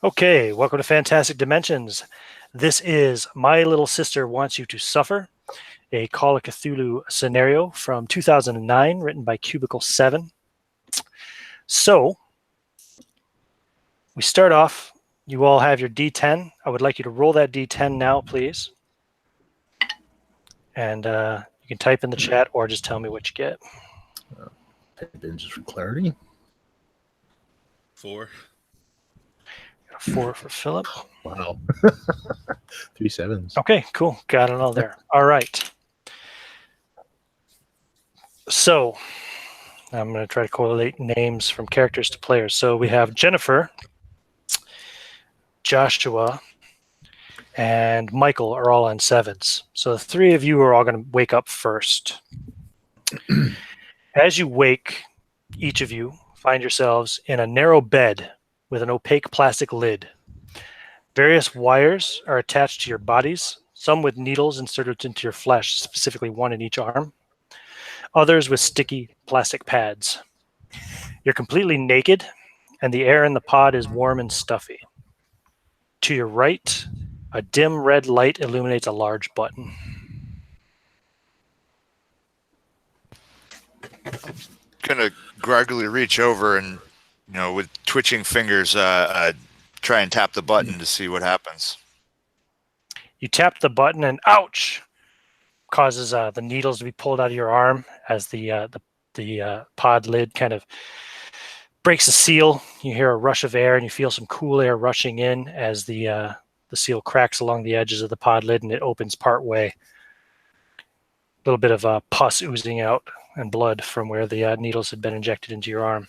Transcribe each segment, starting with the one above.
Okay, welcome to Fantastic Dimensions. This is My Little Sister Wants You to Suffer, a Call of Cthulhu scenario from 2009, written by Cubicle 7. So, we start off, you all have your D10. I would like you to roll that D10 now, please. And you can type in the chat or just tell me what you get. Type in just for clarity. 4. 4 for Philip. Wow. 3 sevens. Okay, cool. Got it all there. All right. So, I'm going to try to correlate names from characters to players. So we have Jennifer, Joshua, and Michael are all on 7s. So the 3 of you are all going to wake up first. As you wake, each of you find yourselves in a narrow bed with an opaque plastic lid. Various wires are attached to your bodies, some with needles inserted into your flesh, specifically one in each arm, others with sticky plastic pads. You're completely naked, and the air in the pod is warm and stuffy. To your right, a dim red light illuminates a large button. Gonna groggily reach over and, with twitching fingers, try and tap the button to see what happens. You tap the button, and ouch! Causes the needles to be pulled out of your arm as the pod lid kind of breaks the seal. You hear a rush of air, and you feel some cool air rushing in as the seal cracks along the edges of the pod lid, and it opens part way. A little bit of pus oozing out and blood from where the needles had been injected into your arm.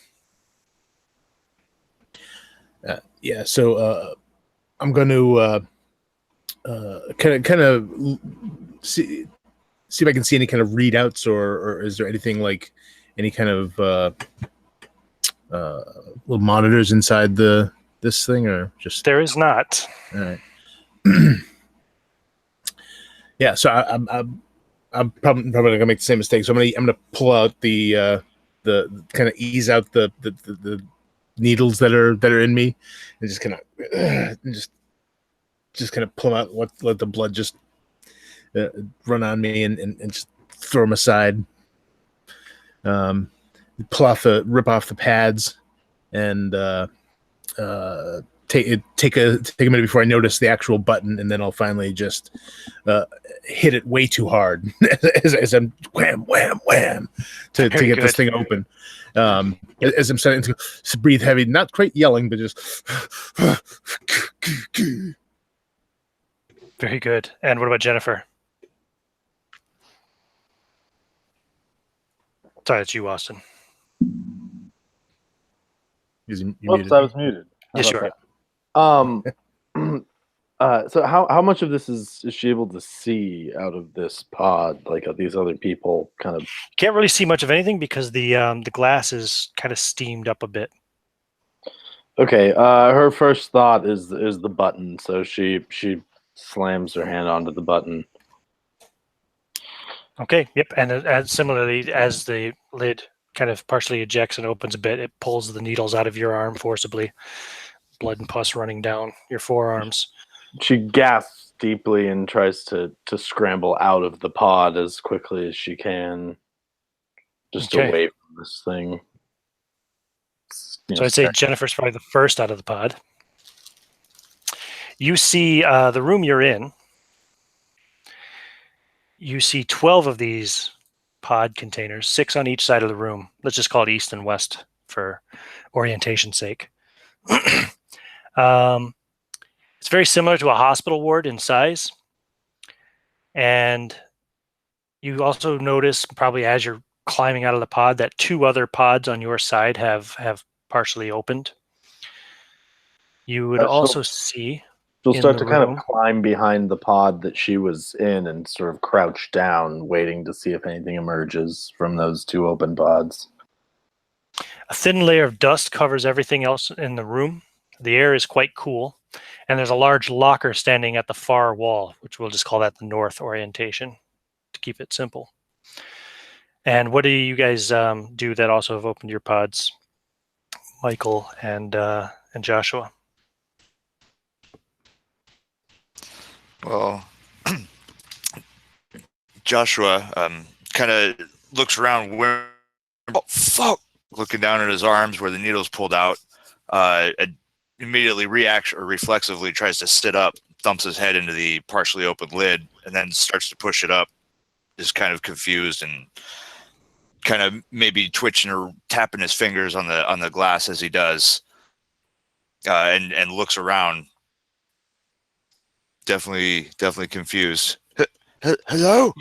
So I'm going to kind of see if I can see any kind of readouts, or is there anything like any kind of little monitors inside this thing, or just there is not. All right. Yeah, so I'm probably gonna make the same mistake. So I'm gonna pull out the kind of ease out the needles that are in me, and just kind of just kind of pull out, let the blood just run on me, and just throw them aside. Rip off the pads, and take a minute before I notice the actual button, and then I'll finally just hit it way too hard as I'm wham wham wham to get this thing open. As I'm starting to breathe heavy, not quite yelling, but just Very good. And what about Jennifer? Sorry, it's you, Austin. Oops, I was muted. Yeah, sure. So how much of this is she able to see out of this pod? Like, are these other people kind of... Can't really see much of anything because the glass is kind of steamed up a bit. Okay, her first thought is the button, so she slams her hand onto the button. Okay, yep, and similarly, as the lid kind of partially ejects and opens a bit, it pulls the needles out of your arm forcibly, blood and pus running down your forearms. She gasps deeply and tries to scramble out of the pod as quickly as she can, just away from this thing. So I'd say Jennifer's probably the first out of the pod. You see the room you're in. You see 12 of these pod containers, 6 on each side of the room. Let's just call it east and west for orientation's sake. It's very similar to a hospital ward in size. And you also notice, probably as you're climbing out of the pod, that 2 other pods on your side have partially opened. You would also see... She'll start to kind of climb behind the pod that she was in and sort of crouch down, waiting to see if anything emerges from those 2 open pods. A thin layer of dust covers everything else in the room. The air is quite cool, and there's a large locker standing at the far wall, which we'll just call that the north orientation to keep it simple. And what do you guys do that also have opened your pods, Michael and Joshua? Well, Joshua kind of looks around where, oh, fuck, looking down at his arms where the needle's pulled out, immediately reacts or reflexively tries to sit up, thumps his head into the partially open lid, and then starts to push it up, is kind of confused and kind of maybe twitching or tapping his fingers on the glass as he does, and looks around. Definitely confused. Hello?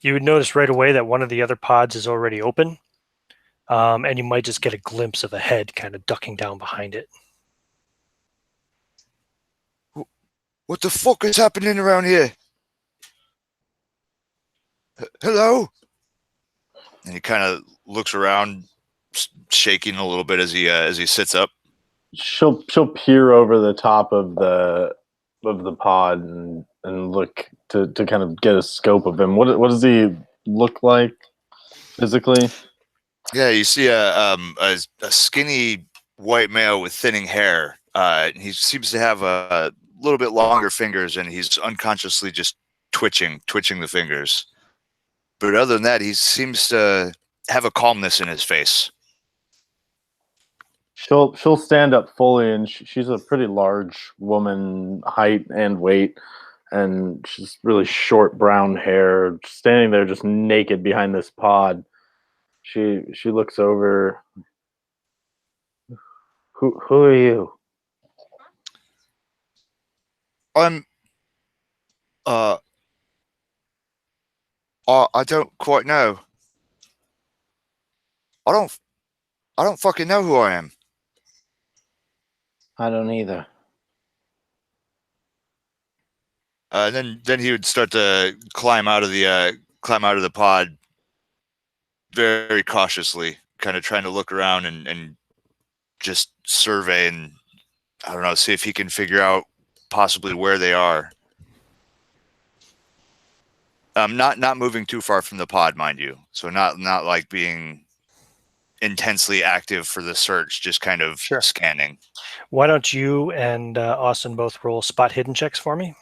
You would notice right away that one of the other pods is already open, and you might just get a glimpse of a head kind of ducking down behind it. What the fuck is happening around here? Hello? And he kind of looks around, shaking a little bit as he sits up. She'll peer over the top of the pod and look to kind of get a scope of him. What does he look like physically? Yeah, you see a skinny white male with thinning hair. He seems to have a little bit longer fingers, and he's unconsciously just twitching the fingers. But other than that, he seems to have a calmness in his face. She'll stand up fully, and she's a pretty large woman, height and weight, and she's really short brown hair, standing there just naked behind this pod. She looks over. Who are you? I'm I don't quite know. I don't fucking know who I am. I don't either. Then he would start to climb out of the pod very cautiously, kind of trying to look around and just survey and, I don't know, see if he can figure out possibly where they are. Not moving too far from the pod, mind you. So not like being intensely active for the search, just kind of scanning. Why don't you and Austin both roll spot hidden checks for me?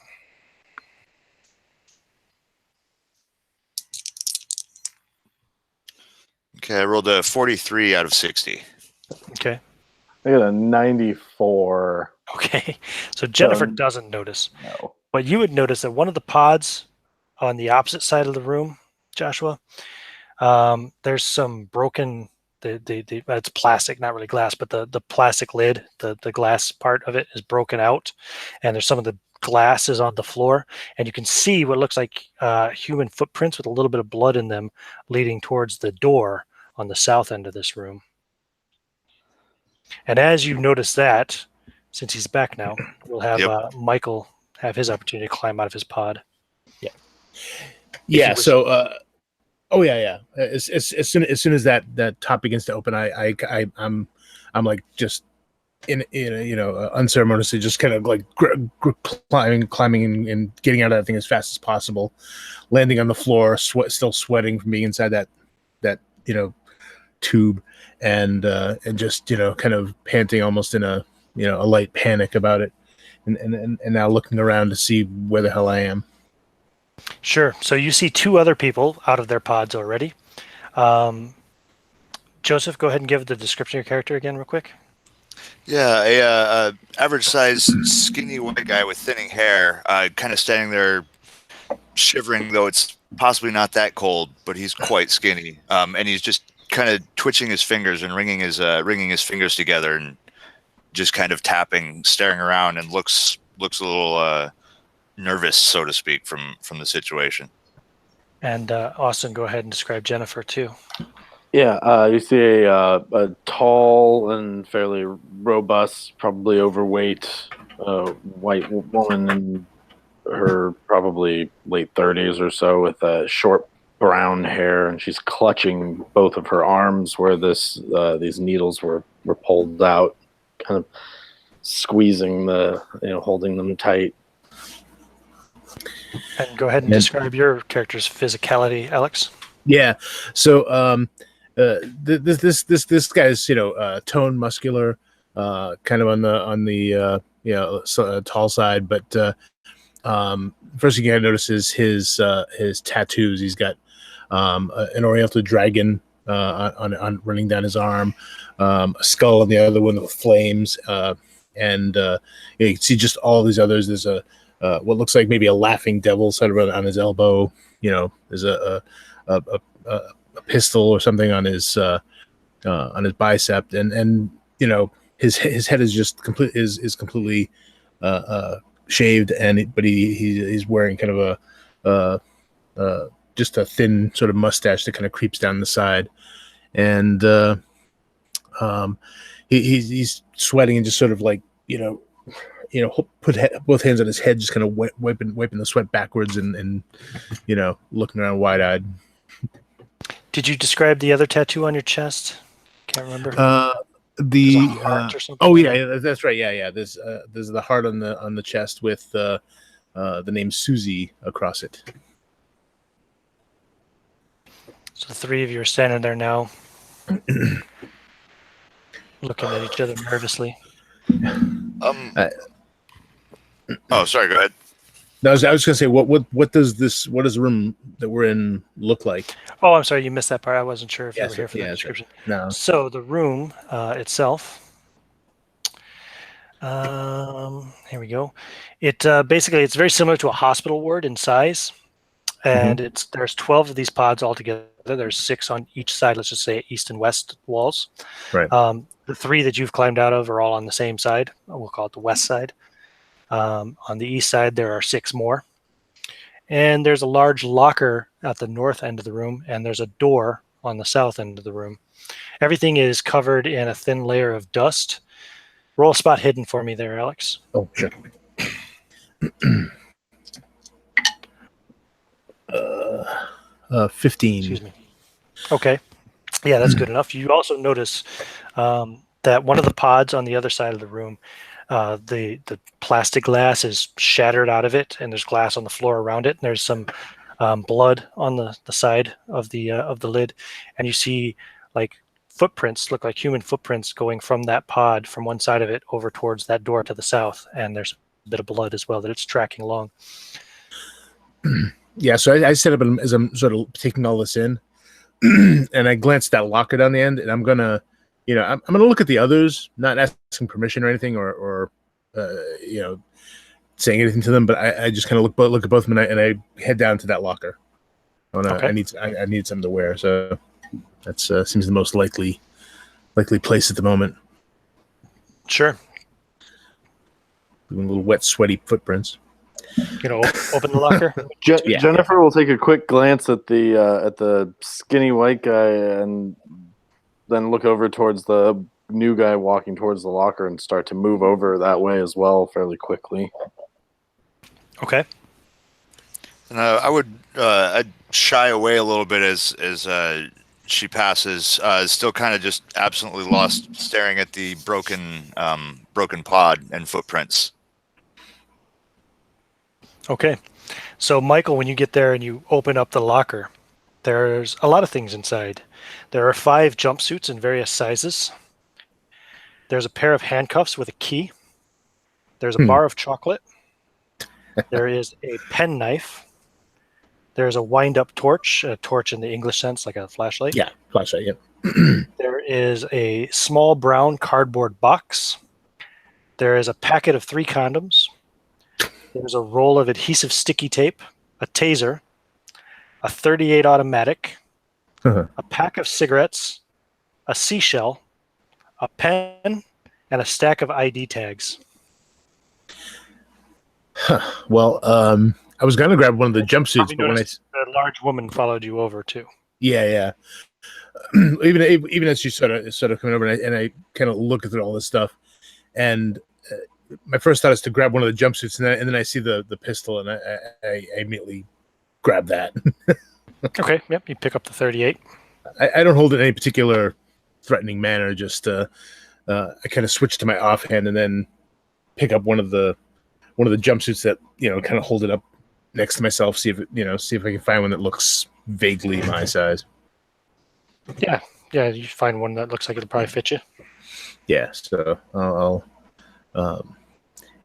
Okay, I rolled a 43 out of 60. Okay. I got a 94. Okay. So Jennifer doesn't notice. No. But you would notice that one of the pods on the opposite side of the room, Joshua, there's some broken, it's plastic, not really glass, but the plastic lid, the glass part of it is broken out, and there's some of the glass is on the floor, and you can see what looks like human footprints with a little bit of blood in them leading towards the door on the south end of this room. And as you notice that, since he's back now, we'll have Michael have his opportunity to climb out of his pod. Yeah. So, As soon as that top begins to open, I'm like just in unceremoniously just kind of like climbing and getting out of that thing as fast as possible, landing on the floor, still sweating from being inside that tube, and just kind of panting almost in a light panic about it, and now looking around to see where the hell I am. Sure. So you see two other people out of their pods already. Joseph, go ahead and give the description of your character again real quick. Yeah, a average size skinny white guy with thinning hair, kind of standing there shivering, though it's possibly not that cold, but he's quite skinny. And he's just kind of twitching his fingers and wringing his fingers together and just kind of tapping, staring around, and looks a little nervous, so to speak, from the situation. And Austin, go ahead and describe Jennifer too. Yeah, you see a tall and fairly robust, probably overweight white woman in her probably late 30s or so, with short brown hair, and she's clutching both of her arms where these needles were pulled out, kind of squeezing holding them tight. And go ahead and describe your character's physicality, Alex. Yeah. So this guy's tone muscular, kind of on the tall side, but first thing I notice is his tattoos. He's got an Oriental dragon on running down his arm, a skull on the other one with flames, and you can see just all these others. There's a what looks like maybe a laughing devil sort of on his elbow. There's a pistol or something on his bicep, and his head is just completely shaved, but he's wearing kind of just a thin sort of mustache that kind of creeps down the side, and he's sweating and just sort of like put both hands on his head, just kind of wiping the sweat backwards and looking around wide-eyed. Did you describe the other tattoo on your chest? Can't remember. The heart or something? oh yeah, that's right. Yeah. There's the heart on the chest with the name Susie across it. So the three of you are standing there now, looking at each other nervously. Oh, sorry. Go ahead. No, I was going to say, what does the room that we're in look like? Oh, I'm sorry, you missed that part. I wasn't sure if you were here for that description. No. So the room itself, here we go. It basically it's very similar to a hospital ward in size, and there's 12 of these pods altogether. There's 6 on each side. Let's just say east and west walls. Right. The 3 that you've climbed out of are all on the same side. We'll call it the west side. On the east side, there are 6 more. And there's a large locker at the north end of the room, and there's a door on the south end of the room. Everything is covered in a thin layer of dust. Roll a spot hidden for me there, Alex. Oh, sure. 15. Excuse me. Okay. Yeah, that's good enough. You also notice that one of the pods on the other side of the room, the plastic glass is shattered out of it, and there's glass on the floor around it. And there's some blood on the side of the lid, and you see like footprints, look like human footprints going from that pod, from one side of it over towards that door to the south. And there's a bit of blood as well that it's tracking along. Yeah, so I set up as I'm sort of taking all this in, and I glanced at that locker down the end, and I'm gonna look at the others, not asking permission or anything, or saying anything to them, but I just kind of look at both of them, and I head down to that locker. I need something to wear, so that seems the most likely place at the moment. Sure. Doing little wet, sweaty footprints. Open the locker. Jennifer will take a quick glance at the skinny white guy and then look over towards the new guy walking towards the locker and start to move over that way as well fairly quickly. Okay. And I'd shy away a little bit as she passes, still kind of just absolutely lost, staring at the broken pod and footprints. Okay. So, Michael, when you get there and you open up the locker, there's a lot of things inside. There are 5 jumpsuits in various sizes. There's a pair of handcuffs with a key. There's a bar of chocolate. There is a penknife. There's a wind-up torch, a torch in the English sense, like a flashlight. Yeah, flashlight, yep. There is a small brown cardboard box. There is a packet of 3 condoms. There's a roll of adhesive sticky tape, a taser, a .38 automatic, a pack of cigarettes, a seashell, a pen, and a stack of ID tags. Well, I was going to grab one of the jumpsuits, but when a large woman followed you over too. Yeah. Even as she sort of coming over, and I kind of look at all this stuff, and my first thought is to grab one of the jumpsuits, and then I see the pistol, and I immediately grab that. Okay, yep, you pick up the .38. I don't hold it in any particular threatening manner. Just I kind of switch to my offhand, and then pick up one of the jumpsuits that kind of hold it up next to myself. See if I can find one that looks vaguely my size. Yeah, you find one that looks like it'll probably fit you. Yeah, so I'll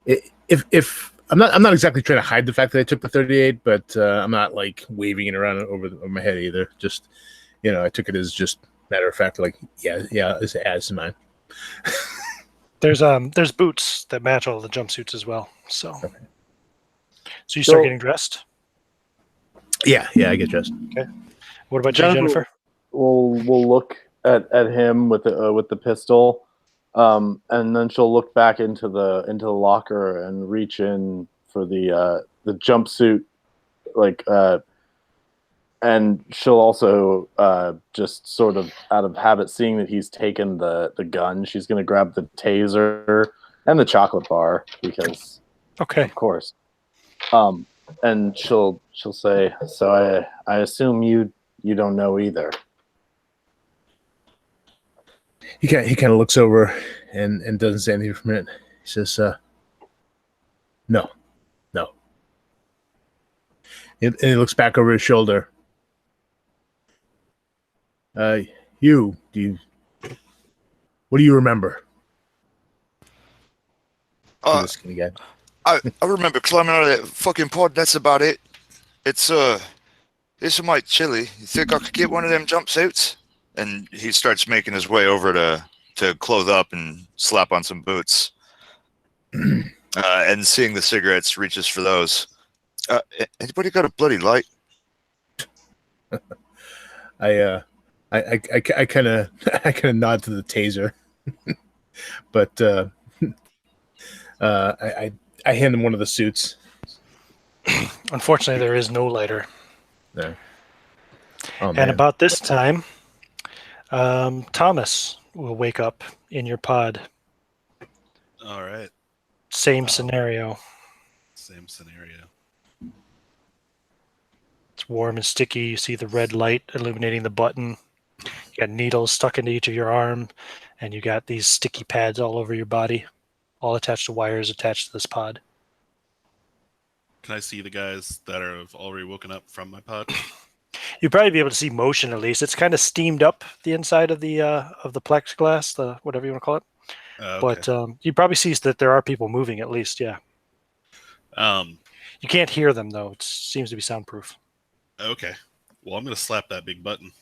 if I'm not exactly trying to hide the fact that I took the 38, but I'm not like waving it around over my head either. Just I took it as just matter of fact, like yeah, it's mine. There's boots that match all the jumpsuits as well. So, Okay. so you start getting dressed. Yeah, I get dressed. Okay. What about you, Jennifer? We'll look at him with the pistol, and then she'll look back into the locker and reach in for the jumpsuit, like and she'll also just sort of out of habit, seeing that he's taken the gun, she's gonna grab the taser and the chocolate bar because of course. And she'll say, so I assume you don't know either. He kind of looks over and doesn't say anything for a minute. He says, no. And he looks back over his shoulder. What do you remember? Skinny guy. I remember climbing out of that fucking pod. That's about it. It's might chilly. You think I could get one of them jumpsuits? And he starts making his way over to clothe up and slap on some boots. And seeing the cigarettes, reaches for those. Anybody got a bloody light? I kind of nod to the taser, but I hand him one of the suits. Unfortunately, there is no lighter. No. And about this time, Thomas will wake up in your pod. All right. Same scenario. Same scenario. It's warm and sticky. You see the red light illuminating the button. You got needles stuck into each of your arm, and you got these sticky pads all over your body, all attached to wires attached to this pod. Can I see the guys that have already woken up from my pod? You'd probably be able to see motion at least. It's kind of steamed up the inside of the plexiglass, the whatever you want to call it. Okay. But you probably see that there are people moving at least. Yeah. You can't hear them though. It seems to be soundproof. Okay. Well, I'm gonna slap that big button.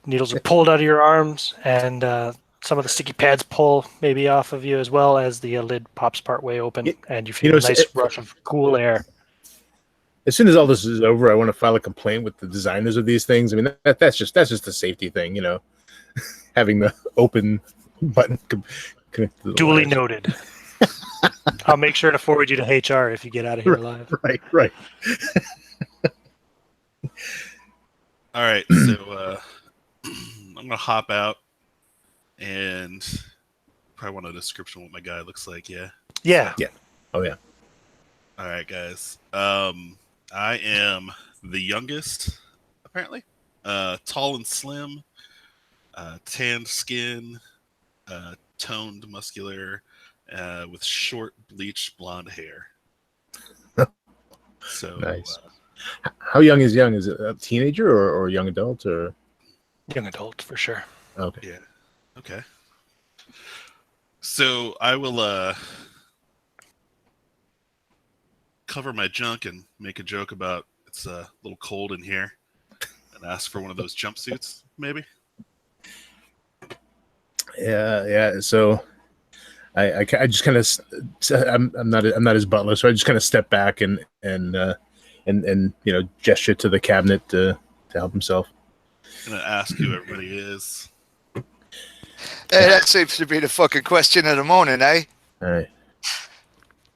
Needles are pulled out of your arms, and some of the sticky pads pull maybe off of you as well as the lid pops part way open, and you feel a nice rush of cool air. As soon as all this is over, I want to file a complaint with the designers of these things. I mean, that's just a safety thing, having the open button connected to the Duly wires. noted. I'll make sure to forward you to HR if you get out of here alive. Right. All right, so I'm gonna hop out and probably want a description of what my guy looks like. Yeah. Oh yeah. All right, guys. I am the youngest, apparently. Tall and slim, tanned skin, toned, muscular, with short, bleached blonde hair. So nice. How young is young? Is it a teenager or a young adult or? Young adult for sure. Okay. Yeah. Okay. So I will cover my junk and make a joke about it's a little cold in here, and ask for one of those jumpsuits, maybe. Yeah. So I just kind of I'm not his butler, so I just kind of step back and gesture to the cabinet to help himself. I'm gonna ask who everybody is. Hey, that seems to be the fucking question of the morning, eh? All right.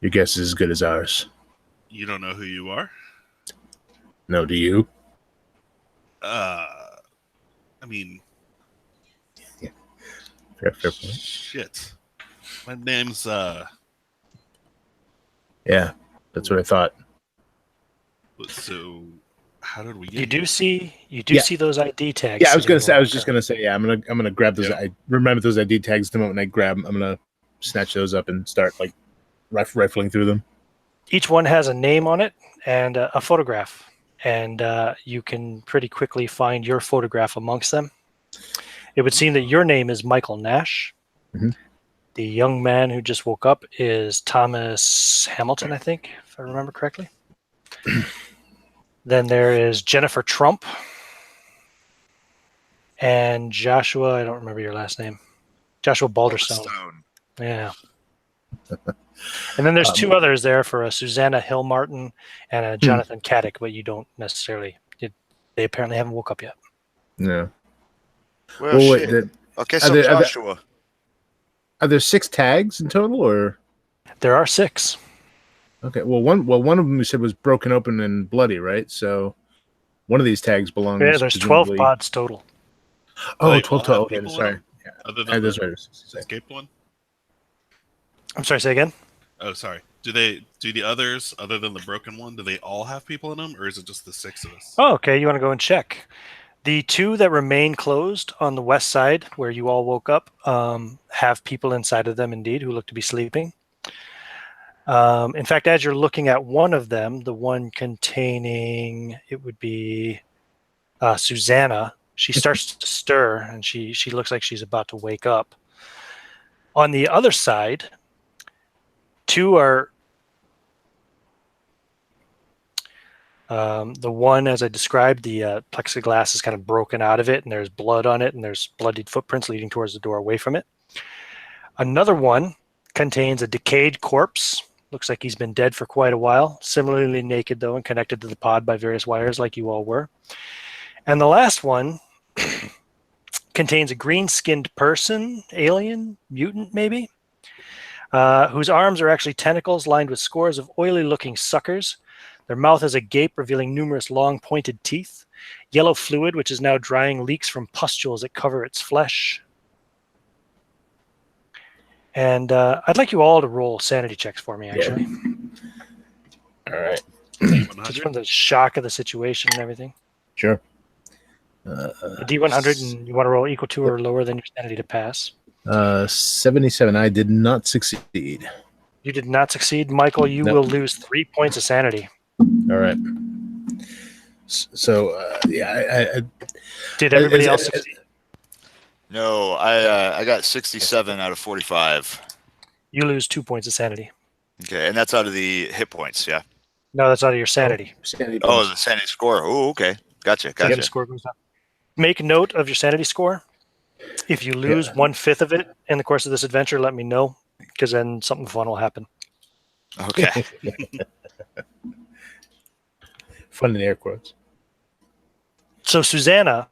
Your guess is as good as ours. You don't know who you are? No, do you? I mean, yeah. Fair point. Shit. My name's Yeah, that's what I thought. So how did we get You do here? see those ID tags. Yeah, I was sitting just in the gonna say, yeah, I'm gonna grab those. Yeah. I remember those ID tags the moment I grab them. I'm gonna snatch those up and start like rifling through them. Each one has a name on it and a photograph, and you can pretty quickly find your photograph amongst them. It would seem that your name is Michael Nash, Mhm. The young man who just woke up is Thomas Hamilton, I think, if I remember correctly. Then there is Jennifer Trump and Joshua. I don't remember your last name. Joshua Balderstone. Stone. Yeah. And then there's two others there for a Susanna Hill Martin and a Jonathan Caddick, but you don't necessarily. They apparently haven't woke up yet. Yeah. Well, wait, shit. Okay, are so there- are there- Joshua. Are there 6 tags in total, or There are 6. okay? Well, one of them you said was broken open and bloody, right? So one of these tags belongs. Yeah, there's 12 presumably- pods total. Oh, They 12 all have total. Okay, people in sorry. them? Yeah. Other than That's the right. escaped one? I'm sorry, say again? Oh, sorry. Do the others, other than the broken one, do they all have people in them, or is it just the 6 of us? Oh, okay. You want to go and check. The 2 that remain closed on the west side, where you all woke up, have people inside of them indeed who look to be sleeping. In fact, as you're looking at one of them, the one containing, it would be Susanna, she starts to stir and she looks like she's about to wake up. On the other side, 2 are the one, as I described, the plexiglass is kind of broken out of it, and there's blood on it, and there's bloodied footprints leading towards the door away from it. Another one contains a decayed corpse. Looks like he's been dead for quite a while. Similarly naked, though, and connected to the pod by various wires like you all were. And the last one contains a green-skinned person, alien, mutant maybe, whose arms are actually tentacles lined with scores of oily-looking suckers. Their mouth has a gape revealing numerous long pointed teeth. Yellow fluid, which is now drying, leaks from pustules that cover its flesh. And I'd like you all to roll sanity checks for me, actually. All right. Just from the shock of the situation and everything. Sure. A D100, and you want to roll equal to or lower than your sanity to pass. 77. I did not succeed. You did not succeed. Michael, you will lose 3 points of sanity. All right. So, yeah, Did everybody else succeed? No, I got 67 out of 45. You lose 2 points of sanity. Okay, and that's out of the hit points, yeah. No, that's out of your sanity. sanity Oh, points. the sanity score. Oh, okay. Gotcha. So your Gotcha. score goes up. Make note of your sanity score. If you lose 1/5 of it in the course of this adventure, let me know, because then something fun will happen. Okay. Fun in air quotes. So, Susanna,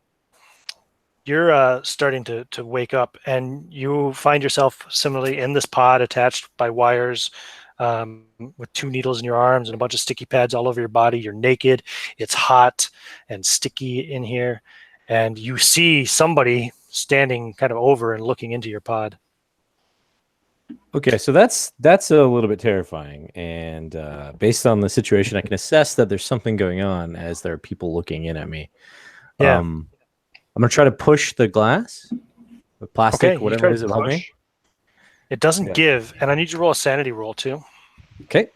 you're starting to wake up, and you find yourself similarly in this pod attached by wires with 2 needles in your arms and a bunch of sticky pads all over your body. You're naked. It's hot and sticky in here. And you see somebody standing kind of over and looking into your pod. Okay, so that's a little bit terrifying, and based on the situation, I can assess that there's something going on as there are people looking in at me. Yeah. I'm gonna try to push the glass, the plastic, Okay, you whatever try it is to above me. push. It doesn't Yeah. give, and I need you to roll a sanity roll too. Okay.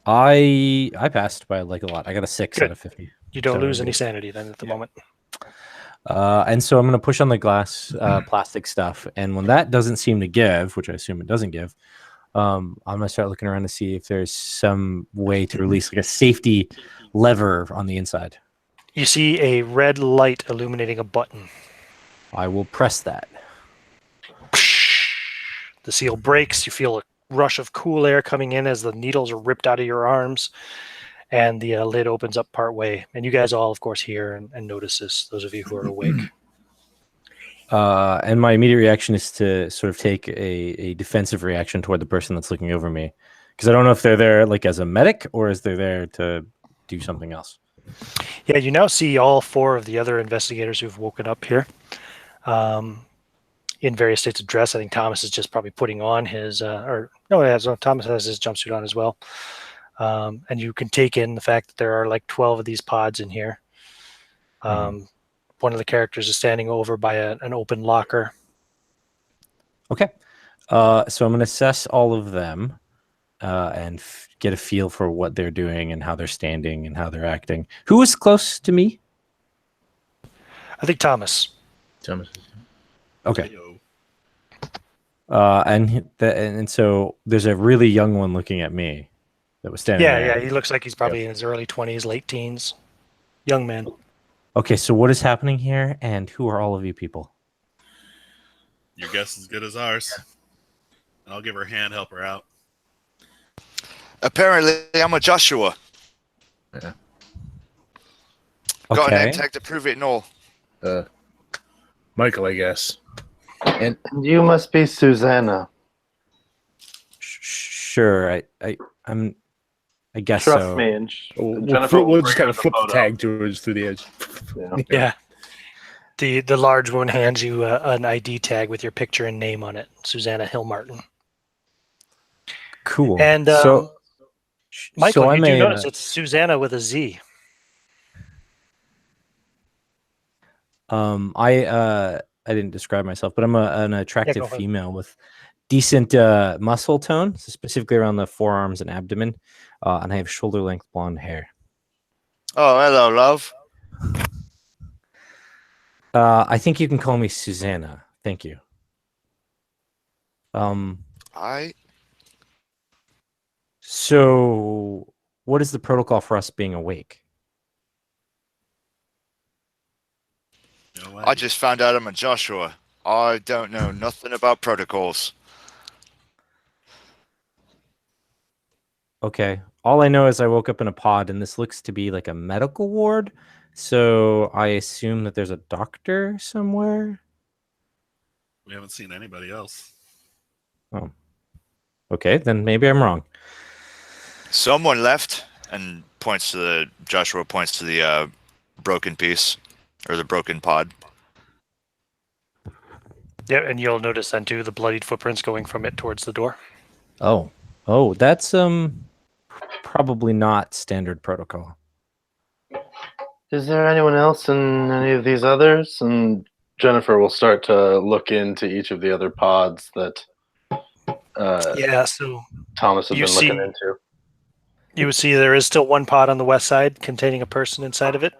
I passed by like a lot. I got a 6 Good. out of 50. You don't So lose any good. sanity then at the moment. And so I'm going to push on the glass plastic stuff. And when that doesn't seem to give, which I assume it doesn't give, I'm going to start looking around to see if there's some way to release like a safety lever on the inside. You see a red light illuminating a button. I will press that. The seal breaks. You feel a rush of cool air coming in as the needles are ripped out of your arms, and the lid opens up part way. And you guys all, of course, hear and notice this, those of you who are awake. And my immediate reaction is to sort of take a defensive reaction toward the person that's looking over me. Because I don't know if they're there like as a medic or is they're there to do something else. Yeah, you now see all 4 of the other investigators who've woken up here in various states of dress. I think Thomas is just probably putting on his, Thomas has his jumpsuit on as well. And you can take in the fact that there are like 12 of these pods in here. One of the characters is standing over by an open locker. Okay. So I'm going to assess all of them and get a feel for what they're doing and how they're standing and how they're acting. Who is close to me? I think Thomas. Okay. Yo. And so there's a really young one looking at me that was standing Yeah, there. yeah. He looks like he's probably in his early 20s, late teens. Young man. Okay, so what is happening here, and who are all of you people? Your guess is as good as ours. And I'll give her a hand, help her out. Apparently, I'm a Joshua. Yeah. Got an Okay. end tag to prove it and all. Michael, I guess. And And you must be Susanna. Sure. I guess Trust so. me. And we'll, we'll just kind of flip the photo. tag towards through the edge. Yeah. The large one hands you an ID tag with your picture and name on it. Susanna Hill-Martin. Cool. And Michael, so you I'm do a, notice it's Susanna with a Z. I didn't describe myself, but I'm an attractive go ahead. female with decent muscle tone, so specifically around the forearms and abdomen, and I have shoulder length blonde hair. Oh, hello, love. I think you can call me Susanna. Thank you. So what is the protocol for us being awake? No I idea. just found out I'm a Joshua. I don't know nothing about protocols. Okay. All I know is I woke up in a pod, and this looks to be like a medical ward. So I assume that there's a doctor somewhere. We haven't seen anybody else. Oh. Okay, then maybe I'm wrong. Someone left and Joshua points to the broken piece or the broken pod. Yeah, and you'll notice then too the bloodied footprints going from it towards the door. Oh, that's probably not standard protocol. Is there anyone else in any of these others? And Jennifer will start to look into each of the other pods that Yeah, so Thomas has You been looking see- into. you would see there is still one pod on the west side containing a person inside of it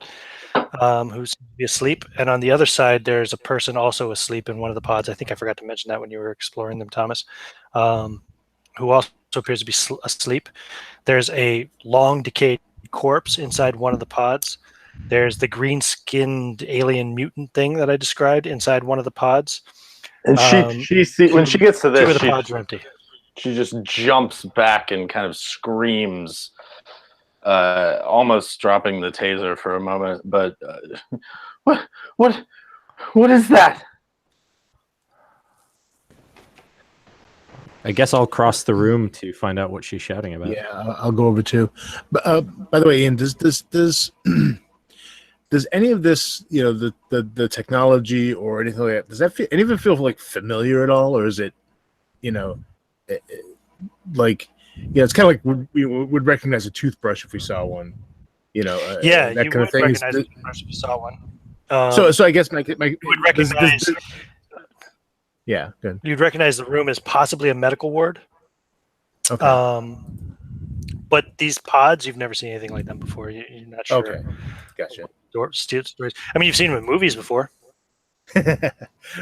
who's to be asleep. And on the other side, there's a person also asleep in one of the pods. I think I forgot to mention that when you were exploring them, Thomas, who also appears to be asleep. There's a long decayed corpse inside one of the pods. There's the green-skinned alien mutant thing that I described inside one of the pods. And when she gets to Two of this, the pods are empty. she just jumps back and kind of screams, almost dropping the taser for a moment. But what is that? I guess I'll cross the room to find out what she's shouting about. Yeah, I'll go over too. But by the way, Ian, does does any of this, the technology or anything like that, does that any of it feel like familiar at all, or is it, like, it's kind of like we would recognize a toothbrush if we saw one, Yeah, that you kind would of thing. recognize the toothbrush if you saw one. So I guess my You would recognize. yeah, good. You'd recognize the room as possibly a medical ward. Okay. But these pods, you've never seen anything like them before. You're not sure. Okay. Gotcha. Stories. I mean, you've seen them in movies before.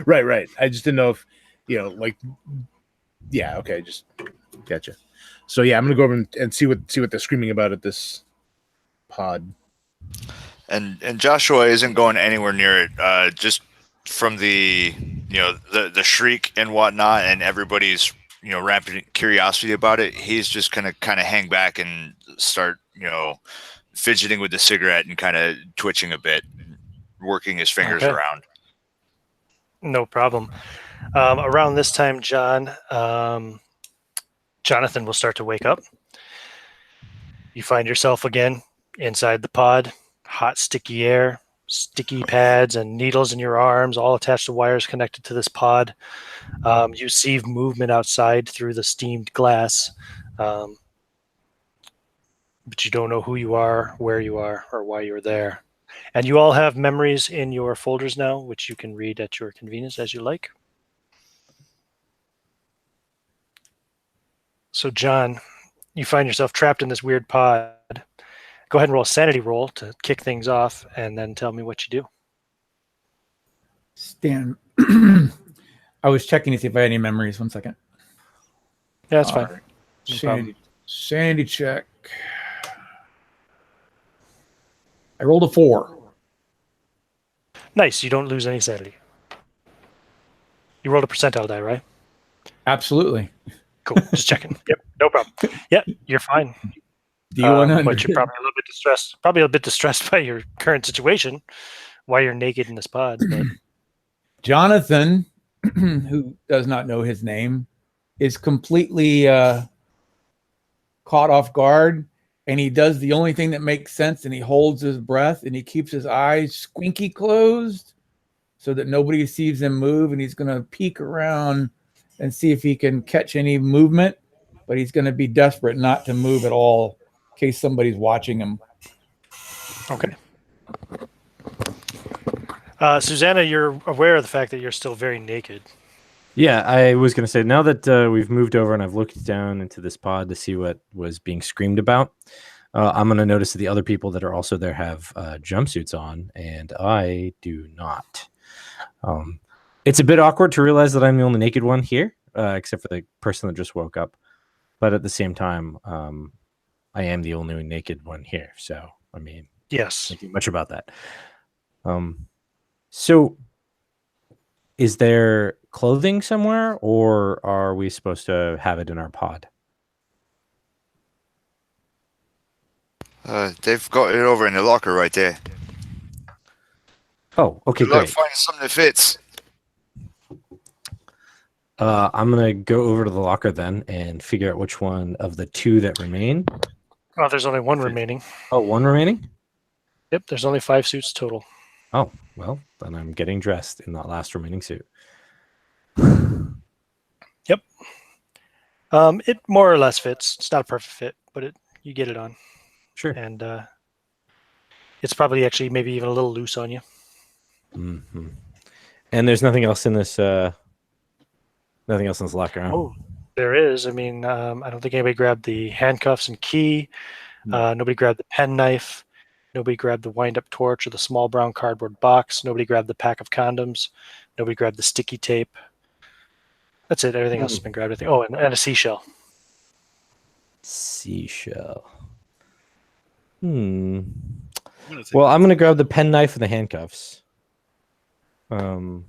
Right. I just didn't know if, yeah, okay, just gotcha. So yeah, I'm gonna go over and see what they're screaming about at this pod. And Joshua isn't going anywhere near it. Just from the the shriek and whatnot, and everybody's rampant curiosity about it. He's just gonna kind of hang back and start fidgeting with the cigarette and kind of twitching a bit, working his fingers Okay. around. No problem. Around this time, Jonathan will start to wake up. You find yourself again inside the pod, hot, sticky air, sticky pads and needles in your arms, all attached to wires connected to this pod. You see movement outside through the steamed glass, but you don't know who you are, where you are, or why you're there. And you all have memories in your folders now, which you can read at your convenience as you like. So, John, you find yourself trapped in this weird pod. Go ahead and roll a sanity roll to kick things off, and then tell me what you do. Stan, I was checking to see if I had any memories. 1 second. Yeah, that's All fine. right. No problem. Sanity check. I rolled a 4. Nice. You don't lose any sanity. You rolled a percentile die, right? Absolutely. Cool. Just checking. Yep. No problem. Yeah, you're fine. D100. But you're probably a little bit distressed. Probably a bit distressed by your current situation, why you're naked in this pod. But Jonathan, who does not know his name, is completely caught off guard, and he does the only thing that makes sense, and he holds his breath, and he keeps his eyes squinky closed so that nobody sees him move, and he's going to peek around and see if he can catch any movement, but he's going to be desperate not to move at all in case somebody's watching him. okay. Susanna, you're aware of the fact that you're still very naked. Yeah, I was going to say, now that we've moved over and I've looked down into this pod to see what was being screamed about, I'm going to notice that the other people that are also there have jumpsuits on, and I do not. It's a bit awkward to realize that I'm the only naked one here, except for the person that just woke up. But at the same time, I am the only naked one here. So, I mean, Yes. can't do much about that. So, is there clothing somewhere, or are we supposed to have it in our pod? They've got it over in the locker right there. Oh, okay, Good luck great. finding something that fits. I'm gonna go over to the locker then and figure out which one of the two that remain. Oh, there's only one remaining. Oh, one remaining? Yep, there's only 5 suits total. Oh, well, then I'm getting dressed in that last remaining suit. Yep. It more or less fits. It's not a perfect fit, but you get it on. Sure. And it's probably actually maybe even a little loose on you. Mm-hmm. And there's nothing else in this. Nothing else in this locker. Huh? Oh, there is. I mean, I don't think anybody grabbed the handcuffs and key. Nobody grabbed the penknife. Nobody grabbed the wind-up torch or the small brown cardboard box. Nobody grabbed the pack of condoms. Nobody grabbed the sticky tape. That's it. Everything else has been grabbed, I think. Oh, and a seashell. Seashell. I'm gonna take Well, that. I'm gonna grab the penknife and the handcuffs. I don't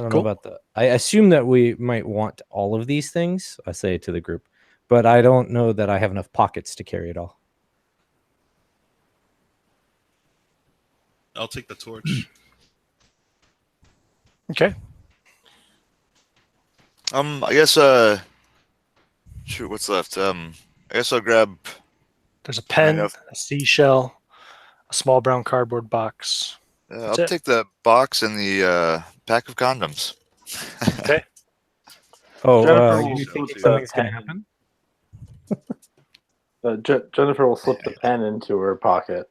know Cool. about the. I assume that we might want all of these things. I say to the group, but I don't know that I have enough pockets to carry it all. I'll take the torch. Okay. I guess shoot, what's left? I guess I'll grab There's a pen, enough. a seashell, a small brown cardboard box. I'll it. take the box and the pack of condoms. Okay. Oh, Jennifer you will think flip something's the gonna pen. happen? Jennifer will slip the pen into her pocket.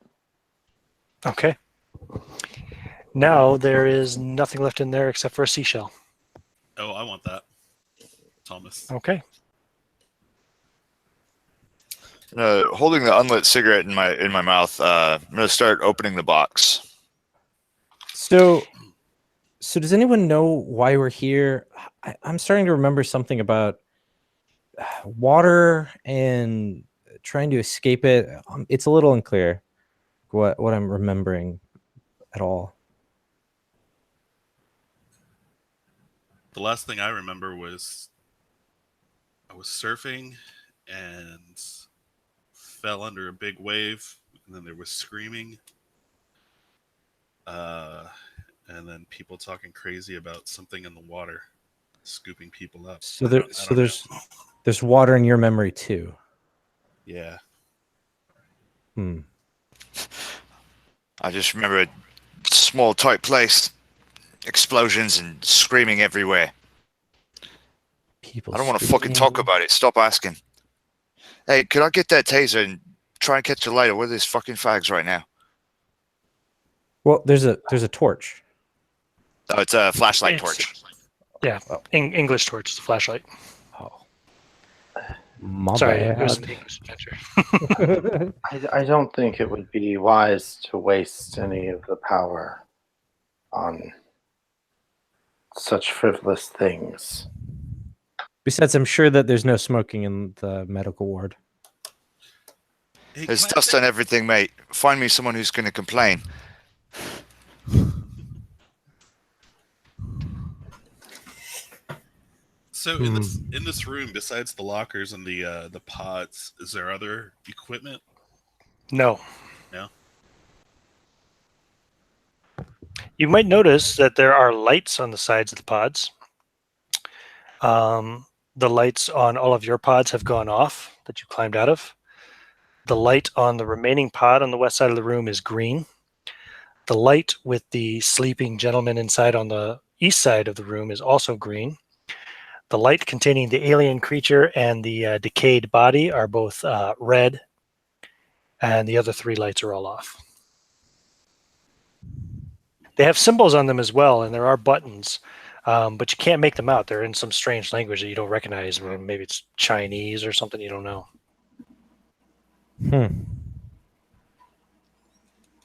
Okay. Now there is nothing left in there except for a seashell. Oh, I want that, Thomas. Okay. Holding the unlit cigarette in my mouth, I'm gonna start opening the box. So does anyone know why we're here? I'm starting to remember something about water and trying to escape it. It's a little unclear what I'm remembering at all. The last thing I remember was I was surfing and fell under a big wave, and then there was screaming, and then people talking crazy about something in the water, scooping people up. So I don't know. there's water in your memory too. Yeah. I just remember a small, tight place, explosions and screaming everywhere. People. I don't want to fucking talk about it. Stop asking. Hey, could I get that taser and try and catch a lighter? Where are these fucking fags right now? Well, there's a torch. Oh, it's a flashlight It's- torch. Yeah. English torch, it's a flashlight. Oh, my Sorry, bad. it was an English adventure. I don't think it would be wise to waste any of the power on such frivolous things. Besides, I'm sure that there's no smoking in the medical ward. Hey, There's can I dust take- on everything, mate. Find me someone who's going to complain. So in this room, besides the lockers and the pods, is there other equipment? No. No? You might notice that there are lights on the sides of the pods. The lights on all of your pods have gone off that you climbed out of. The light on the remaining pod on the west side of the room is green. The light with the sleeping gentleman inside on the east side of the room is also green. The light containing the alien creature and the decayed body are both red, and the other 3 lights are all off. They have symbols on them as well, and there are buttons, but you can't make them out. They're in some strange language that you don't recognize, or maybe it's Chinese or something you don't know.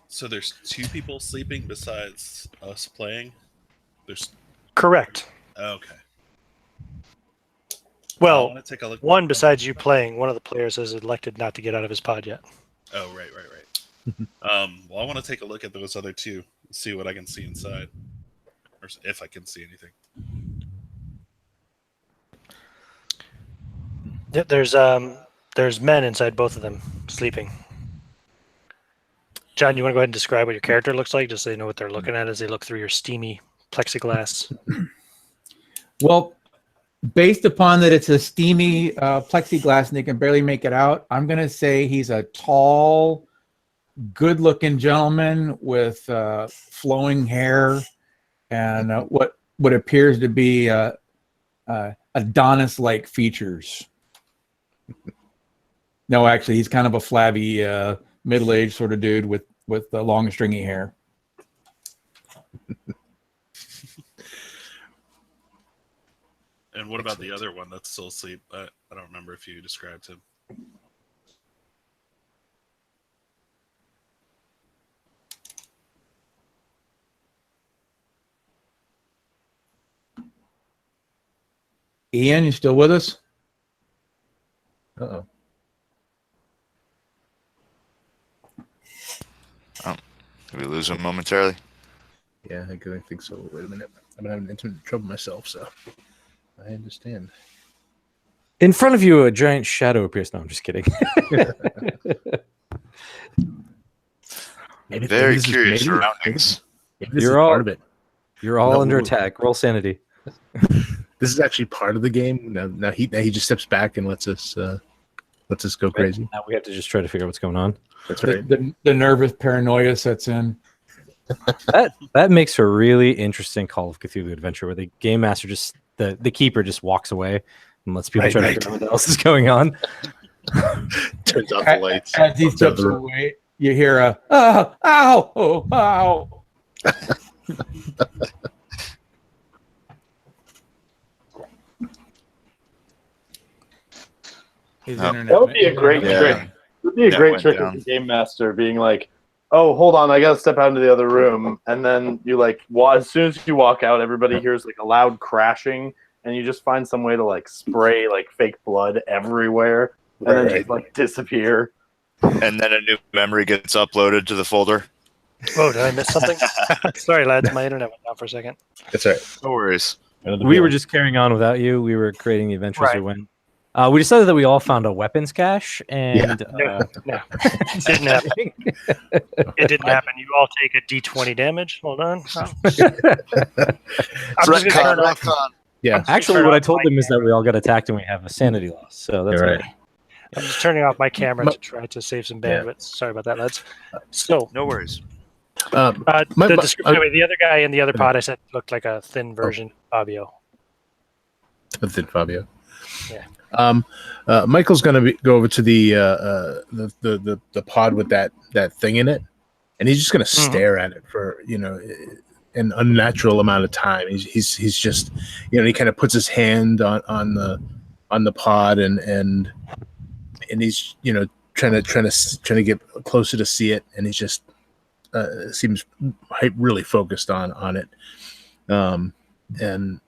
So there's 2 people sleeping besides us playing? There's Correct. okay. I Well, want to take a look. one besides you playing, one of the players has elected not to get out of his pod yet. Oh, right. Well, I want to take a look at those other 2, see what I can see inside, or if I can see anything. There's men inside both of them sleeping. John, you want to go ahead and describe what your character looks like, just so they know what they're looking at as they look through your steamy plexiglass? Well, based upon that it's a steamy plexiglass and they can barely make it out, I'm going to say he's a tall, good-looking gentleman with flowing hair and what appears to be Adonis-like features. No, actually, he's kind of a flabby, middle-aged sort of dude with long, stringy hair. And what about the other one that's still asleep? I don't remember if you described him. Ian, you still with us? Uh-oh. Did we lose him momentarily? Yeah, I think so. Wait a minute. I've been having internet trouble myself, so I understand. In front of you, a giant shadow appears. No, I'm just kidding. Very curious surroundings. You're all part of it. You're all under attack. Roll sanity. This is actually part of the game. Now he just steps back and lets us go crazy. Now we have to just try to figure out what's going on. That's right. The nervous paranoia sets in. That makes for a really interesting Call of Cthulhu adventure where the game master the keeper just walks away and lets people try to figure out what else is going on. Turns off the lights. As he steps away, you hear a ow, oh, ow. That would be a great trick. It would be a great trick of the game master being like, "Oh, hold on, I gotta step out into the other room," and then you like, as soon as you walk out, everybody hears like a loud crashing, and you just find some way to like spray like fake blood everywhere, and then just like disappear. And then a new memory gets uploaded to the folder. Oh, did I miss something? Sorry, lads, my internet went down for a second. That's all right. No worries. We were just carrying on without you. We were creating the adventures Right. we went. We decided that we all found a weapons cache, and No, it didn't happen. It didn't happen. You all take a D20 damage. Hold on. I'm just gonna turn off. Yeah. actually, what I told them is that we all got attacked and we have a sanity loss. So that's Right. right. I'm just turning off my camera to try to save some bandwidth. Sorry about that, lads. So, No worries. the other guy in the other pod I said looked like a thin version of Fabio. That's it, Fabio. Yeah. Michael's gonna go over to the pod with that thing in it, and he's just gonna stare at it for an unnatural amount of time. He's just he kind of puts his hand on the pod and he's trying to get closer to see it, and he's just seems really focused on it. and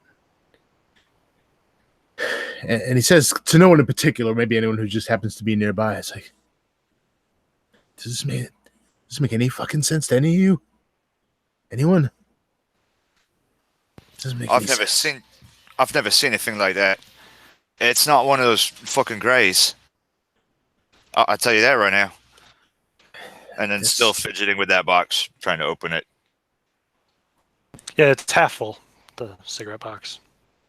he says to no one in particular, maybe anyone who just happens to be nearby. It's like, does this make any fucking sense to any of you? Anyone? Doesn't make I've any never sense. seen anything like that. It's not one of those fucking greys. I'll tell you that right now. And then It's- still fidgeting with that box, trying to open it. Yeah, it's half full, the cigarette box.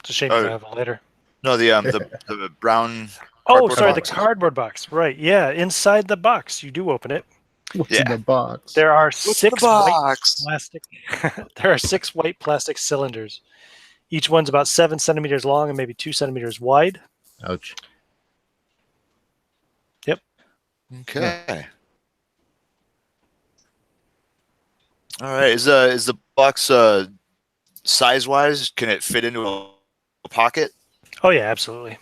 It's a shame you Oh. don't have it later. No, the brown. Oh, Cardboard sorry, box. the cardboard box. Right, yeah. Inside the box, you do open it. What's Yeah. in the box? There are What's in the six white box? plastic. There are 6 white plastic cylinders. Each one's about 7 centimeters long and maybe 2 centimeters wide. Ouch. Okay. All right. Is the box size wise? Can it fit into a pocket? Oh yeah, absolutely.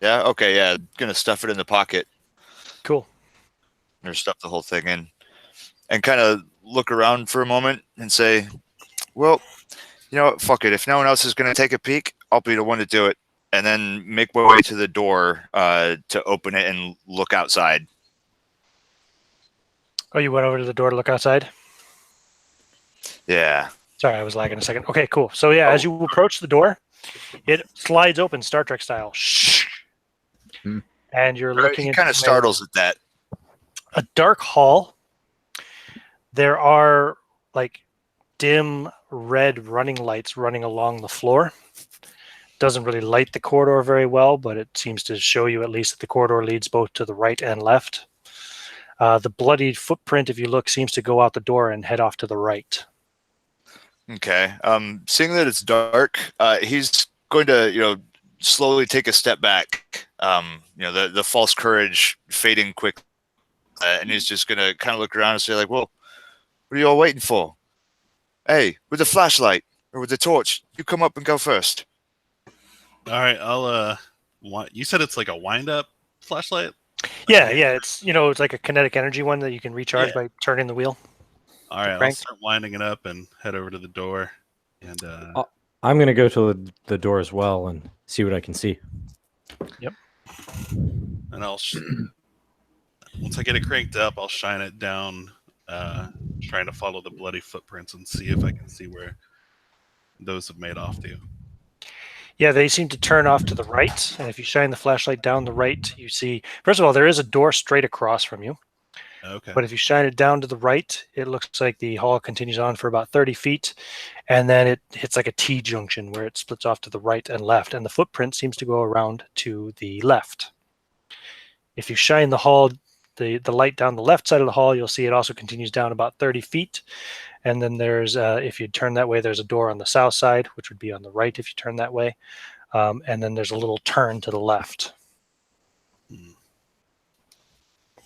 Yeah. Okay. Yeah. Gonna stuff it in the pocket Cool. or stuff the whole thing in, and kind of look around for a moment and say, "Well, you know what? Fuck it. If no one else is gonna take a peek, I'll be the one to do it." And then make my way to the door to open it and look outside. Oh, you went over to the door to look outside? Yeah. Sorry, I was lagging a second. Okay, cool. So yeah, as you approach the door, it slides open Star Trek style. Hmm. And you're looking He into kind of startles at that. a dark hall. There are like dim red running lights running along the floor. Doesn't really light the corridor very well, but it seems to show you at least that the corridor leads both to the right and left. The bloodied footprint, if you look, seems to go out the door and head off to the right. Okay. Seeing that it's dark, he's going to, slowly take a step back. The false courage fading quick, and he's just going to kind of look around and say, like, "Well, what are you all waiting for? Hey, with the flashlight or with the torch, you come up and go first." All right, I'll you said it's like a wind-up flashlight? Yeah, it's it's like a kinetic energy one that you can recharge Yeah. by turning the wheel. All right, I'll Crank. start winding it up and head over to the door. And I'm gonna go to the door as well and see what I can see. and I'll once I get it cranked up, I'll shine it down, trying to follow the bloody footprints and see if I can see where those have made off to. Yeah, they seem to turn off to the right. And if you shine the flashlight down the right, you see, first of all, there is a door straight across from you. Okay. But if you shine it down to the right, it looks like the hall continues on for about 30 feet. And then it hits like a T junction where it splits off to the right and left. And the footprint seems to go around to the left. If you shine the light down the left side of the hall, you'll see it also continues down about 30 feet. And then there's, if you turn that way, there's a door on the south side, which would be on the right if you turn that way. And then there's a little turn to the left.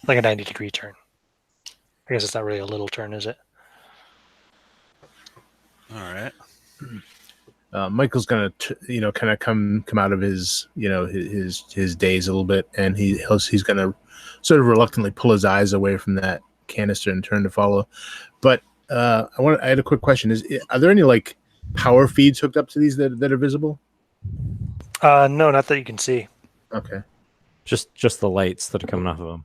Like a 90-degree turn. I guess it's not really a little turn, is it? All right. Michael's gonna, kind of come out of his, his daze a little bit, and he's gonna sort of reluctantly pull his eyes away from that canister and turn to follow. But I had a quick question: are there any like power feeds hooked up to these that are visible? No, not that you can see. Okay, Just the lights that are coming off of them.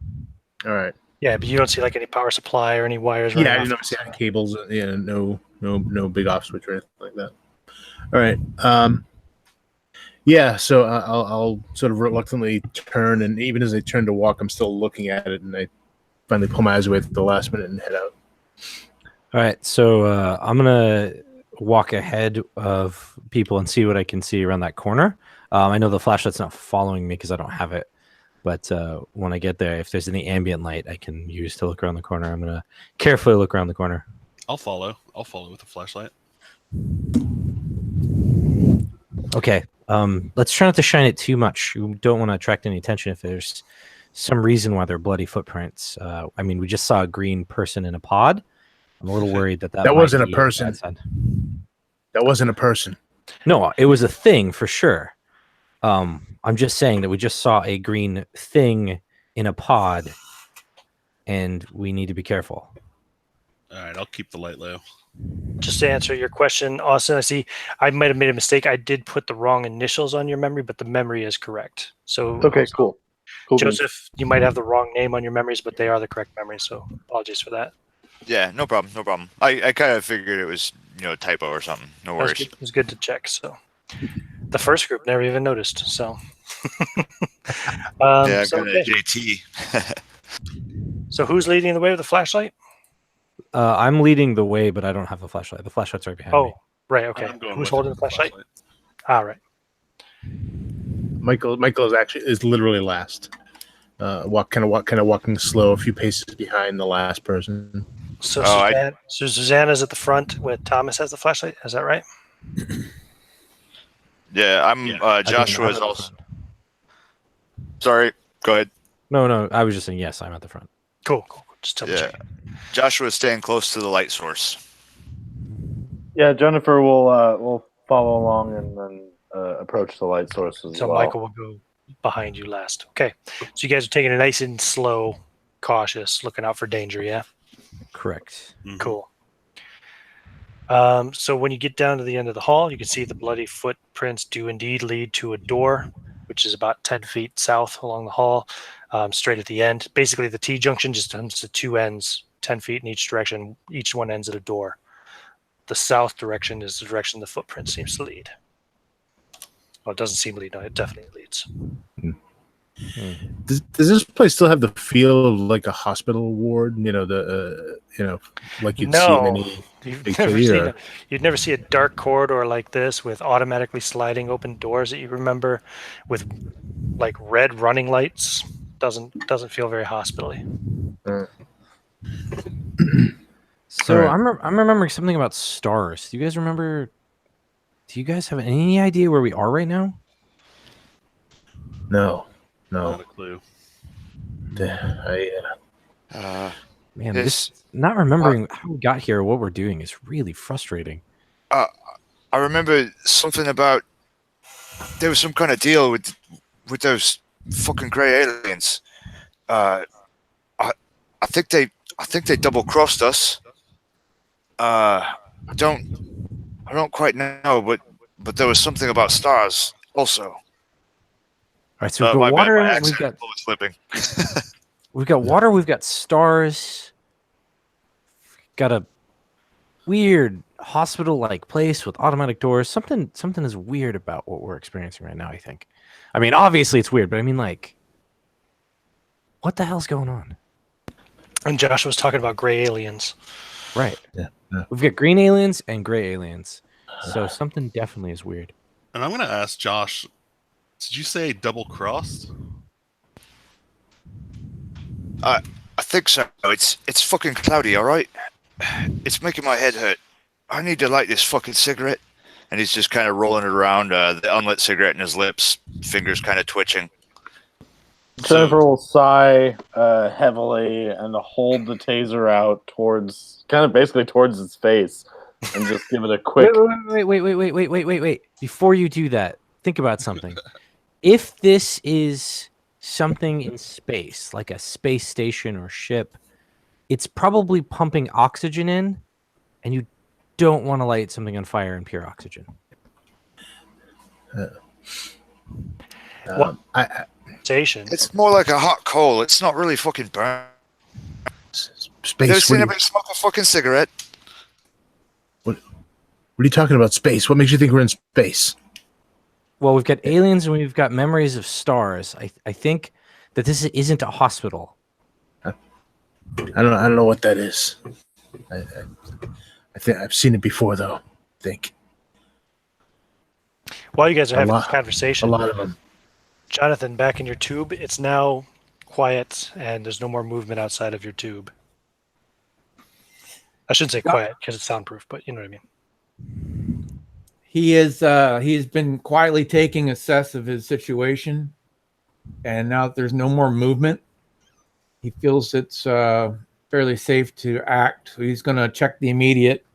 all right. Yeah, but you don't see like any power supply or any wires. Yeah, I running didn't off. see any cables. Yeah, no big off switch or anything like that. All right. Yeah, so I'll sort of reluctantly turn, and even as I turn to walk, I'm still looking at it, and I finally pull my eyes away at the last minute and head out. All right, so I'm gonna walk ahead of people and see what I can see around that corner. I know the flashlight's not following me because I don't have it, but when I get there, if there's any ambient light I can use to look around the corner, I'm gonna carefully look around the corner. I'll follow with the flashlight. Okay, let's try not to shine it too much. You don't want to attract any attention if there's some reason why they're bloody footprints. I mean, we just saw a green person in a pod. I'm a little worried that That might wasn't a be person. bad sign. That wasn't a person. No, it was a thing for sure. I'm just saying that we just saw a green thing in a pod, and we need to be careful. All right, I'll keep the light low. Just to answer your question, Austin, I see I might have made a mistake. I did put the wrong initials on your memory, but the memory is correct. So Okay, cool. Cool. beans. Joseph, you might have the wrong name on your memories, but they are the correct memories. So apologies for that. Yeah, no problem, no problem. I kind of figured it was a typo or something. No That was worries. good. It was good to check. So the first group never even noticed. So Yeah, so, got a JT. so who's leading the way with the flashlight? I'm leading the way, but I don't have the flashlight. The flashlight's right behind me. Oh, right. Okay. I'm going Who's with holding the flashlight? All right. Michael is literally last. Walking slow, a few paces behind the last person. So, Oh, Susanna's at the front with Thomas has the flashlight. Is that right? Yeah, I'm. Yeah. Joshua's I'm at the also. front. Sorry, go ahead. No, I was just saying yes. I'm at the front. Cool. Just double Yeah, check. Joshua's staying close to the light source. Yeah, Jennifer will follow along and then approach the light source as So well. Michael will go behind you last. Okay. So you guys are taking it nice and slow, cautious, looking out for danger. Yeah. Correct. Mhm. Cool. So when you get down to the end of the hall, you can see the bloody footprints do indeed lead to a door, which is about 10 feet south along the hall, straight at the end. Basically, the T-junction just comes to two ends, 10 feet in each direction. Each one ends at a door. The south direction is the direction the footprint seems to lead. Well, it doesn't seem to lead. No, it definitely leads. Does this place still have the feel of like a hospital ward? Like you'd see in any. You'd never see a dark corridor like this with automatically sliding open doors that you remember, with like red running lights. Doesn't feel very hospital-y. So Right. I'm remembering something about stars. Do you guys remember? Do you guys have any idea where we are right now? No. Not a clue. Man, This- this not remembering how we got here or what we're doing is really frustrating. I remember something about there was some kind of deal with those fucking grey aliens. I think they double crossed us. I don't quite know, but there was something about stars also. All right, so we've got My water. bad, my We've accent got was slipping. we've got water. We've got stars. Got a weird hospital-like place with automatic doors. Something is weird about what we're experiencing right now. I think. I mean, obviously it's weird, but I mean, like, what the hell's going on? And Josh was talking about gray aliens. Right. Yeah. We've got green aliens and gray aliens. So something definitely is weird. And I'm going to ask Josh, did you say double crossed? I think so. It's fucking cloudy, all right? It's making my head hurt. I need to light this fucking cigarette. And he's just kind of rolling it around, the unlit cigarette in his lips, fingers kind of twitching. Jennifer will sigh heavily and hold the taser out basically towards his face, and just give it a quick. Wait. Before you do that, think about something. If this is something in space, like a space station or ship, it's probably pumping oxygen in, and you don't want to light something on fire in pure oxygen. Station. It's more like a hot coal. It's not really fucking burn. Space. Never What seen are, you, anybody smoke a fucking cigarette? what are you talking about? Space. What makes you think we're in space? Well, we've got aliens and we've got memories of stars. I think that this isn't a hospital. I don't know what that is. I think I've seen it before, though. I think While you guys are A having lot- this conversation, a lot of them. Jonathan, back in your tube, it's now quiet and there's no more movement outside of your tube. I shouldn't say quiet because it's soundproof, but you know what I mean. He's been quietly taking assess of his situation, and now that there's no more movement, he feels it's fairly safe to act. So he's going to check the immediate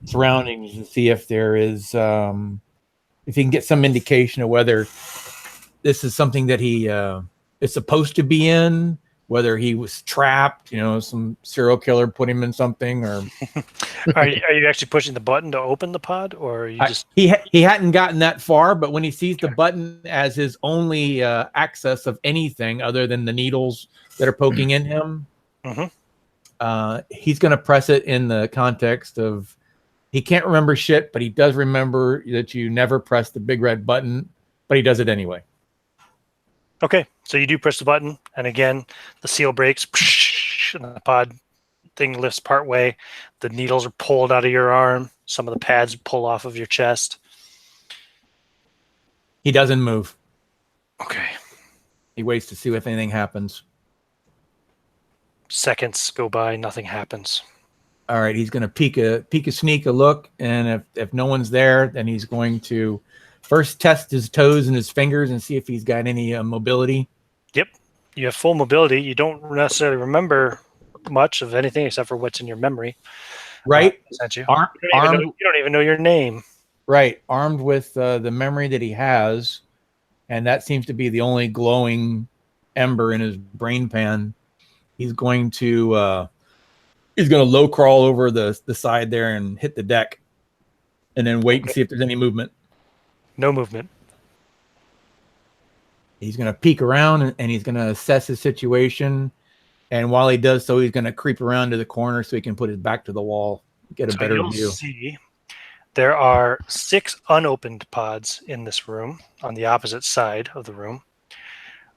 surroundings and see if there is if he can get some indication of whether this is something that he is supposed to be in, whether he was trapped, some serial killer put him in something, or Are you actually pushing the button to open the pod, or are you just? he hadn't gotten that far, but when he sees the button as his only access of anything other than the needles that are poking in him, he's going to press it in the context of he can't remember shit, but he does remember that you never press the big red button, but he does it anyway. Okay, so you do press the button, and again, the seal breaks, and the pod thing lifts part way. The needles are pulled out of your arm. Some of the pads pull off of your chest. He doesn't move. Okay. He waits to see if anything happens. Seconds go by, nothing happens. All right, he's going to peek a sneak a look, and if no one's there, then he's going to first test his toes and his fingers and see if he's got any mobility. Yep, you have full mobility. You don't necessarily remember much of anything except for what's in your memory. Right? You Armed, you don't even know your name. right, armed with the memory that he has, and that seems to be the only glowing ember in his brain pan. He's going to low crawl over the side there and hit the deck, and then wait and see if there's any movement. No movement. He's going to peek around and he's going to assess his situation. And while he does so, he's going to creep around to the corner so he can put his back to the wall, get a better view. See, there are 6 unopened pods in this room on the opposite side of the room,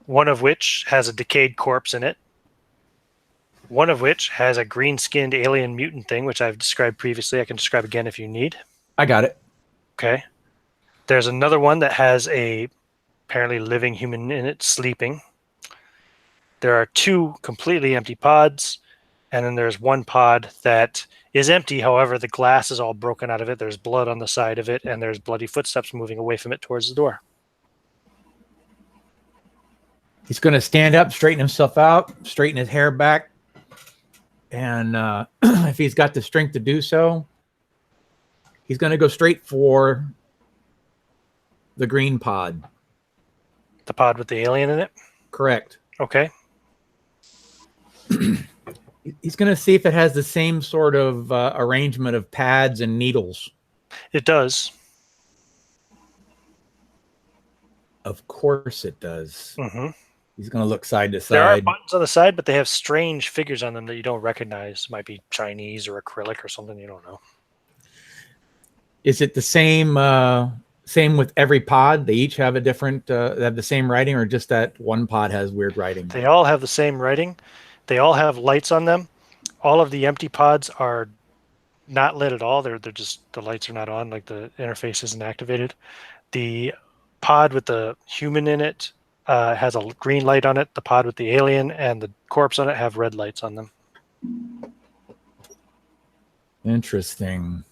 one of which has a decayed corpse in it, one of which has a green-skinned alien mutant thing, which I've described previously. I can describe again if you need. I got it. Okay. There's another one that has a apparently living human in it sleeping. There are 2 completely empty pods, and then there's one pod that is empty. However, the glass is all broken out of it. There's blood on the side of it, and there's bloody footsteps moving away from it towards the door. He's going to stand up, straighten himself out, straighten his hair back, and if he's got the strength to do so, he's going to go straight for the green pod. The pod with the alien in it? Correct. Okay. He's going to see if it has the same sort of arrangement of pads and needles. It does. Of course it does. Mm-hmm. He's going to look side to There are side. buttons on the side, but they have strange figures on them that you don't recognize. It might be Chinese or acrylic or something. You don't know. Is it the same with every pod? They each have a different, they have the same writing, or just that one pod has weird writing? They all have the same writing. They all have lights on them. All of the empty pods are not lit at all. They're just, the lights are not on, like the interface isn't activated. The pod with the human in it has a green light on it. The pod with the alien and the corpse on it have red lights on them. Interesting.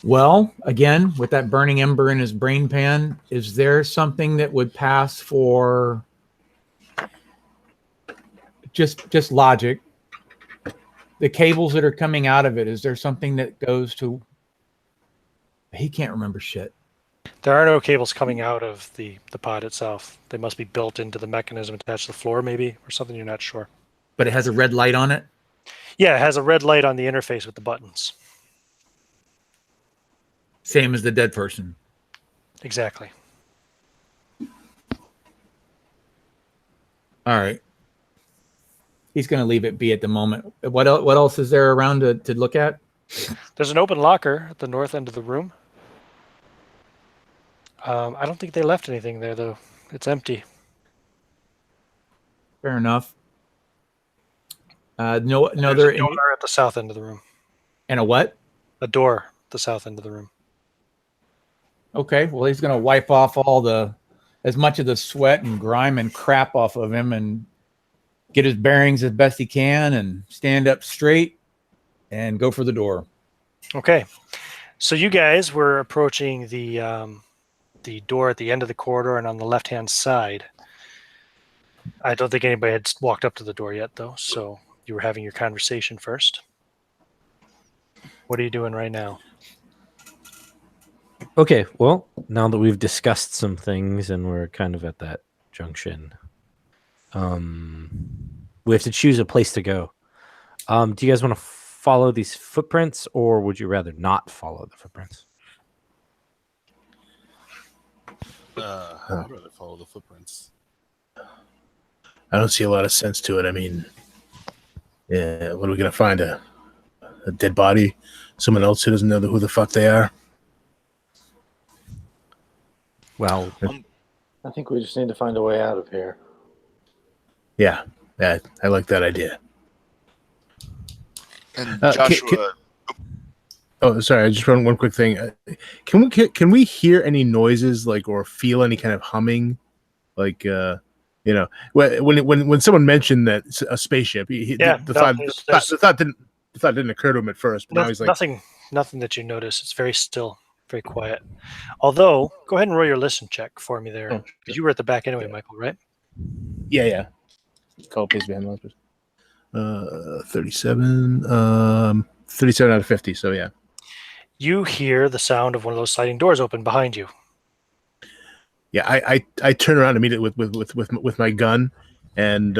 Well, again, with that burning ember in his brain pan, is there something that would pass for just logic? The cables that are coming out of it, is there something that goes to... He can't remember shit. There are no cables coming out of the pod itself. They must be built into the mechanism attached to the floor, maybe, or something. You're not sure. But it has a red light on it? Yeah, it has a red light on the interface with the buttons. Same as the dead person. Exactly. All right. He's going to leave it be at the moment. What else is there around to look at? There's an open locker at the north end of the room. I don't think they left anything there, though. It's empty. Fair enough. There's a door at the south end of the room. And a what? A door at the south end of the room. Okay, well, he's going to wipe off as much of the sweat and grime and crap off of him and get his bearings as best he can and stand up straight and go for the door. Okay, so you guys were approaching the door at the end of the corridor and on the left-hand side. I don't think anybody had walked up to the door yet, though, so you were having your conversation first. What are you doing right now? Okay, well, now that we've discussed some things and we're kind of at that junction, we have to choose a place to go. Do you guys want to follow these footprints, or would you rather not follow the footprints? I'd rather follow the footprints. I don't see a lot of sense to it. I mean, yeah, what are we gonna find? A dead body? Someone else who doesn't know who the fuck they are? Well, I think we just need to find a way out of here. Yeah, I like that idea. And Joshua. Oh, sorry. I just run one quick thing. Can we hear any noises or feel any kind of humming, when someone mentioned that a spaceship, the thought didn't occur to him at first, but now he's like nothing that you notice. It's very still, very quiet. Although, go ahead and roll your listen check for me there, because you were at the back anyway, Michael, right? Yeah. Call pays behind the last 37. 37 out of 50. So yeah. You hear the sound of one of those sliding doors open behind you. Yeah, I turn around immediately with my gun and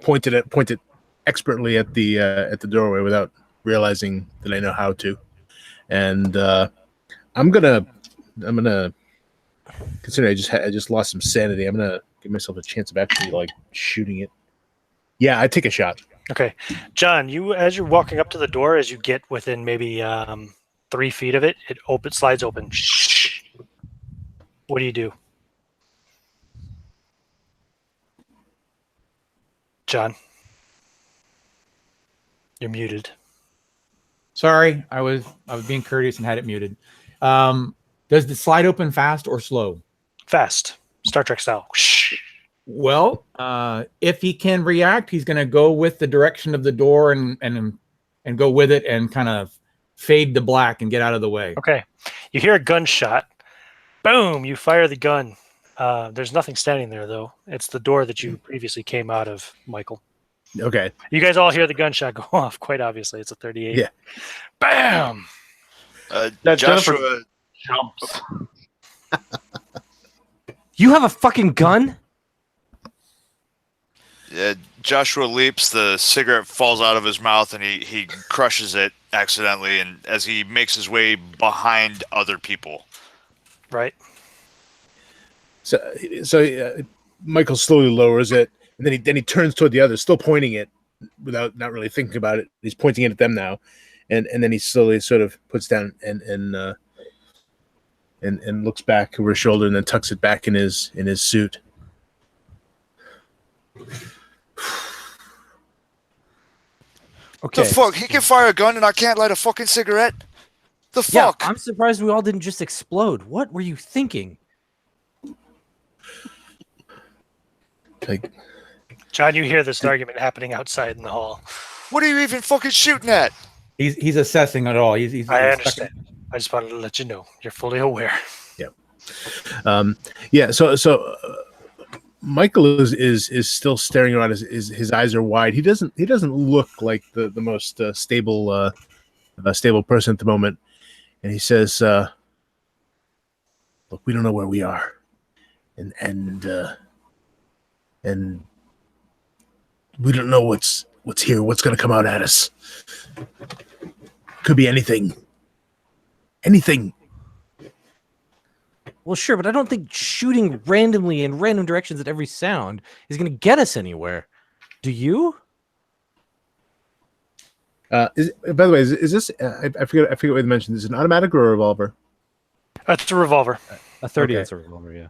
point it expertly at the doorway without realizing that I know how to. And I'm gonna consider I just lost some sanity. I'm gonna give myself a chance of actually shooting it. Yeah, I take a shot. Okay, John, as you're walking up to the door, as you get within maybe 3 feet of it, it slides open. Shh. What do you do? John, you're muted. Sorry, I was being courteous and had it muted. Does the slide open fast or slow? Fast, Star Trek style. Shh. Well, if he can react, he's going to go with the direction of the door and go with it and kind of fade to black and get out of the way. Okay, you hear a gunshot. Boom! You fire the gun. There's nothing standing there, though. It's the door that you previously came out of, Michael. Okay. You guys all hear the gunshot go off. Quite obviously, it's a 38. Yeah. Bam! Joshua jumps. you have a fucking gun? Joshua leaps. The cigarette falls out of his mouth, and he crushes it accidentally. And as he makes his way behind other people, Right. So Michael slowly lowers it, and then he turns toward the others, still pointing it without not really thinking about it. He's pointing it at them now, and then he slowly sort of puts down and looks back over his shoulder, and then tucks it back in his suit. Okay. the fuck? He can fire a gun, and I can't light a fucking cigarette. The Yeah, fuck? I'm surprised we all didn't just explode. What were you thinking? John, you hear this argument happening outside in the hall. What are you even fucking shooting at? He's assessing it all. He's I understand. I just wanted to let you know. You're fully aware. Yeah. So Michael is still staring around. His eyes are wide. He doesn't look like the most stable person at the moment. And he says, "Look, we don't know where we are, and we don't know what's here. What's going to come out at us? Could be anything. Anything." Well, sure, but I don't think shooting randomly in random directions at every sound is going to get us anywhere. Do you? By the way, is this? I forget what you mentioned. Is it an automatic or a revolver? It's a revolver. A 30 Okay. is a revolver, yeah.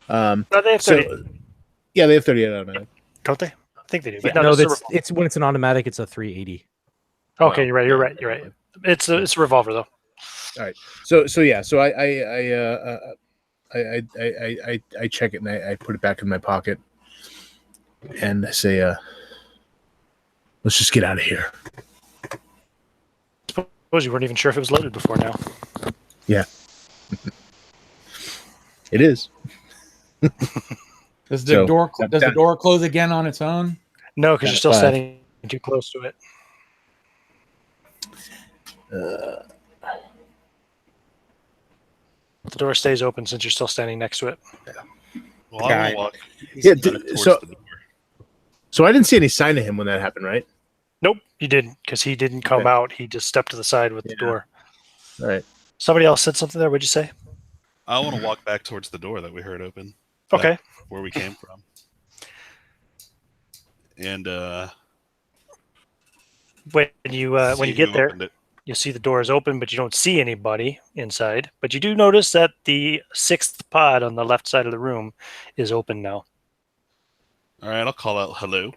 No, they have 30. Yeah, they have 38 automatic. Don't they? I think they do. Yeah, But no, it's a that's it's when it's an automatic, it's a 380. Okay, you're right. You're right. It's a revolver though. All right. So I check it and I put it back in my pocket and I say, let's just get out of here. Suppose you weren't even sure if it was loaded before now. Yeah. It is. Does the door close again on its own? No, because you're still standing too close to it. The door stays open since you're still standing next to it. Well, I Yeah, want to walk Yeah, towards so the door. so I didn't see any sign of him when that happened, right? Nope, you didn't, because he didn't come Okay. out. He just stepped to the side with the Yeah. door. All right. Somebody else said something there. What'd you say? I want to walk back towards the door that we heard open. Okay. Back where we came from. And When you see get who there, opened it. you see the door is open, but you don't see anybody inside. But you do notice that the 6th pod on the left side of the room is open now. All right, I'll call out hello.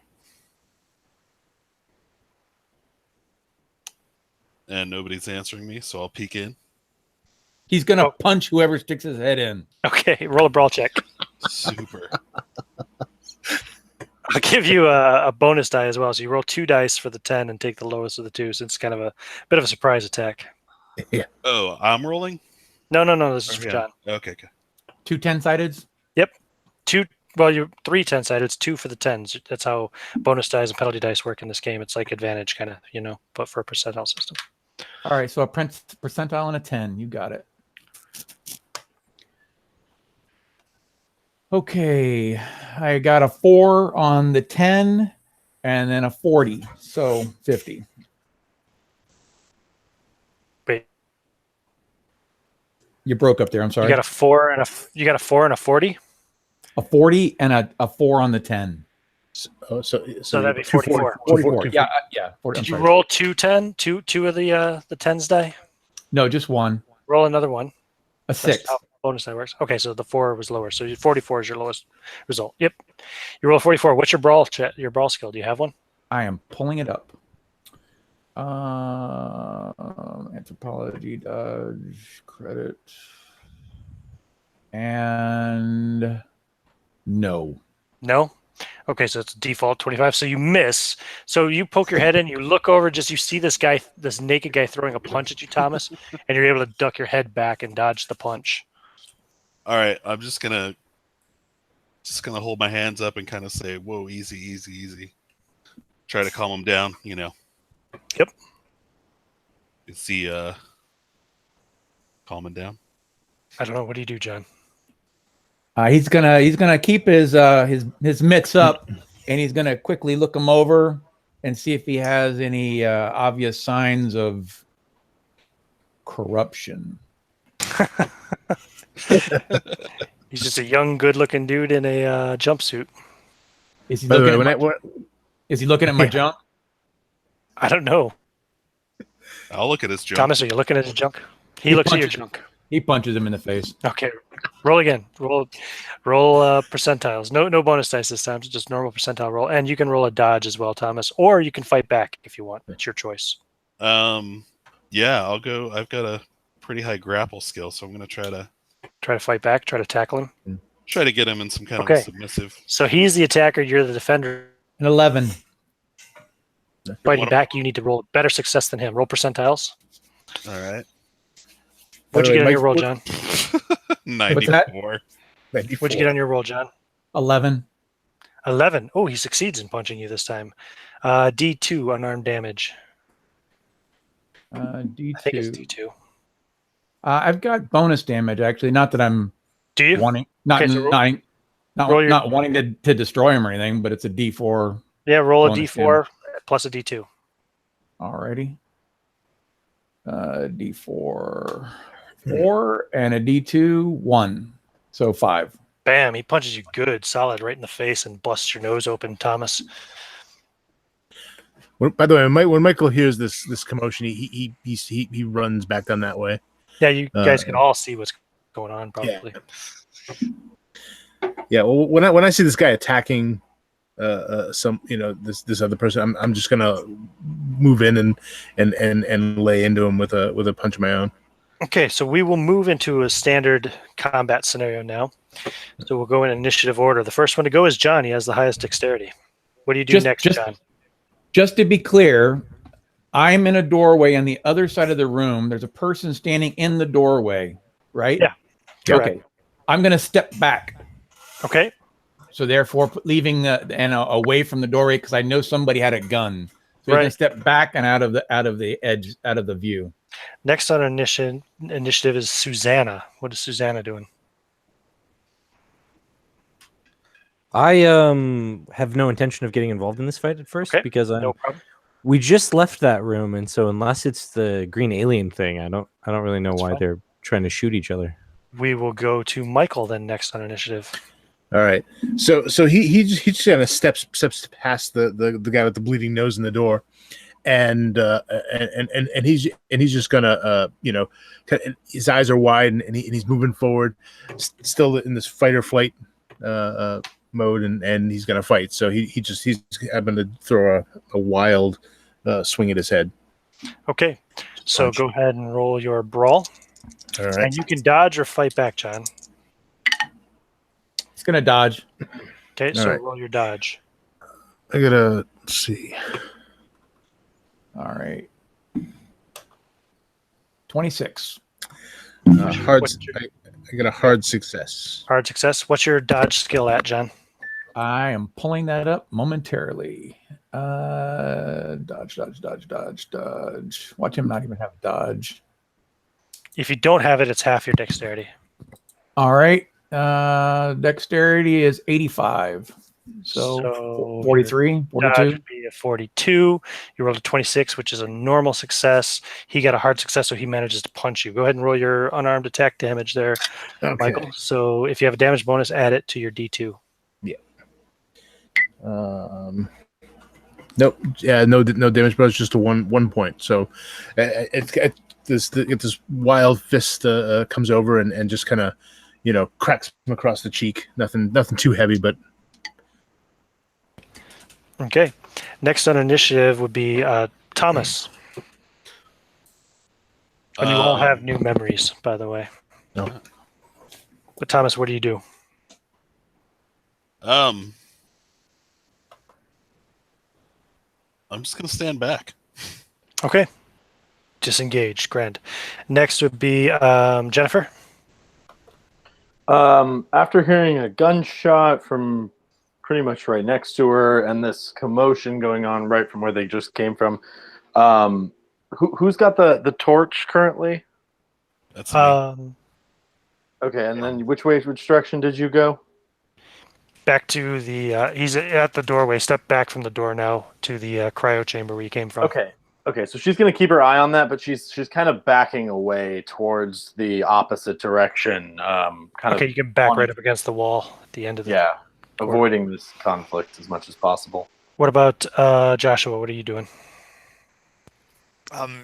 And nobody's answering me, so I'll peek in. He's gonna Oh. punch whoever sticks his head in. Okay, roll a brawl check. Super. I'll give you a bonus die as well. So you roll 2 dice for the 10 and take the lowest of the 2. So it's kind of a bit of a surprise attack. Oh, I'm rolling? No. This is for Yeah. John. Okay. 2 10-sideds. Well, you're 3 10-sided. It's 2 for the 10s. That's how bonus dice and penalty dice work in this game. It's like advantage, kind of, but for a percentile system. All right, so a percentile and a 10. You got it. Okay, I got a 4 on the 10 and then a 40, so 50. Wait, You broke up there. I'm sorry. you got a 4 and a 40. a 40 and a 4 on the 10. So that'd be 240. 44. 44. Yeah, yeah. 40, I'm Did you sorry. roll 2 of the 10s die? No, just one. Roll another one. A That's 6. how bonus die works. Okay, so the 4 was lower. So 44 is your lowest result. Yep. You roll 44. What's your brawl skill? Do you have one? I am pulling it up. Anthropology, dodge, credit, and no. No? Okay, so it's default 25. So you miss. So you poke your head in, you look over, you see this naked guy throwing a punch at you, Thomas, and you're able to duck your head back and dodge the punch. All right, I'm just gonna hold my hands up and kind of say, "Whoa, easy, easy, easy." Try to calm him down, Yep. Is he calming down? I don't know. What do you do, John? He's gonna keep his mitts up, and he's gonna quickly look him over and see if he has any obvious signs of corruption. He's just a young, good-looking dude in a jumpsuit. Is he By the looking way, at is he looking at my junk? I don't know. I'll look at his junk. Thomas, are you looking at his junk? He looks at your junk. He punches him in the face. Okay, roll again. Roll percentiles. No bonus dice this time. Just normal percentile roll, and you can roll a dodge as well, Thomas, or you can fight back if you want. It's your choice. Yeah, I'll go. I've got a pretty high grapple skill, so I'm gonna try to Fight back. Try to tackle him. get him in some kind of Okay. a submissive. So he's the attacker. You're the defender. An 11. Fighting back, you need to roll better success than him. Roll percentiles. All right, What'd you get on Mike, your roll, John? 94. What'd you get on your roll, John? 11. 11. Oh, he succeeds in punching you this time. D2 unarmed damage. D2. I think it's D2. I've got bonus damage actually. Not that I'm Do you? wanting, not Okay, so roll your- not wanting to destroy him or anything, but it's a D4. Yeah, roll a bonus D4 plus a D2. Alrighty. D4 4 and a D2 1, so 5. Bam! He punches you good, solid, right in the face, and busts your nose open, Thomas. By the way, when Michael hears this commotion, he runs back down that way. Yeah, you guys can all see what's going on, probably. Yeah. Well, when I see this guy attacking some this other person, I'm just gonna move in and lay into him with a punch of my own. Okay, so we will move into a standard combat scenario now. So we'll go in initiative order. The first one to go is John. He has the highest dexterity. What do you do next, John? Just to be clear, I'm in a doorway on the other side of the room. There's a person standing in the doorway, right? Yeah. Okay. I'm going to step back. Okay. So therefore, leaving and away from the doorway because I know somebody had a gun. So he's gonna Right. step back and out of the view. Next on our initiative is Susanna. What is Susanna doing? I have no intention of getting involved in this fight at first Okay, because No problem. we just left that room, and so unless it's the green alien thing, I don't really know That's why fine. they're trying to shoot each other. We will go to Michael then next on initiative. All right. So he just kind of steps past the guy with the bleeding nose in the door, and he's just gonna his eyes are wide and he's moving forward, still in this fight or flight mode, and he's gonna fight. So he's having to throw a wild swing at his head. Okay, so Punch. go ahead and roll your brawl, All right. and you can dodge or fight back, John. He's gonna dodge. Okay, so right. roll your dodge. I gotta see. All right. 26. Hard. what's your- I got a hard success. Hard success. What's your dodge skill at, John? I am pulling that up momentarily. Dodge. Watch him not even have dodge. If you don't have it, it's half your dexterity. All right. Dexterity is 85. So, So 43, Dodge 42. would be a 42. You rolled a 26, which is a normal success. He got a hard success, so he manages to punch you. Go ahead and roll your unarmed attack damage there, Okay. Michael. So if you have a damage bonus, add it to your D2. Nope. Yeah. No damage, but it's just a one point. So this wild fist comes over and just kind of cracks him across the cheek. Nothing too heavy, but Okay. Next on initiative would be Thomas. And you all have new memories, by the way. No. But Thomas, what do you do? I'm just gonna stand back. Okay. Disengage. Grand. Next would be Jennifer. After hearing a gunshot from pretty much right next to her and this commotion going on right from where they just came from, who's got the torch currently? That's me. Okay, and then which direction did you go? Back to the he's at the doorway. Step back from the door now to the cryo chamber where you came from. Okay, so she's gonna keep her eye on that, but she's kind of backing away towards the opposite direction. Okay, you can back right up against the wall at the end of the Yeah, avoiding this conflict as much as possible. What about Joshua? What are you doing?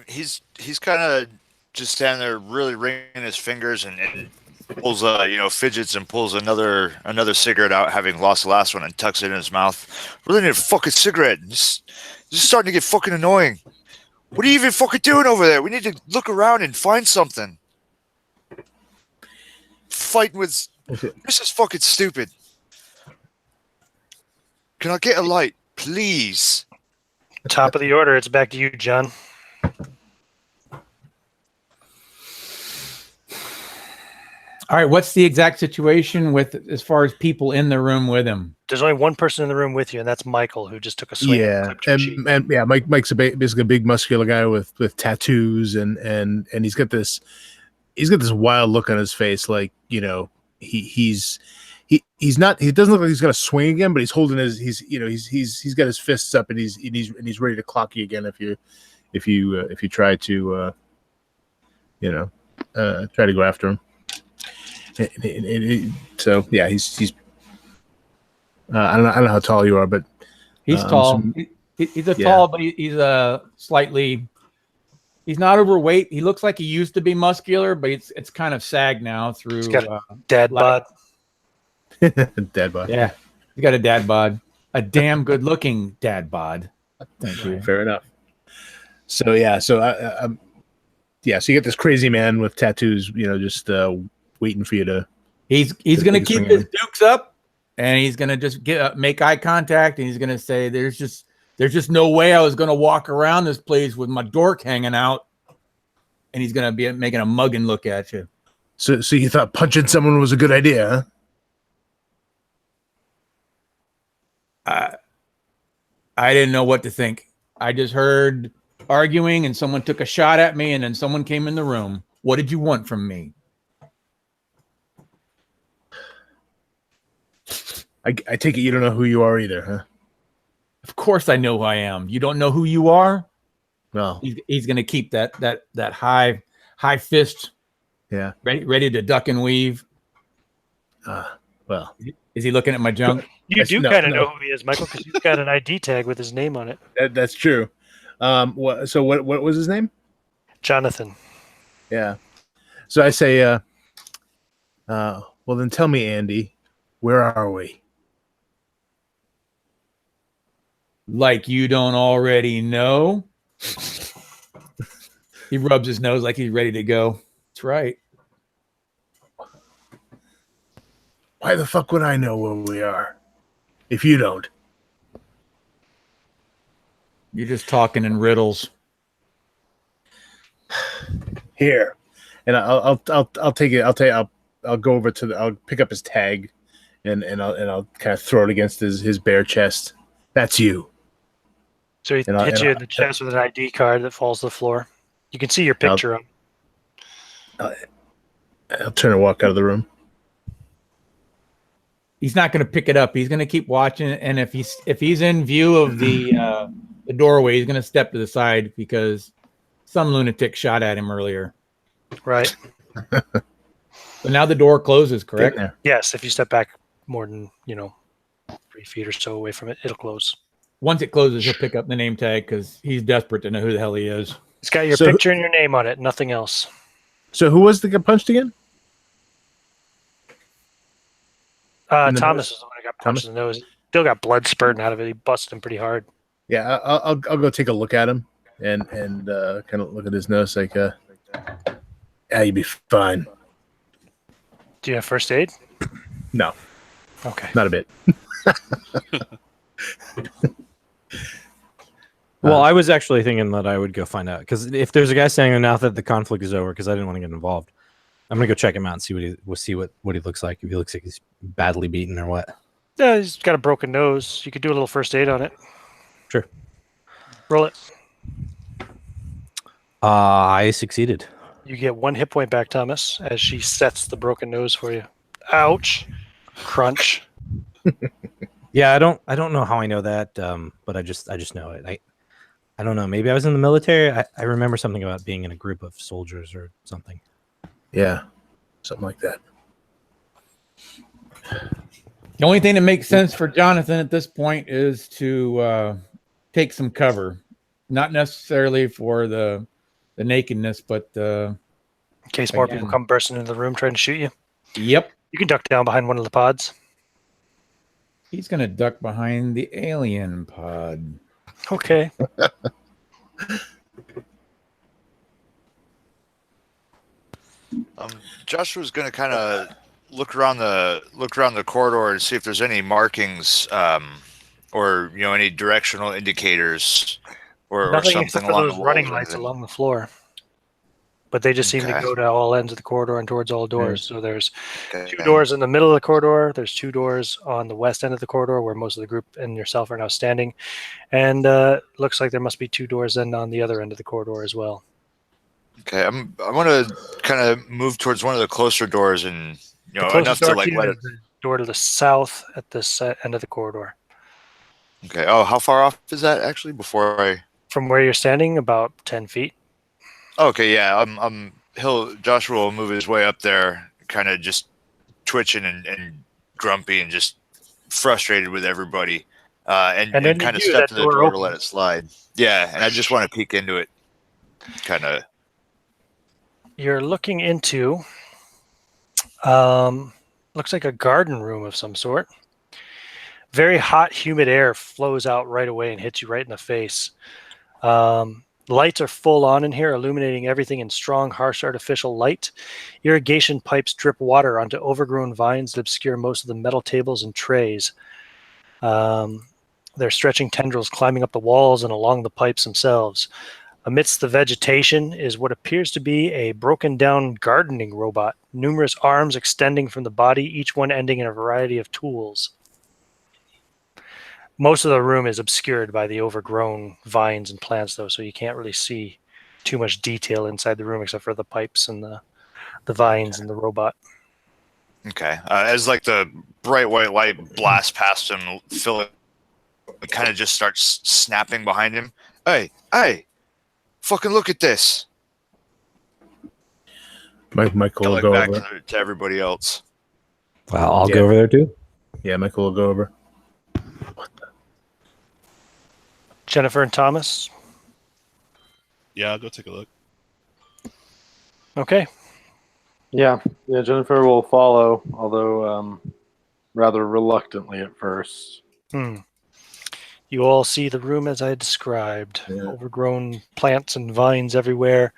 He's kind of just standing there, really wringing his fingers, and pulls fidgets and pulls another cigarette out, having lost the last one, and tucks it in his mouth. Really need a fucking cigarette. This is starting to get fucking annoying. What are you even fucking doing over there? We need to look around and find something. Fighting with this is fucking stupid. Can I get a light, please? Top of the order. It's back to you, John. All right. What's the exact situation with as far as people in the room with him? There's only one person in the room with you, and that's Michael, who just took a swing. yeah, and yeah, Mike's basically a big muscular guy with tattoos, and he's got this wild look on his face, like he doesn't look like he's gonna swing again, but he's holding he's got his fists up, and he's ready to clock you again if you try to try to go after him. So yeah, he's I don't know how tall you are, but He's tall. He's tall, but he's slightly. He's not overweight. He looks like he used to be muscular, but it's kind of sagged now through. He's got a dad bod. dad bod. Yeah, he's got a dad bod, a damn good-looking dad bod. Thank you. Fair enough. So yeah, so so you get this crazy man with tattoos, just waiting for you to. He's going to keep his dukes up, and he's going to just make eye contact, and he's going to say, "There's just no way I was going to walk around this place with my dork hanging out," and he's going to be making a mugging look at you. So you thought punching someone was a good idea, huh? I didn't know what to think. I just heard arguing and someone took a shot at me and then someone came in the room. What did you want from me? I take it you don't know who you are either, huh? Of course I know who I am. You don't know who you are? Well, He's going to keep that high fist yeah. ready to duck and weave. Well, Is he looking at my junk? You do no, kind of no. know who he is, Michael, because he's got an ID tag with his name on it. that's true. So what was his name? Jonathan. Yeah. So I say, well then tell me, Andy, where are we? Like you don't already know? He rubs his nose like he's ready to go. That's right. Why the fuck would I know where we are if you don't? You're just talking in riddles. Here, and I'll take it. I'll go over to I'll pick up his tag, and I'll kind of throw it against his bare chest. That's you. So he hits you in the chest with an ID card that falls to the floor. You can see your picture on. I'll turn and walk out of the room. He's not going to pick it up. He's going to keep watching, and if he's in view of the doorway, he's going to step to the side because some lunatic shot at him earlier. Right. So now the door closes, correct? Yes, if you step back more than 3 feet or so away from it, it'll close. Once it closes, he'll pick up the name tag because he's desperate to know who the hell he is. It's got your picture and your name on it, nothing else. So who was the guy punched again? Thomas is the one who got punched in the nose. Still got blood spurting out of it. He busted him pretty hard. Yeah, I'll go take a look at him and kind of look at his nose like, yeah, you'd be fine. Do you have first aid? No. Okay. Not a bit. Well, I was actually thinking that I would go find out because if there's a guy saying now that the conflict is over, because I didn't want to get involved, I'm gonna go check him out and see what he looks like. If he looks like he's badly beaten or what. Yeah, he's got a broken nose. You could do a little first aid on it. Sure. Roll it. I succeeded. You get 1 hit point back, Thomas, as she sets the broken nose for you. Ouch. Crunch. Yeah, I don't know how I know that, but I just know it. I don't know. Maybe I was in the military. I remember something about being in a group of soldiers or something. Yeah, something like that. The only thing that makes sense for Jonathan at this point is to take some cover, not necessarily for the nakedness, but in case more again. people come bursting into the room trying to shoot you. Yep. You can duck down behind one of the pods. He's going to duck behind the alien pod. Okay. Joshua's going to kind of look around the corridor and see if there's any markings, or any directional indicators, or Nothing something except for along those the running walls or lights anything. along the floor. But they just seem to Okay. go to all ends of the corridor and towards all doors. So there's Okay. 2 doors in the middle of the corridor. There's 2 doors on the west end of the corridor where most of the group and yourself are now standing. And looks like there must be 2 doors then on the other end of the corridor as well. Okay, I want to kind of move towards one of the closer doors, and The enough closest to door like to you let is it. the door to the south at this end of the corridor. Okay. Oh, how far off is that actually? Before I. From where you're standing, about 10 feet. Okay, yeah. Joshua will move his way up there, kind of just twitching and grumpy and just frustrated with everybody, and then kind of you do, step that to the door door to let opens. it slide. Yeah, and I just want to peek into it, kind of. You're looking into, looks like a garden room of some sort. Very hot, humid air flows out right away and hits you right in the face. Lights are full on in here, illuminating everything in strong, harsh artificial light. Irrigation pipes drip water onto overgrown vines that obscure most of the metal tables and trays. They're stretching tendrils climbing up the walls and along the pipes themselves. Amidst the vegetation is what appears to be a broken down gardening robot, numerous arms extending from the body, each one ending in a variety of tools. Most of the room is obscured by the overgrown vines and plants, though, so you can't really see too much detail inside the room except for the pipes and the vines and the robot. Okay. As like the bright white light blasts past him, Philip kind of just starts snapping behind him. Hey, fucking look at this. Michael will Like go back over. to everybody else. Well, I'll Yeah. go over there too. Yeah, Michael will go over. Jennifer and Thomas. Yeah, I'll go take a look. Okay. Yeah, Jennifer will follow, although rather reluctantly at first. You all see the room as I described. Yeah. Overgrown plants and vines everywhere.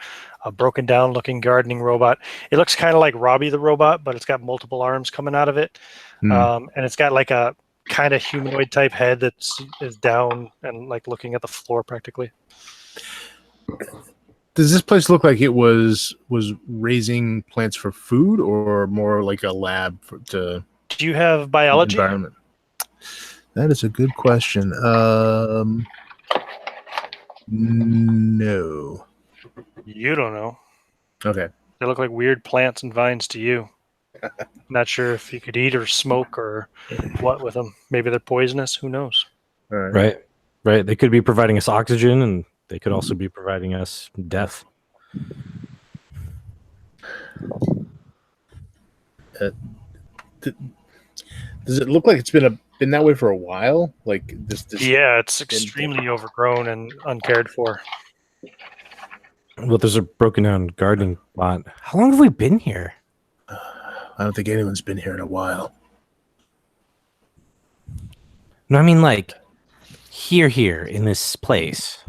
A broken down looking gardening robot. It looks kind of like Robbie the robot, but it's got multiple arms coming out of it. And it's got like a kind of humanoid type head that is down and like looking at the floor practically. Does this place look like it was raising plants for food, or more like a lab to Do you have biology? environment? That is a good question. No. You don't know. Okay. They look like weird plants and vines to you. Not sure if you could eat or smoke or what with them. Maybe they're poisonous. Who knows? All right. Right. They could be providing us oxygen, and they could also be providing us death. Does it look like it's been that way for a while? Like this? Yeah, it's extremely overgrown and uncared for. Well, there's a broken down gardening lot. How long have we been here? I don't think anyone's been here in a while. No, I mean like here in this place.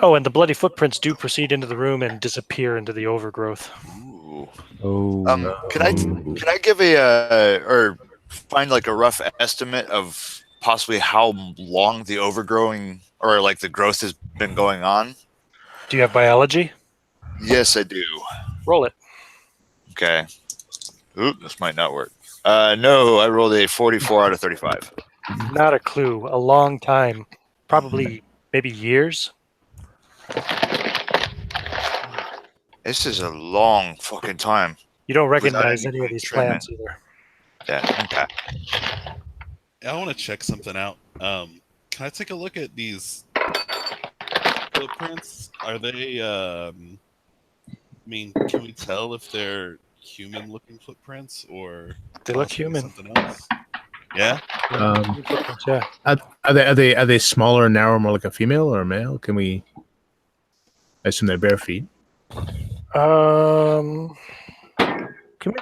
Oh, and the bloody footprints do proceed into the room and disappear into the overgrowth. Ooh. Oh, Can I give or find like a rough estimate of possibly how long the overgrowing or like the growth has been going on? Do you have biology? Yes, I do. Roll it. Okay. Ooh, this might not work. No, I rolled a 44 out of 35. Not a clue. A long time. Probably maybe years. This is a long fucking time. You don't recognize any any of these treatment. plants either. Yeah. Okay. Yeah, I want to check something out. Can I take a look at these footprints? Are they? I mean, can we tell if they're human-looking footprints or They look possibly human. something else? Yeah. Yeah. Are they smaller and narrower, more like a female or a male? Can we? I assume they're bare feet. Can we?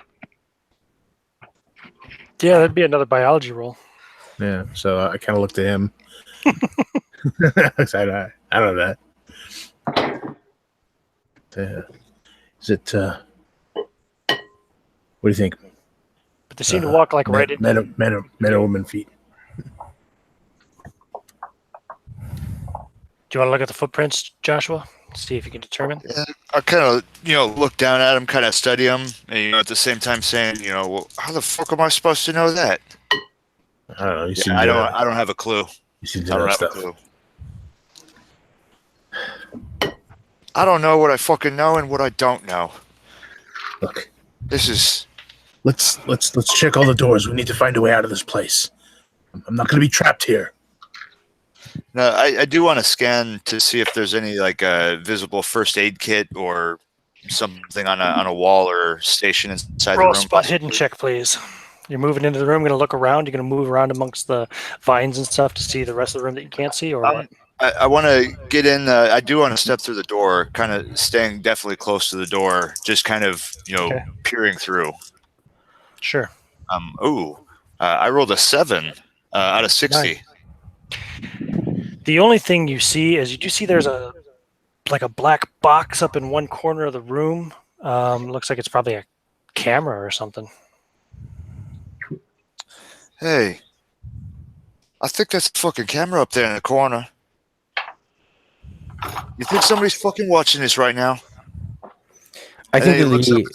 Yeah, that'd be another biology roll. Yeah. So I kind of looked at him. I don't know that. Is it? What do you think? But they seem to walk like right into. Men or woman feet. Do you want to look at the footprints, Joshua? See if you can determine. Yeah, I kind of, look down at him, kind of study him, and at the same time saying, well, how the fuck am I supposed to know that? I don't know. You seem I don't have a clue. You seem I to don't know have a stuff. clue. I don't know what I fucking know and what I don't know. Look, This is let's check all the doors. We need to find a way out of this place. I'm not going to be trapped here. no. I do want to scan to see if there's any like visible first aid kit or something on a wall or station inside Roll a the room. spot hidden check, please. You're moving into the room. Going to look around. You're going to move around amongst the vines and stuff to see the rest of the room that you can't see, or what? I want to get in. I do want to step through the door, kind of staying definitely close to the door, just kind of Okay. peering through. Sure. I rolled a 7 out of 60. The only thing you see is you do see there's a black box up in one corner of the room. Looks like it's probably a camera or something. Hey, I think that's a fucking camera up there in the corner. You think somebody's fucking watching this right now? I think Hey, it looks that like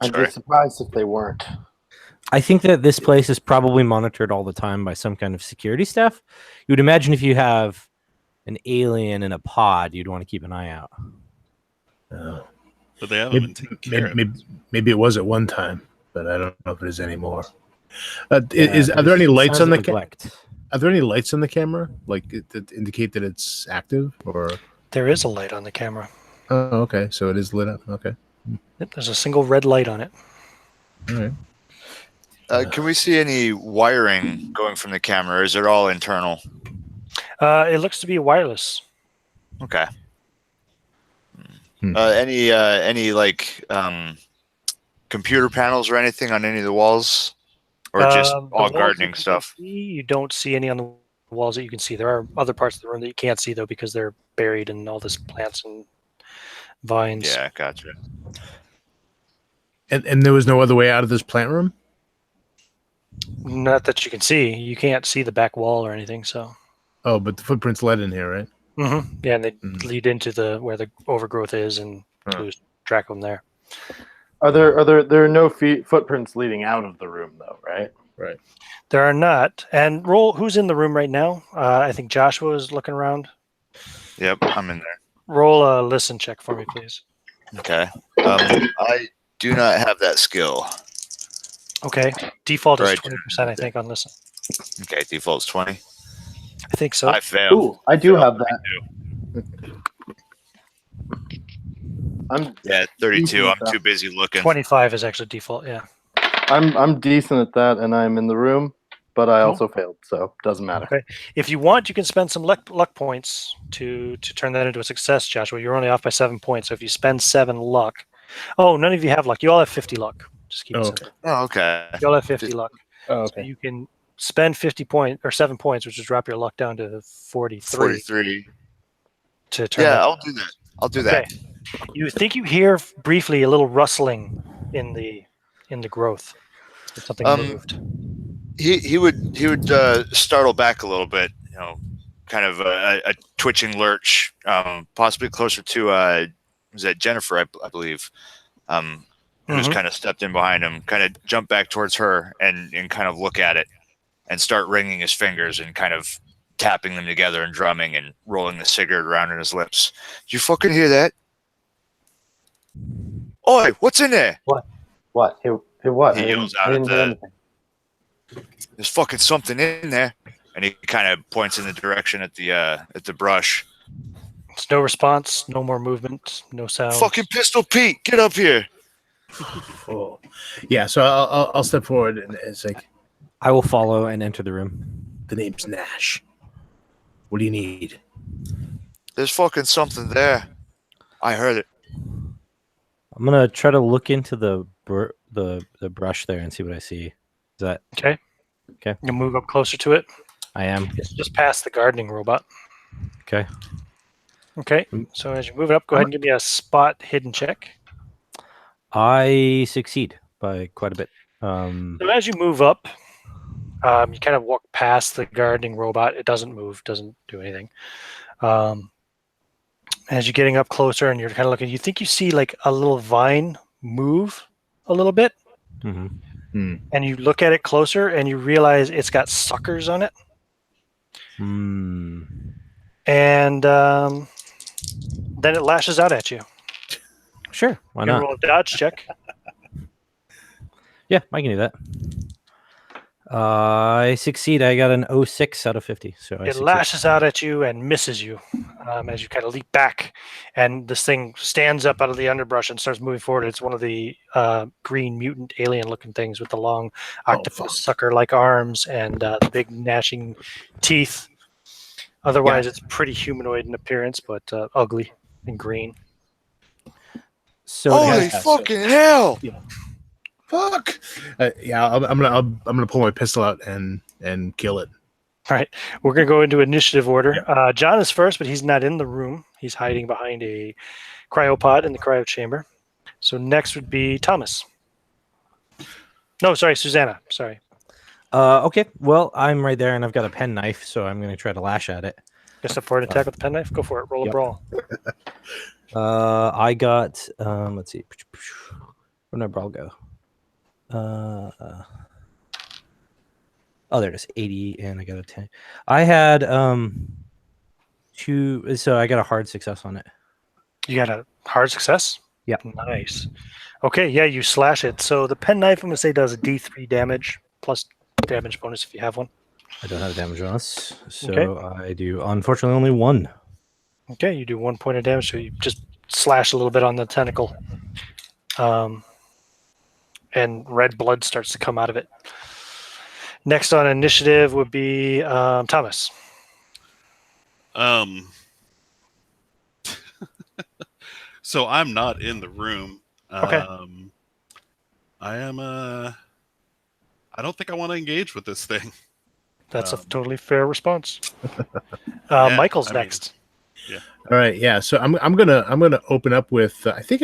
I'd Sorry. be surprised if they weren't. I think that this place is probably monitored all the time by some kind of security staff. You would imagine if you have an alien in a pod, you'd want to keep an eye out. But they haven't been taking care of it. Maybe it was at one time, but I don't know if it is anymore. Yeah, Are there any lights on the neglect? Are there any lights on the camera, like that indicate that it's active? Or There is a light on the camera. oh, okay, so it is lit up. Okay, Yep, there's a single red light on it. all right. Can we see any wiring going from the camera? Or is it all internal? It looks to be wireless. Okay. Hmm. Any like computer panels or anything on any of the walls, or just The all walls that gardening you can stuff? see, you don't see any on the walls that you can see. There are other parts of the room that you can't see though because they're buried in all this plants and vines. Yeah, gotcha. And there was no other way out of this plant room. Not that you can see. You can't see the back wall or anything. So. Oh, but the footprints led in here, right? Mm-hmm. Yeah, and they Mhm. lead into where the overgrowth is, and lose track of them there. Are there are no footprints leading out of the room though, right? Right. There are not. And roll. Who's in the room right now? I think Joshua is looking around. Yep, I'm in there. Roll a listen check for me, please. Okay. I do not have that skill. Okay. Default is Right. 20%, I think, on listen. Okay, default's 20. I think so. I failed. Ooh, I do have that. Yeah, 32. I'm Decent. too busy looking. 25 is actually default. Yeah. I'm decent at that, and I'm in the room, but I Cool. also failed, so doesn't matter. Okay. If you want, you can spend some luck points to turn that into a success, Joshua. You're only off by 7 points. So if you spend 7 luck, none of you have luck. You all have 50 luck. Just keep it Oh, simple. Oh, okay. You all have 50 luck. Oh, So you can spend 7 points, which would drop your luck down to 43 43. to turn. Yeah, that. I'll do that. I'll do that. Okay. You think you hear briefly a little rustling in the growth. Something moved. He would startle back a little bit, kind of a twitching lurch, possibly closer to was that Jennifer, I believe, who's Mhm. kind of stepped in behind him, kind of jump back towards her and kind of look at it and start wringing his fingers and kind of tapping them together and drumming and rolling the cigarette around in his lips. Did you fucking hear that? Oi, what's in there? What? Hey, what? He I yells didn't- I out didn't at hear the- anything. There's fucking something in there. And he kind of points in the direction at the brush. It's no response, no more movement, no sound. Fucking Pistol Pete, get up here. Oh, yeah. So I'll step forward, and it's like I will follow and enter the room. the name's Nash. What do you need? There's fucking something there. I heard it. I'm gonna try to look into the brush there and see what I see. Is that Okay. Okay. You move up closer to it. I am? It's just past the gardening robot. Okay. Okay. So as you move it up, go ahead and give me a spot hidden check. I succeed by quite a bit. So as you move up, you kind of walk past the gardening robot. It doesn't move, doesn't do anything. As you're getting up closer and you're kind of looking, you think you see like a little vine move a little bit. Mhm. And you look at it closer and you realize it's got suckers on it. Hmm. And then it lashes out at you. Sure. Why You can not? roll a dodge check. Yeah, I can do that. I succeed. I got an 06 out of 50. So I It succeed. lashes out at you and misses you as you kind of leap back. And this thing stands up out of the underbrush and starts moving forward. It's one of the green mutant alien looking things with the long octopus sucker like arms and the big gnashing teeth. Otherwise, it's pretty humanoid in appearance, but ugly and green. So Holy fucking hell! Fuck. Yeah, I'm gonna pull my pistol out and kill it. All right, we're going to go into initiative order. John is first, but he's not in the room. He's hiding behind a cryopod in the cryo chamber. So next would be Thomas. No, sorry, Susanna. Sorry. Okay. Well, I'm right there, and I've got a penknife, so I'm going to try to lash at it. Just a forward attack with the penknife. Go for it. Roll a Yep. brawl. I got. Let's see. Where did my brawl go? Oh, there it is. 80, and I got a 10. I had 2, so I got a hard success on it. You got a hard success? Yep. Nice. Okay, yeah, you slash it. So the pen knife, I'm going to say, does a D3 damage, plus damage bonus if you have one. I don't have a damage bonus, so Okay. I do, unfortunately, only 1. Okay, you do 1 point of damage, so you just slash a little bit on the tentacle. And red blood starts to come out of it. Next on initiative would be Thomas. So I'm not in the room. Okay. I am I don't think I want to engage with this thing. That's a totally fair response. Yeah, Michael's I mean, next. All right, yeah. So I'm gonna open up with. I think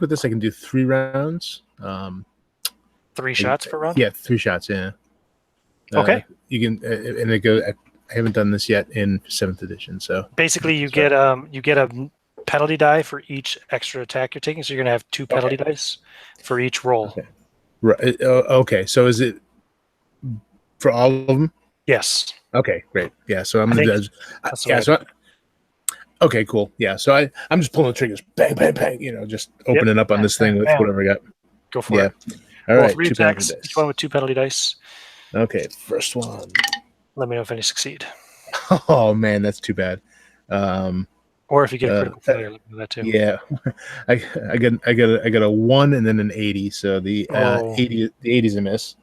with this I can do 3 rounds. 3 shots per round. Yeah, 3 shots. Yeah. Okay. You can and it go. I haven't done this yet in 7th edition. So Basically, you get a penalty die for each extra attack you're taking. So you're gonna have 2 penalty dice for each roll. Okay. Right. Okay. So is it for all of them? Yes. Okay. Great. Yeah. So I'm I gonna. think that's the Yeah. way So. Okay. Cool. Yeah. So I'm just pulling the triggers. Bang. Bang. Bang. Just opening up on this thing with bam. whatever I got. Go for Yeah. it. All Roll right. 3 2 penalty attacks. dice. Each one with 2 penalty dice. Okay. First one. Let me know if any succeed. Oh man, that's too bad. Or if you get a critical failure, let me know that too. Yeah, I got a 1 and then an 80. So the 80 is a miss.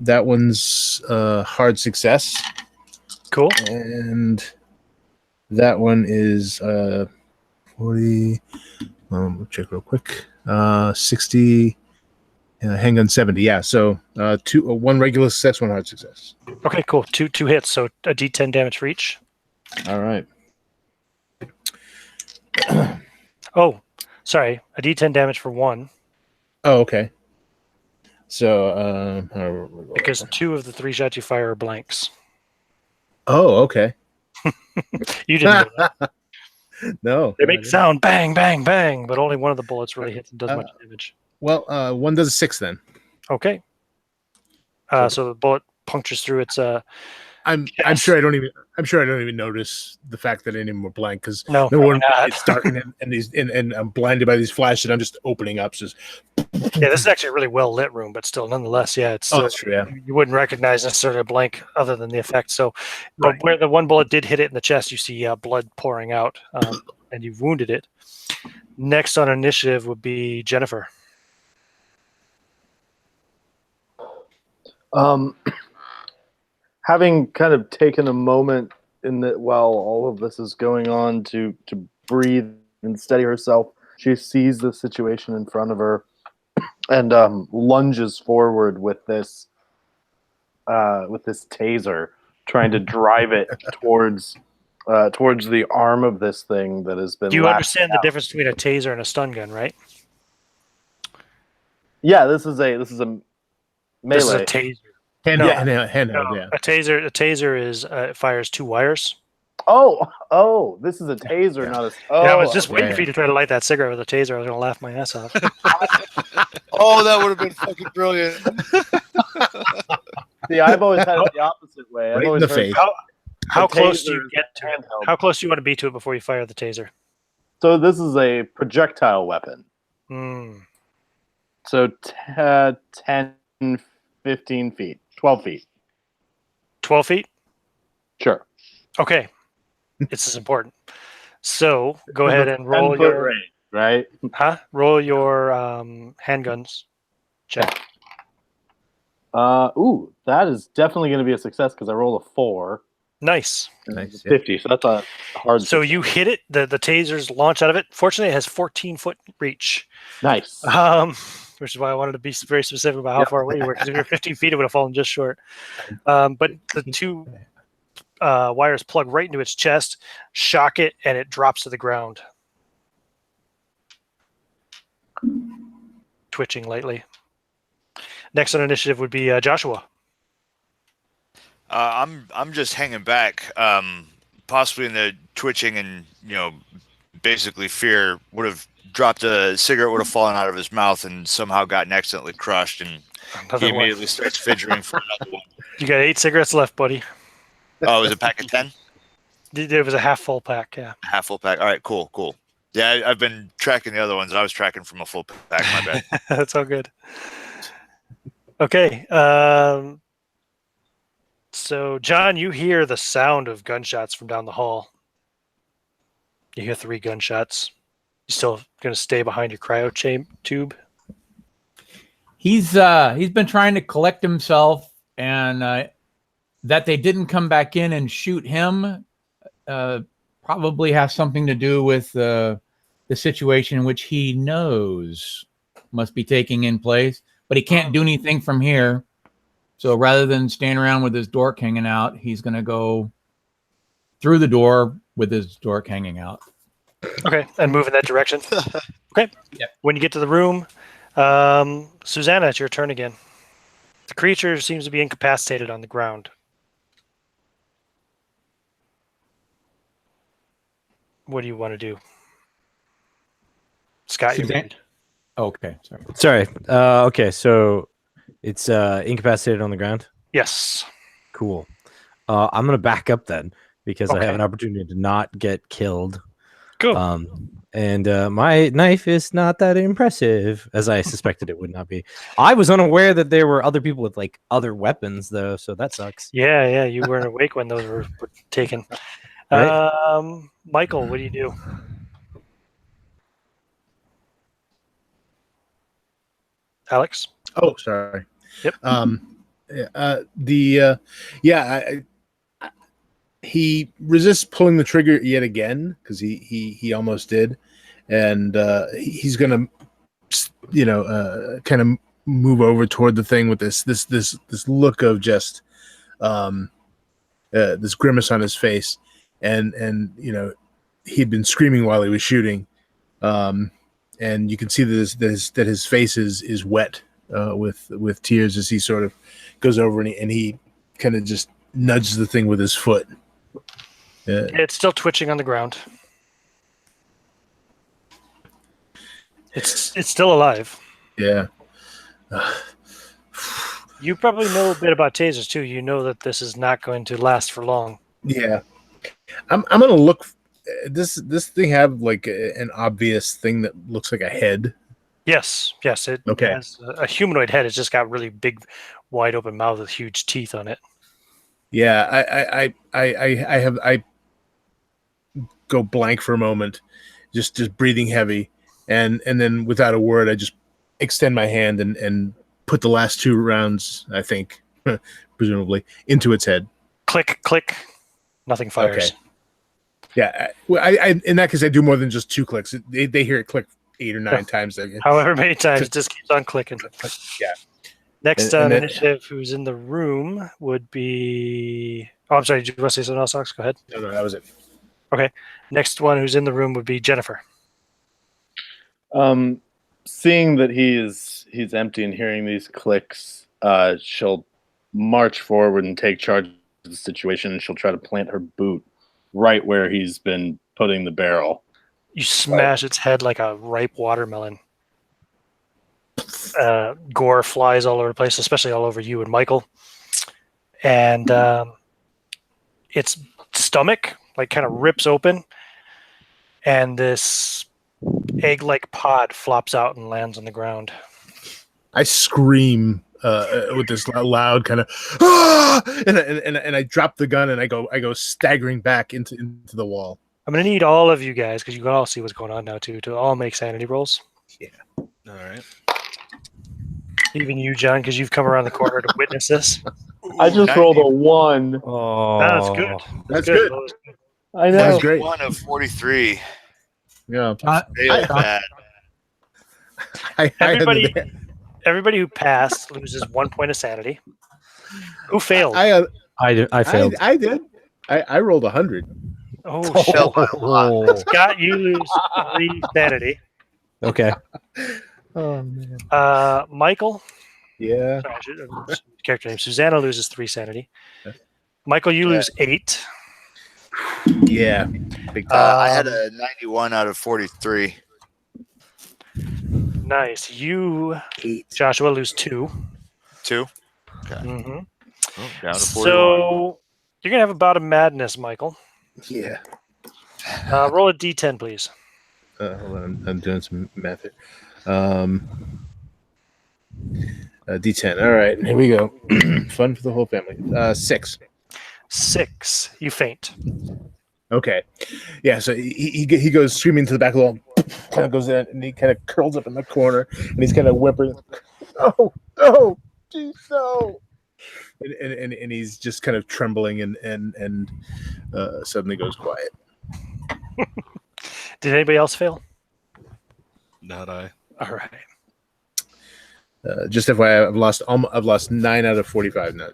That one's hard success. Cool. And that one is 40. We'll check real quick. 60. Handgun 70. Yeah. So 1 regular success, 1 hard success. Okay, cool. Two hits, so a D10 damage for each. All right. Oh, sorry, a D10 damage for 1. Oh, okay. So Because 2 of the 3 shots you fire are blanks. Oh, okay. You didn't know that. No. They make sound bang, bang, bang, but only one of the bullets really hits and does much damage. Well, 1 does a 6 then. Okay. So the bullet punctures through its I'm sure I don't even notice the fact that any of them were blank because No, it's dark and I'm blinded by these flashes. I'm just opening up. So yeah, this is actually a really well lit room, but still, nonetheless, yeah, it's that's true. Yeah, you wouldn't recognize necessarily a blank other than the effect. So, but where the one bullet did hit it in the chest, you see blood pouring out, and you've wounded it. Next on initiative would be Jennifer. Having kind of taken a moment while all of this is going on to breathe and steady herself, she sees the situation in front of her and lunges forward with this taser, trying to drive it towards the arm of this thing that has been. Do you understand the difference between a taser and a stun gun, right? Yeah, this is a melee. This is a taser. Handheld, yeah. A taser is it fires 2 wires. Oh, this is a taser, not a. Oh, yeah, I was just waiting for you to try to light that cigarette with a taser. I was going to laugh my ass off. Oh, that would have been fucking brilliant. See, I've always had it the opposite way. Right in the face. How close do you get to it? How close do you want to be to it before you fire the taser? So this is a projectile weapon. So 10, 15 feet, 12 feet. 12 feet? Sure. Okay. This is important. So go ahead and roll your range, right? Roll your handguns check. That is definitely going to be a success because I rolled a 4. Nice. 50. So that's a hard. So you hit it. The tasers launch out of it. Fortunately, it has 14-foot reach. Nice. Which is why I wanted to be very specific about how far away you were. Because if you're 15 feet, it would have fallen just short. But the 2 wires plug right into its chest, shock it, and it drops to the ground, twitching lightly. Next on initiative would be Joshua. I'm just hanging back, possibly in the twitching and basically fear, would have dropped a cigarette, would have fallen out of his mouth, and somehow gotten accidentally crushed, and Another he one. immediately starts fidgeting for another one. You got 8 cigarettes left, buddy. Oh, it was a pack of 10? It was a half full pack. Yeah. Half full pack. All right, cool. Yeah, I've been tracking the other ones. I was tracking from a full pack. My bad. That's all good. Okay. So, John, you hear the sound of gunshots from down the hall. You hear 3 gunshots. You still going to stay behind your cryo tube? He's been trying to collect himself, and that they didn't come back in and shoot him probably has something to do with the situation in which he knows must be taking in place, but he can't do anything from here. So rather than stand around with his dork hanging out, he's going to go through the door with his dork hanging out. Okay, and move in that direction. Okay. Yeah. When you get to the room, Susanna, it's your turn again. The creature seems to be incapacitated on the ground. What do you want to do? Scott, you're Suzanne? muted. Okay, sorry. Sorry. Okay, so it's incapacitated on the ground. Yes. Cool. I'm gonna back up then because I Okay. have an opportunity to not get killed. Cool. And my knife is not that impressive as I suspected it would not be. I was unaware that there were other people with like other weapons though, so that sucks. Yeah, you weren't awake when those were taken. Right. Michael, what do you do? Alex? Oh, sorry. Yep. He resists pulling the trigger yet again because he almost did, and he's gonna, kind of move over toward the thing with this look of just this grimace on his face, and he'd been screaming while he was shooting, and you can see that his face is wet with tears as he sort of goes over and he kind of just nudges the thing with his foot. It's still twitching on the ground. It's still alive. Yeah. You probably know a bit about tasers too. You know that this is not going to last for long. Yeah. I'm gonna look. This thing have like an obvious thing that looks like a head. Yes. It Okay. has a humanoid head. It's just got really big, wide open mouth with huge teeth on it. Yeah. I go blank for a moment, just breathing heavy, and then without a word, I just extend my hand and put the last 2 rounds, I think, presumably, into its head. Click, click. Nothing fires. Okay. Yeah. I in that case, I do more than just 2 clicks. They hear it click 8 or 9 times. However many times, it just keeps on clicking. Yeah. Next And on then- initiative who's in the room would be... Oh, I'm sorry. Did you want to say something else, Alex? Go ahead. No, that was it. Okay. Next one who's in the room would be Jennifer. Seeing that he's empty and hearing these clicks, she'll march forward and take charge of the situation, and she'll try to plant her boot right where he's been putting the barrel. You smash its head like a ripe watermelon. Gore flies all over the place, especially all over you and Michael. And its stomach like kind of rips open, and this egg-like pod flops out and lands on the ground. I scream with this loud kind of, ah! and I drop the gun and I go staggering back into the wall. I'm gonna need all of you guys, because you can all see what's going on now too, to all make sanity rolls. All right. Even you, John, because you've come around the corner to witness this. I just rolled a 1. Oh, That's good. That's good. I know. That's great. 1 of 43. Yeah. Real bad. Everybody who passed loses 1 point of sanity. Who failed? I failed. I did. I rolled 100. Oh, shit. Scott, you lose 3 sanity. Okay. Oh man. Michael, Yeah. sorry, character name. Susanna loses 3 sanity. Michael, you lose 8. Yeah. Big I had a 91 out of 43. Nice. You, 8. Joshua, lose 2. 2. Mm-hmm. Oh, down to 41. So you're gonna have a bout of madness, Michael. Yeah. Roll a d10, please. Hold on, I'm doing some math here. D10. All right, here we go. Fun for the whole family. 6. 6. You faint. Okay. Yeah, so he goes screaming to the back of the wall, kind of goes in, and he kind of curls up in the corner, and he's kind of whimpering, "No, no, geez, no!" And he's just kind of trembling, and suddenly goes quiet. Did anybody else fail? Not I. All right. Just FYI, I've lost 9 out of 45 now.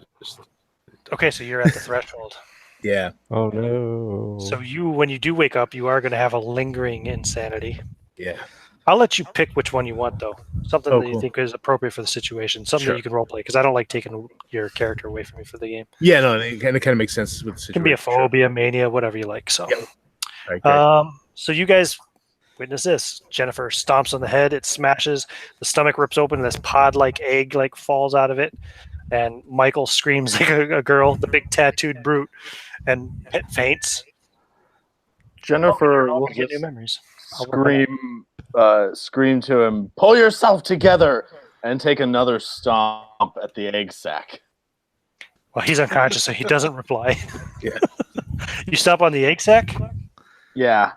Okay, so you're at the threshold. Yeah. Oh no. So when you do wake up, you are going to have a lingering insanity. Yeah. I'll let you pick which one you want, though. Something that you Cool. think is appropriate for the situation. Something Sure. that you can roleplay, because I don't like taking your character away from you for the game. Yeah, no, it kind of makes sense with the It situation. can be a phobia, mania, whatever you like. So, Yep. All right, great. so you guys witness this. Jennifer stomps on the head. It smashes. The stomach rips open, and this pod-like egg falls out of it. And Michael screams like a girl, the big tattooed brute, and it faints. Jennifer All will gonna get new just memories. I'll work on scream to him, "Pull yourself together!" and take another stomp at the egg sack. Well, he's unconscious, so he doesn't reply. Yeah. You stomp on the egg sack? Yeah.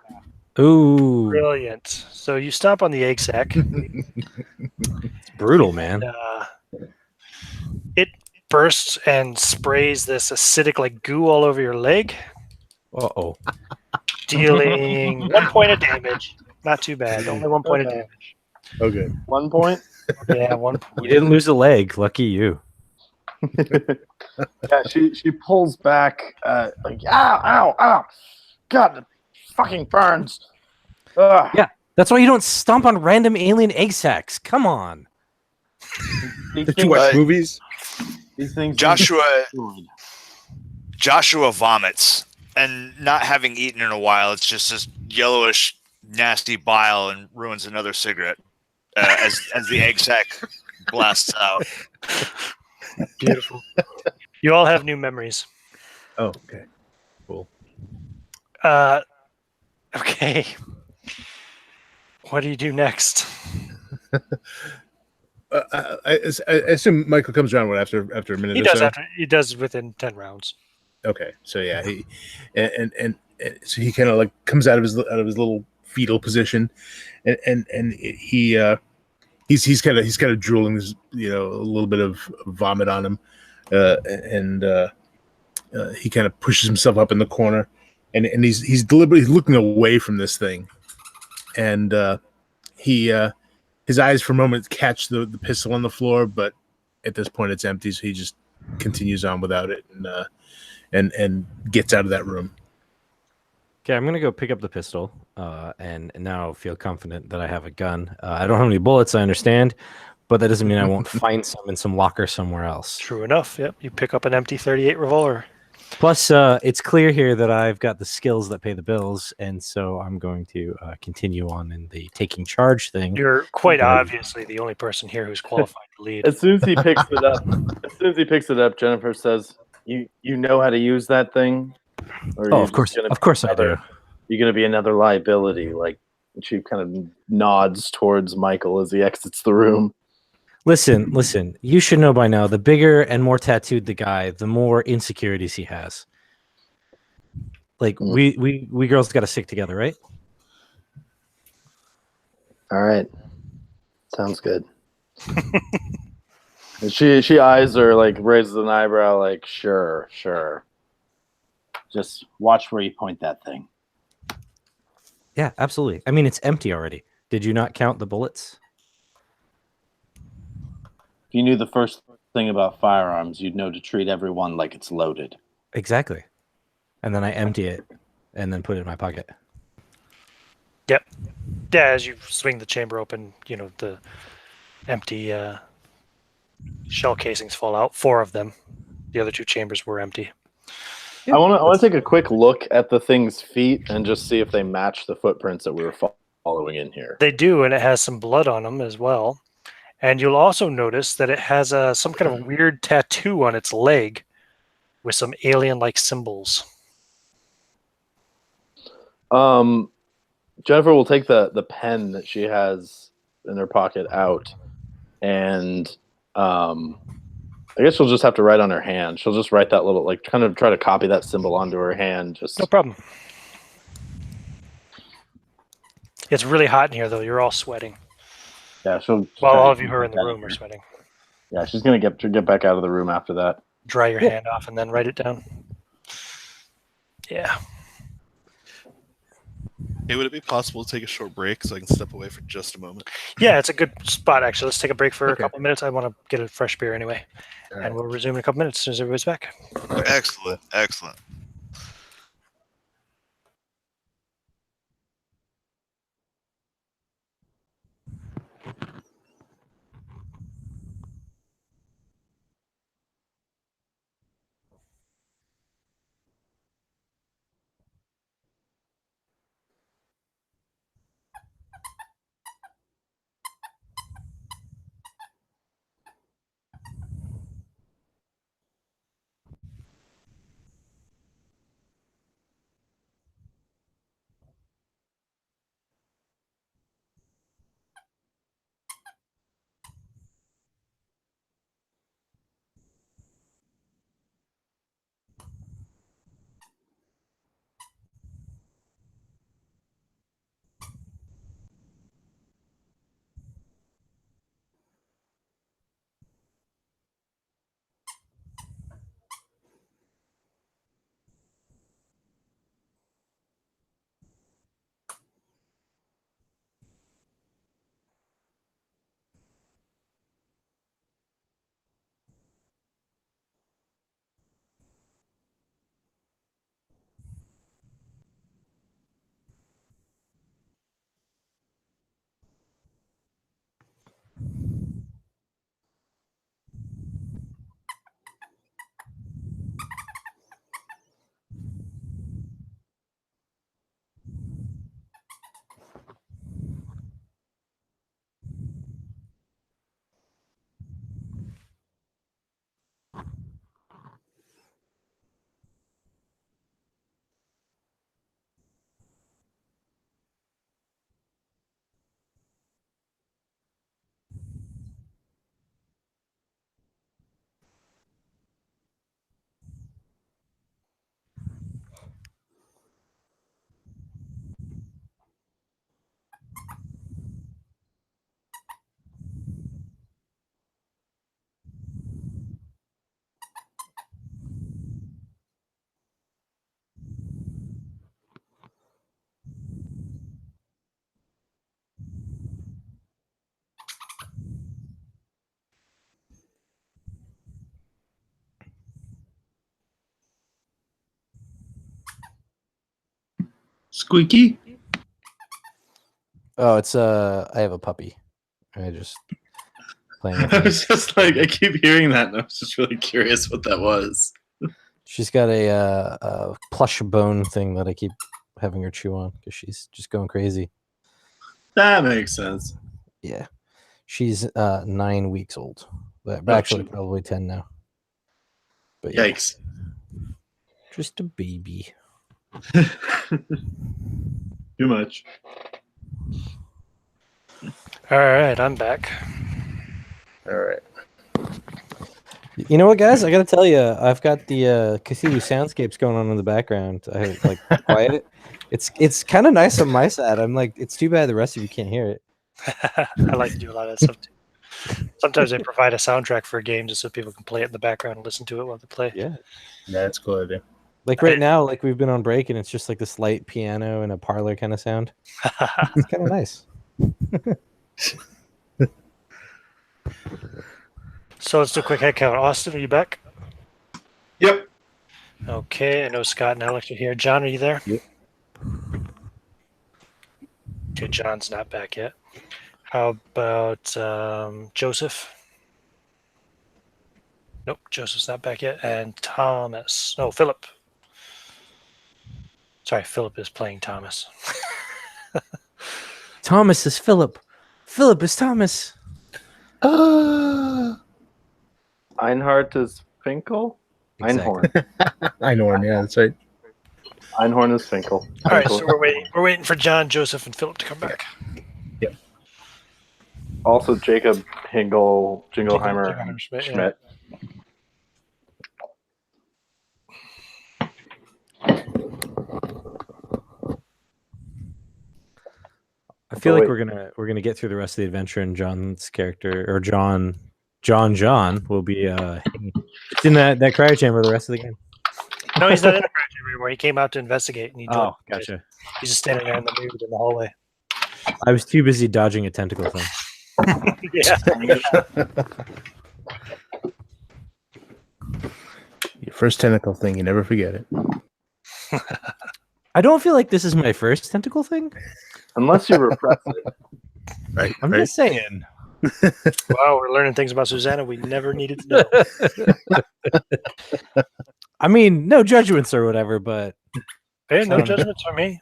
Ooh, Brilliant. So you stomp on the egg sack. it's brutal, man. It bursts and sprays this acidic goo all over your leg, Uh-oh. dealing 1 point of damage. Not too bad. Only 1 point of Okay. damage. Okay. 1 point. Yeah, 1 You point. didn't lose a leg. Lucky you. Yeah, she pulls back, ow, ow, ow! God, it fucking burns. Ugh. Yeah. That's why you don't stomp on random alien egg sacks. Come on. These Did you things, watch movies? these things Joshua vomits, and not having eaten in a while, it's just this yellowish, nasty bile, and ruins another cigarette as the egg sac blasts out. Beautiful. You all have new memories. Oh, okay. Cool. Okay. What do you do next? I assume Michael comes around after a minute. He or does so? he does within 10 rounds. Okay, so yeah, he and so he kind of comes out of his little fetal position, and he's kind of drooling, a little bit of vomit on him, and he kind of pushes himself up in the corner, and he's deliberately looking away from this thing, and his eyes for a moment catch the pistol on the floor, but at this point it's empty, so he just continues on without it, and gets out of that room. Okay, I'm gonna go pick up the pistol, and now feel confident that I have a gun. I don't have any bullets, I understand, but that doesn't mean I won't find some in some locker somewhere else. True enough. Yep. You pick up an empty 38 revolver. Plus, it's clear here that I've got the skills that pay the bills, and so I'm going to continue on in the taking charge thing. You're quite Okay. obviously the only person here who's qualified to lead. As soon as he picks it up, Jennifer says, "You know how to use that thing?" Or are Oh, you of course, just gonna of course I do. You're going to be another liability. And she kind of nods towards Michael as he exits the room. Listen. You should know by now. The bigger and more tattooed the guy, the more insecurities he has. We girls got to stick together, right? All right, sounds good. And she eyes her, raises an eyebrow, sure. Just watch where you point that thing. Yeah, absolutely. I mean, it's empty already. Did you not count the bullets? If you knew the first thing about firearms, you'd know to treat everyone like it's loaded. Exactly. And then I empty it and then put it in my pocket. Yep. Yeah, as you swing the chamber open, the empty shell casings fall out. 4 of them. The other 2 chambers were empty. I want to take a quick look at the thing's feet and just see if they match the footprints that we were following in here. They do, and it has some blood on them as well. And you'll also notice that it has some kind of weird tattoo on its leg with some alien-like symbols. Jennifer will take the pen that she has in her pocket out, and I guess she'll just have to write on her hand. She'll just write that little, like, kind of try to copy that symbol onto her hand. Just No problem. It's really hot in here, though. You're all sweating. Yeah, she'll. Well, all of you who are in the room are sweating. Yeah, she's gonna get back out of the room after that. Dry your hand off and then write it down. Yeah. Hey, would it be possible to take a short break so I can step away for just a moment? Yeah, it's a good spot, actually. Let's take a break for a Okay. couple of minutes. I want to get a fresh beer anyway. All And right. we'll resume in a couple minutes as soon as everybody's back. Excellent. Excellent. Squeaky? Oh, it's I have a puppy. I just playing with I her. was just like, I keep hearing that, and I was just really curious what that was. She's got a plush bone thing that I keep having her chew on because she's just going crazy. That makes sense. Yeah, she's 9 weeks old, but Oh, actually shoot. probably 10 now. But yeah, Yikes. just a baby. Too much. All right, I'm back. All right. You know what, guys? I got to tell you, I've got the Cthulhu soundscapes going on in the background. I have like quiet it. It's kind of nice on my side. I'm like, it's too bad the rest of you can't hear it. I like to do a lot of that stuff too. Sometimes they provide a soundtrack for a game just so people can play it in the background and listen to it while they play. Yeah. That's a cool idea. Like right now, like we've been on break and it's just like this light piano and a parlor kind of sound. It's kind of nice. So let's do a quick head count. Austin, are you back? Yep. Okay, I know Scott and Alex are here. John, are you there? Yep. Okay, John's not back yet. How about Joseph? Nope, Joseph's not back yet. And Thomas. No, Philip. Sorry, Philip is playing Thomas. Thomas is Philip. Philip is Thomas. Einhard is Finkel. Exactly. Einhorn. Einhorn, yeah, that's right. Einhorn is Finkel. All right, Finkel. so we're waiting for John, Joseph, and Philip to come back. Also, Jacob Jingleheimer Jingleheimer Schmidt, Schmidt. I feel Oh, like wait. we're gonna get through the rest of the adventure, and John's character or John will be it's in that cryo chamber the rest of the game. No, he's not in the cryo anymore. He came out to investigate, and he joined. Oh, gotcha. He's just standing there in the nude in the hallway. I was too busy dodging a tentacle thing. Yeah. Your first tentacle thing, you never forget it. I don't feel like this is my first tentacle thing. Unless you repress it. Right. I'm right. just saying. Wow, we're learning things about Susanna we never needed to know. I mean, no judgments or whatever, but Hey, no judgments on me.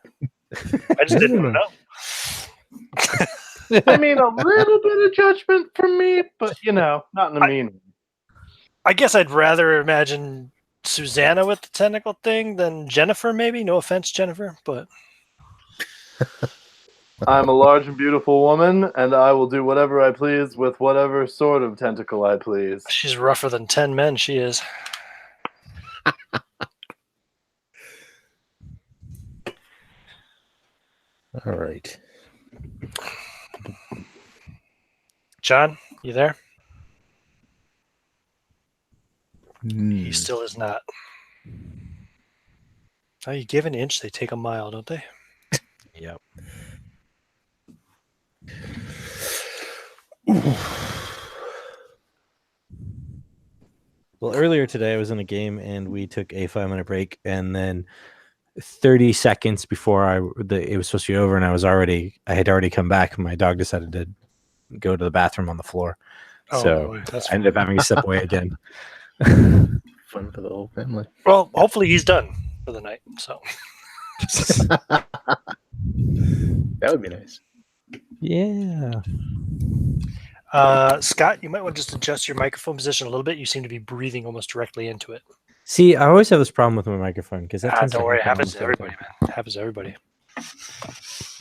I just didn't want to know. I mean, a little bit of judgment from me, but not in a mean way. I guess I'd rather imagine Susanna with the tentacle thing than Jennifer, maybe. No offense, Jennifer, but I'm a large and beautiful woman, and I will do whatever I please with whatever sort of tentacle I please. she's rougher than 10 men, she is. All right. John, you there? Hmm. He still is not. Oh, you give an inch, they take a mile, don't they? yep. Well, earlier today I was in a game and we took a 5-minute break, and then 30 seconds before it was supposed to be over, and I had already come back. My dog decided to go to the bathroom on the floor, so boy, that's I ended up having to step away again. Fun for the whole family. Well, hopefully he's done for the night. So That would be nice. Yeah. Scott, you might want to just adjust your microphone position a little bit. You seem to be breathing almost directly into it. See, I always have this problem with my microphone because that tends Don't to worry, it happen happens to almost everybody, man. It happens to everybody.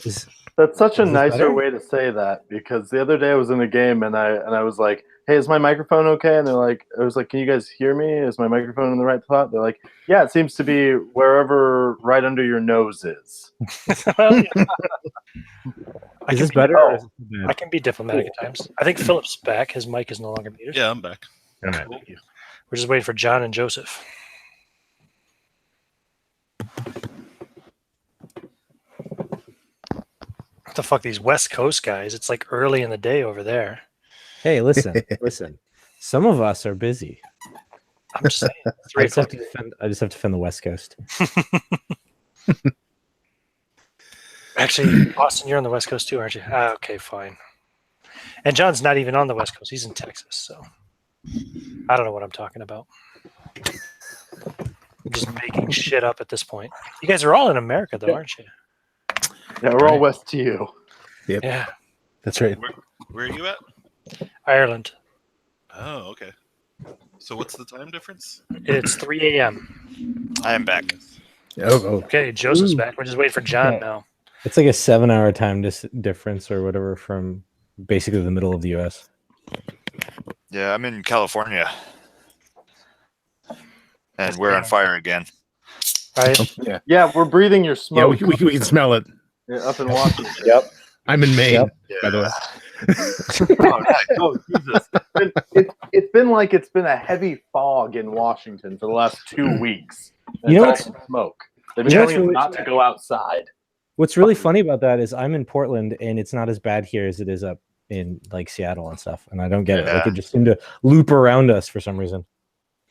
Is- That's such a Is this nicer better? way to say that, because the other day I was in a game and I was like, "Hey, is my microphone okay?" And I was like, "Can you guys hear me? Is my microphone in the right spot?" They're like, "Yeah, it seems to be wherever right under your nose is." Well, yeah. I Is can this be- better? oh. Or is this bad? I can be diplomatic at times. I think Philip's back. His mic is no longer muted. Yeah, I'm back. All right. Cool. We're just waiting for John and Joseph. What the fuck, these West Coast guys? It's like early in the day over there. Hey, listen. Some of us are busy. I'm just saying. I 3 just have o'clock. to defend the West Coast. Actually, Austin, you're on the West Coast too, aren't you? Ah, okay, fine. And John's not even on the West Coast. He's in Texas, so I don't know what I'm talking about. I'm just making shit up at this point. You guys are all in America, though, aren't you? Yeah, we're all west to you. Yeah, That's right. Where are you at? Ireland. Oh, okay. So what's the time difference? It's 3 a.m. I am back. Oh, Okay, Joseph's Ooh. back. We're just waiting for John now. It's like a 7-hour time difference or whatever from basically the middle of the U.S. Yeah, I'm in California, and we're on fire again. Right? Yeah, we're breathing your yeah, smoke. we can smell it. Up in Washington. Yep. I'm in Maine, Yep. by the way. Oh, Jesus. It's been a heavy fog in Washington for the last 2 weeks. And You know it's all smoke. They've been you know telling us what's not to go outside. What's really funny about that is I'm in Portland and it's not as bad here as it is up in like Seattle and stuff. And I don't get it. Like Yeah. it just seemed to loop around us for some reason.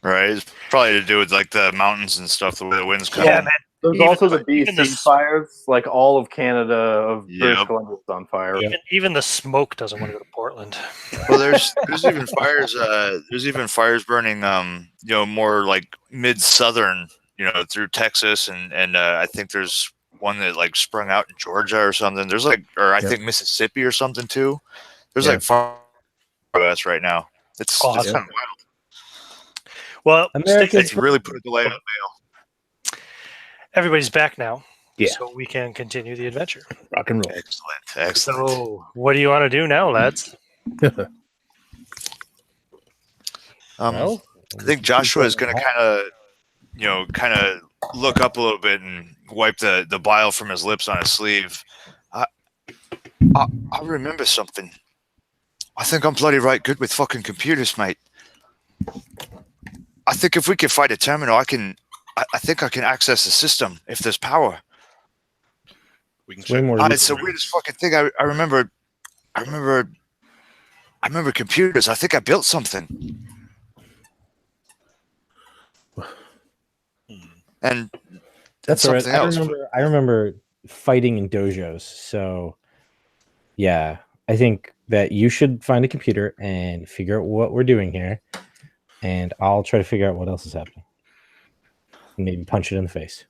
Right, it's probably to do with like the mountains and stuff, the way the winds come. Yeah, in. man. There's Even also the- the even the BC s- fires, like all of Canada of British Yep. Columbia is on fire. Yeah. Even the smoke doesn't want to go to Portland. Well, there's even fires. There's even fires burning. More like mid-southern through Texas, and I think there's one that like sprung out in Georgia or something. There's like, or I think Mississippi or something too. There's like far US right now. It's Awesome. kind of wild. Well, America's It's really put a delay on mail. everybody's back now. Yeah. So we can continue the adventure. Rock and roll. Excellent. So what do you want to do now, lads? Well, I think Joshua is going to kind of look up a little bit and wipe the bile from his lips on his sleeve. I remember something. I think I'm bloody right good with fucking computers, mate. I think if we can find a terminal, I think I can access the system if there's power. We can It's way check. more It's the weirdest fucking thing. I remember computers. I think I built something. And That's all right. something else. I remember fighting in dojos. So, yeah, I think that you should find a computer and figure out what we're doing here, and I'll try to figure out what else is happening. And maybe punch it in the face.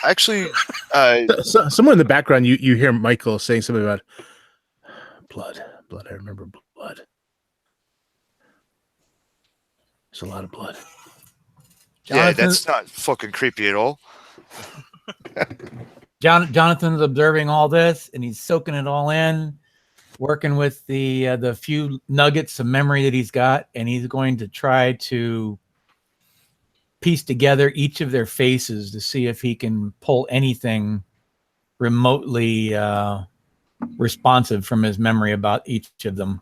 Actually, Somewhere in the background, you hear Michael saying something about blood. I remember blood. There's a lot of blood. yeah, Jonathan- that's not fucking creepy at all. Jonathan's observing all this and he's soaking it all in, working with the few nuggets of memory that he's got, and he's going to try to piece together each of their faces to see if he can pull anything remotely responsive from his memory about each of them.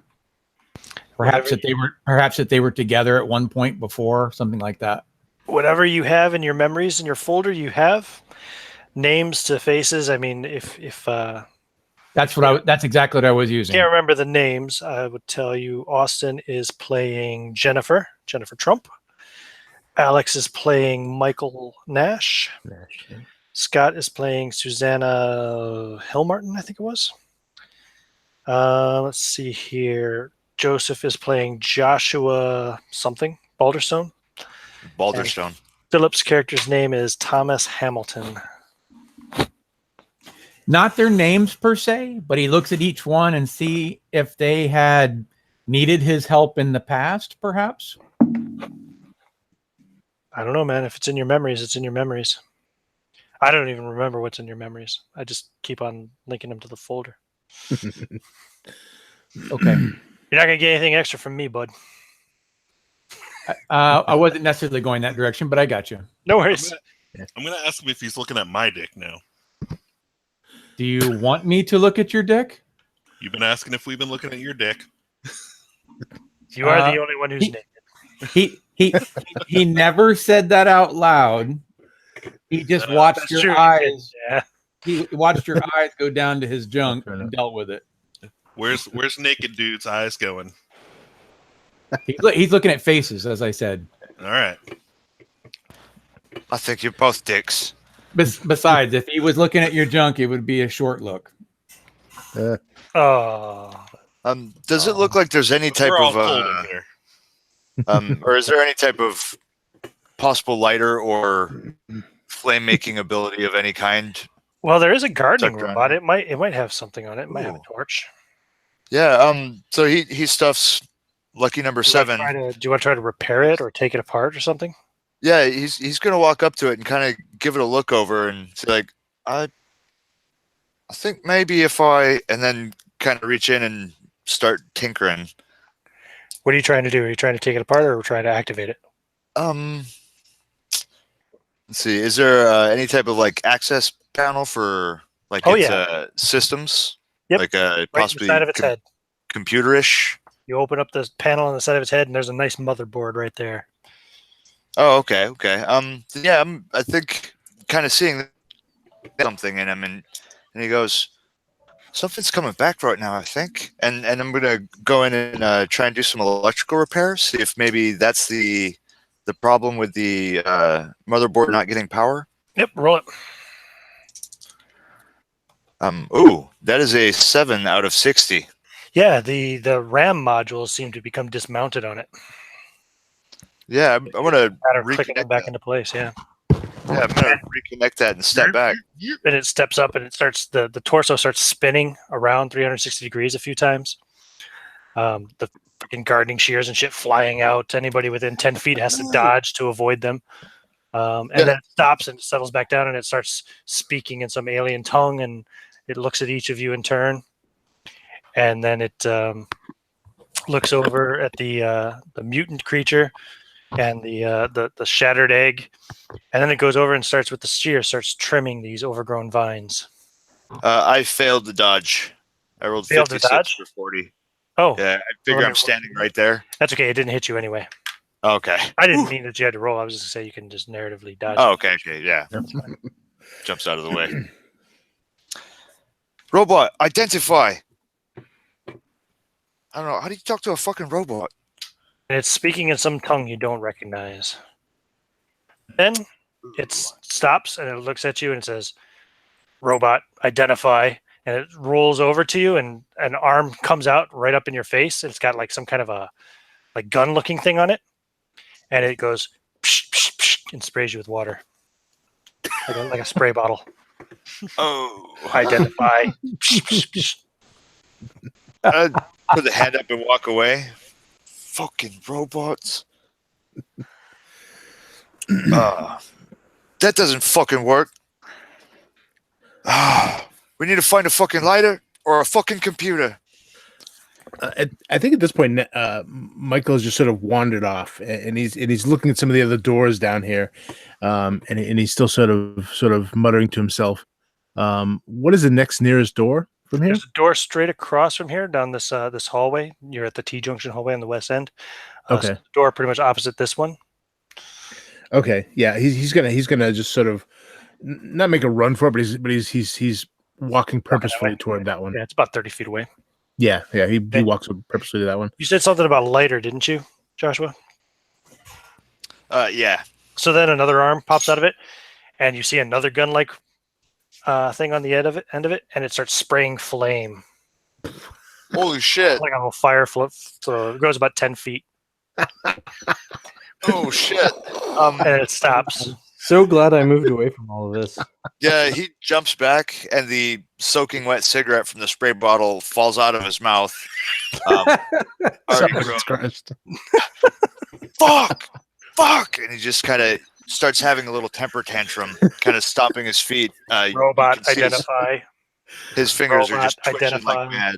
Perhaps that they were together at one point before, something like that. Whatever you have in your memories in your folder, you have names to faces. I mean, if That's exactly what I was using. can't remember the names, I would tell you Austin is playing Jennifer Trump. Alex is playing Michael Nash. Scott is playing Susanna Hillmartin, I think it was. Let's see here. Joseph is playing Joshua something, Balderstone. Balderstone. Philip's character's name is Thomas Hamilton. Not their names per se, but he looks at each one and see if they had needed his help in the past, perhaps. I don't know, man. If it's in your memories, it's in your memories. I don't even remember what's in your memories. I just keep on linking them to the folder. Okay. You're not going to get anything extra from me, bud. I wasn't necessarily going that direction, but I got you. No worries. I'm gonna ask him if he's looking at my dick now. Do you want me to look at your dick? You've been asking if we've been looking at your dick. You are the only one who's naked. He never said that out loud. He just watched That's your true. eyes. Yeah. He watched your eyes go down to his junk and dealt with it. Where's naked dude's eyes going? He's looking at faces, as I said. All right. I think you're both dicks. Besides, if he was looking at your junk, it would be a short look. Oh. Does it look like there's any type We're all of cold in here. or is there any type of possible lighter or flame making ability of any kind? Well, there is a gardening Tucked around. robot. It might have something on it. It might have a torch. Yeah. So he stuffs lucky number 7. Do you want to try to repair it or take it apart or something? Yeah, he's gonna walk up to it and kind of give it a look over and say like, I think maybe and then kind of reach in and start tinkering. What are you trying to do? Are you trying to take it apart or trying to activate it? Let's see. Is there any type of like access panel for like systems? Yep. Like Right possibly in the side of its head. computerish. You open up the panel on the side of its head, and there's a nice motherboard right there. Oh, okay. Yeah, I think kind of seeing something in him, and he goes, something's coming back right now, I think, and I'm gonna go in and try and do some electrical repairs, see if maybe that's the problem with the motherboard not getting power. Yep, roll it. Ooh, that is a 7 out of 60. Yeah, the RAM modules seem to become dismounted on it. Yeah, I'm gonna Matter of clicking them reconnect back that. into place. Yeah. Yeah, I'm gonna reconnect that and step back. And it steps up and it starts the torso starts spinning around 360 degrees a few times. The fucking gardening shears and shit flying out. Anybody within 10 feet has to dodge to avoid them. And Yeah. then it stops and settles back down and it starts speaking in some alien tongue and it looks at each of you in turn. And then it looks over at the mutant creature and the shattered egg. And then it goes over and starts with the shear, starts trimming these overgrown vines. I failed to dodge. I rolled Failed to 56 dodge? for 40. Oh, Yeah, I figure I'm standing right there. that's okay. It didn't hit you anyway. Okay. I didn't mean that you had to roll. I was just going to say you can just narratively dodge. Oh, okay, yeah. Jumps out of the way. Robot, identify. I don't know. How do you talk to a fucking robot? And it's speaking in some tongue you don't recognize. Then it stops and it looks at you and it says, "Robot, identify." And it rolls over to you and an arm comes out right up in your face. And it's got like some kind of a like gun-looking thing on it. And it goes psh, psh, psh, and sprays you with water. Like a spray bottle. Oh. Identify. Psh, psh, psh. I put the hand up and walk away. Fucking robots. That doesn't fucking work. We need to find a fucking lighter or a fucking computer. I think at this point, Michael has just sort of wandered off, and he's looking at some of the other doors down here, and he's still sort of muttering to himself. What is the next nearest door from here? There's a door straight across from here down this this hallway. You're at the T-junction hallway on the west end. Okay. So the door pretty much opposite this one. Okay, yeah, he's gonna just sort of not make a run for it, but he's walking purposefully toward that one. Yeah, it's about 30 feet away. Yeah, he walks purposely to that one. You said something about a lighter, didn't you, Joshua? Yeah. So then another arm pops out of it, and you see another gun-like thing on the end of it, and it starts spraying flame. Holy shit. Like a little fire flip. So it goes about 10 feet, Oh shit. and it stops. So glad I moved away from all of this. Yeah, he jumps back, and the soaking wet cigarette from the spray bottle falls out of his mouth. Already Jesus grown. Christ. Fuck! And he just kind of starts having a little temper tantrum, kind of stomping his feet. You Robot, can see identify. His fingers are Robot, just twitching identify. like mad.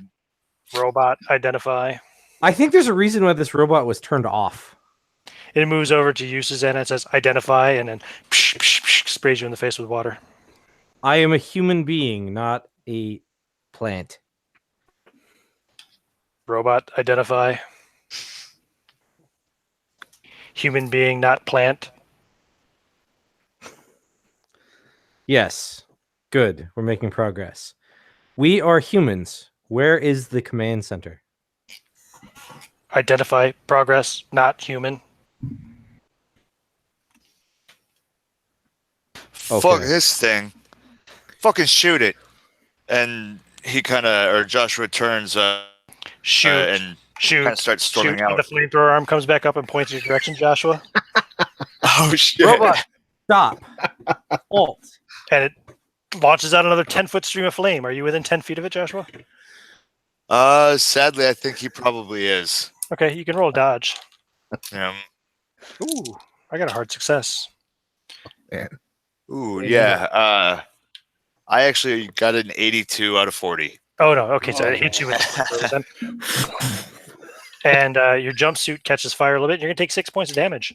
Robot, identify. I think there's a reason why this robot was turned off. It moves over to you, Susanna, and says, identify, and then psh, psh, psh, sprays you in the face with water. I am a human being, not a plant. Robot, identify. Human being, not plant. Yes. Good. We're making progress. We are humans. Where is the command center? Identify, progress, not human. Fuck Okay. this thing. Fucking shoot it. And he kind of, or Joshua turns Shoot, and shoot, kind of starts storming shoot. And out. the flamethrower arm comes back up and points in your direction, Joshua. Oh shit. Robot, stop. Halt. And it launches out another 10-foot stream of flame. Are you within 10 feet of it, Joshua? Sadly, I think he probably is. Okay, you can roll dodge. Yeah. Ooh, I got a hard success. Ooh, yeah. I actually got an 82 out of 40. Oh, no. Okay, so it hits you with then. And your jumpsuit catches fire a little bit. You're going to take 6 points of damage.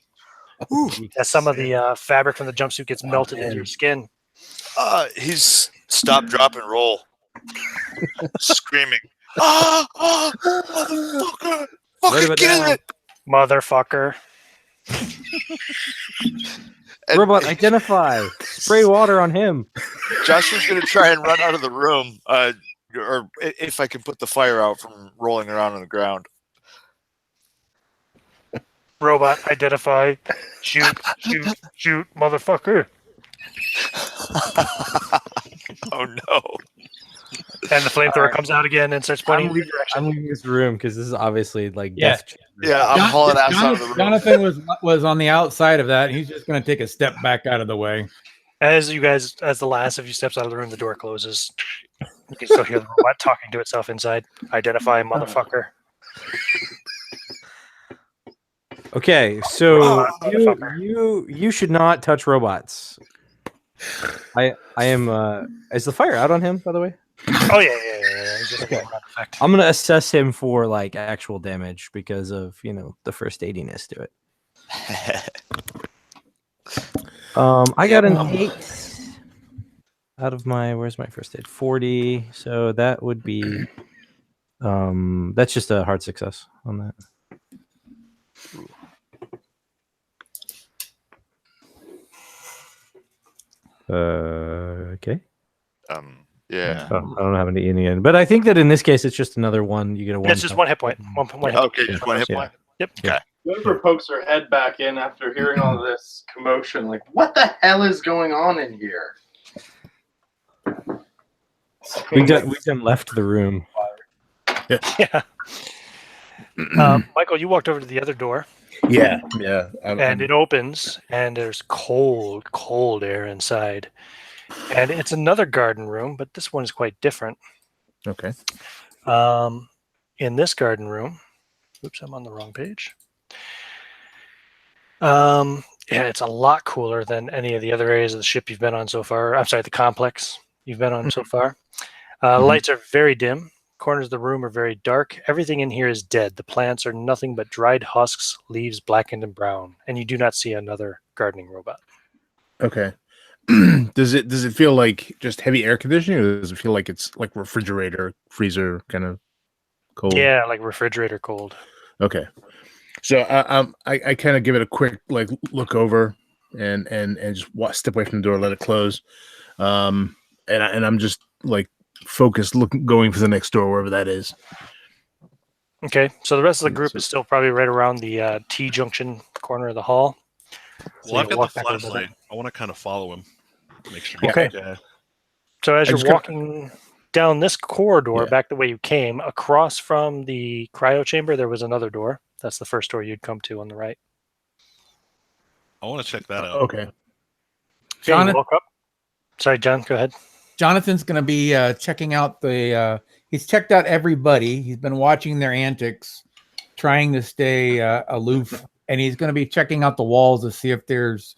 As some of the fabric from the jumpsuit gets melted into your skin. He's stop, drop, and roll. Screaming. Motherfucker! Fucking kill it! Motherfucker. And Robot, identify. Spray water on him. Joshua's going to try and run out of the room, or if I can put the fire out from rolling around on the ground. Robot, identify. Shoot, shoot, shoot, motherfucker. Oh no. And the flamethrower comes out again and starts pointing in your I'm direction. leaving this room because this is obviously like Yeah. death chamber. Yeah, I'm hauling ass out of the room. Jonathan was on the outside of that. He's just going to take a step back out of the way. As the last of you steps out of the room, the door closes. You can still hear the robot talking to itself inside. Identify motherfucker. Okay, so motherfucker. you should not touch robots. I am. Is the fire out on him, by the way? Oh yeah. It's just Okay. a effect. I'm gonna assess him for like actual damage because of the first aidiness to it. I got an 8 out of my. Where's my first aid? 40. So that would be. That's just a hard success on that. Okay. Yeah. I don't have any in the end, but I think that in this case it's just another one. You get a one. It's just one hit point. One hit point. Okay, just one hit point. Yep. Okay. Whoever pokes her head back in after hearing all this commotion, like, what the hell is going on in here? We done left the room. Yeah. Michael, you walked over to the other door, Yeah. and it opens, and there's cold air inside. And it's another garden room, but this one is quite different. Okay. In this garden room, oops, I'm on the wrong page. Yeah, it's a lot cooler than any of the other areas of the ship you've been on so far. I'm sorry, the complex you've been on so far. Lights are very dim. Corners of the room are very dark. Everything in here is dead. The plants are nothing but dried husks, leaves blackened and brown, and you do not see another gardening robot. Okay. Does it feel like just heavy air conditioning, or does it feel like it's like refrigerator, freezer kind of cold? Yeah, like refrigerator cold. Okay. So I kind of give it a quick like look over and just step away from the door, let it close. And I'm just like focused, going for the next door, wherever that is. Okay, so the rest of the group is still probably right around the T-junction corner of the hall. Well, I've you got walk the back a little flashlight. I want to kind of follow him. Make sure. Okay. Yeah. So as I you're just gotta- walking down this corridor Yeah. back the way you came, across from the cryo chamber, there was another door. That's the first door you'd come to on the right. I want to check that out. Okay. Okay, you Jonathan, walk up. Sorry, John, go ahead. Jonathan's going to be checking out the. He's checked out everybody. He's been watching their antics, trying to stay aloof, and he's going to be checking out the walls to see if there's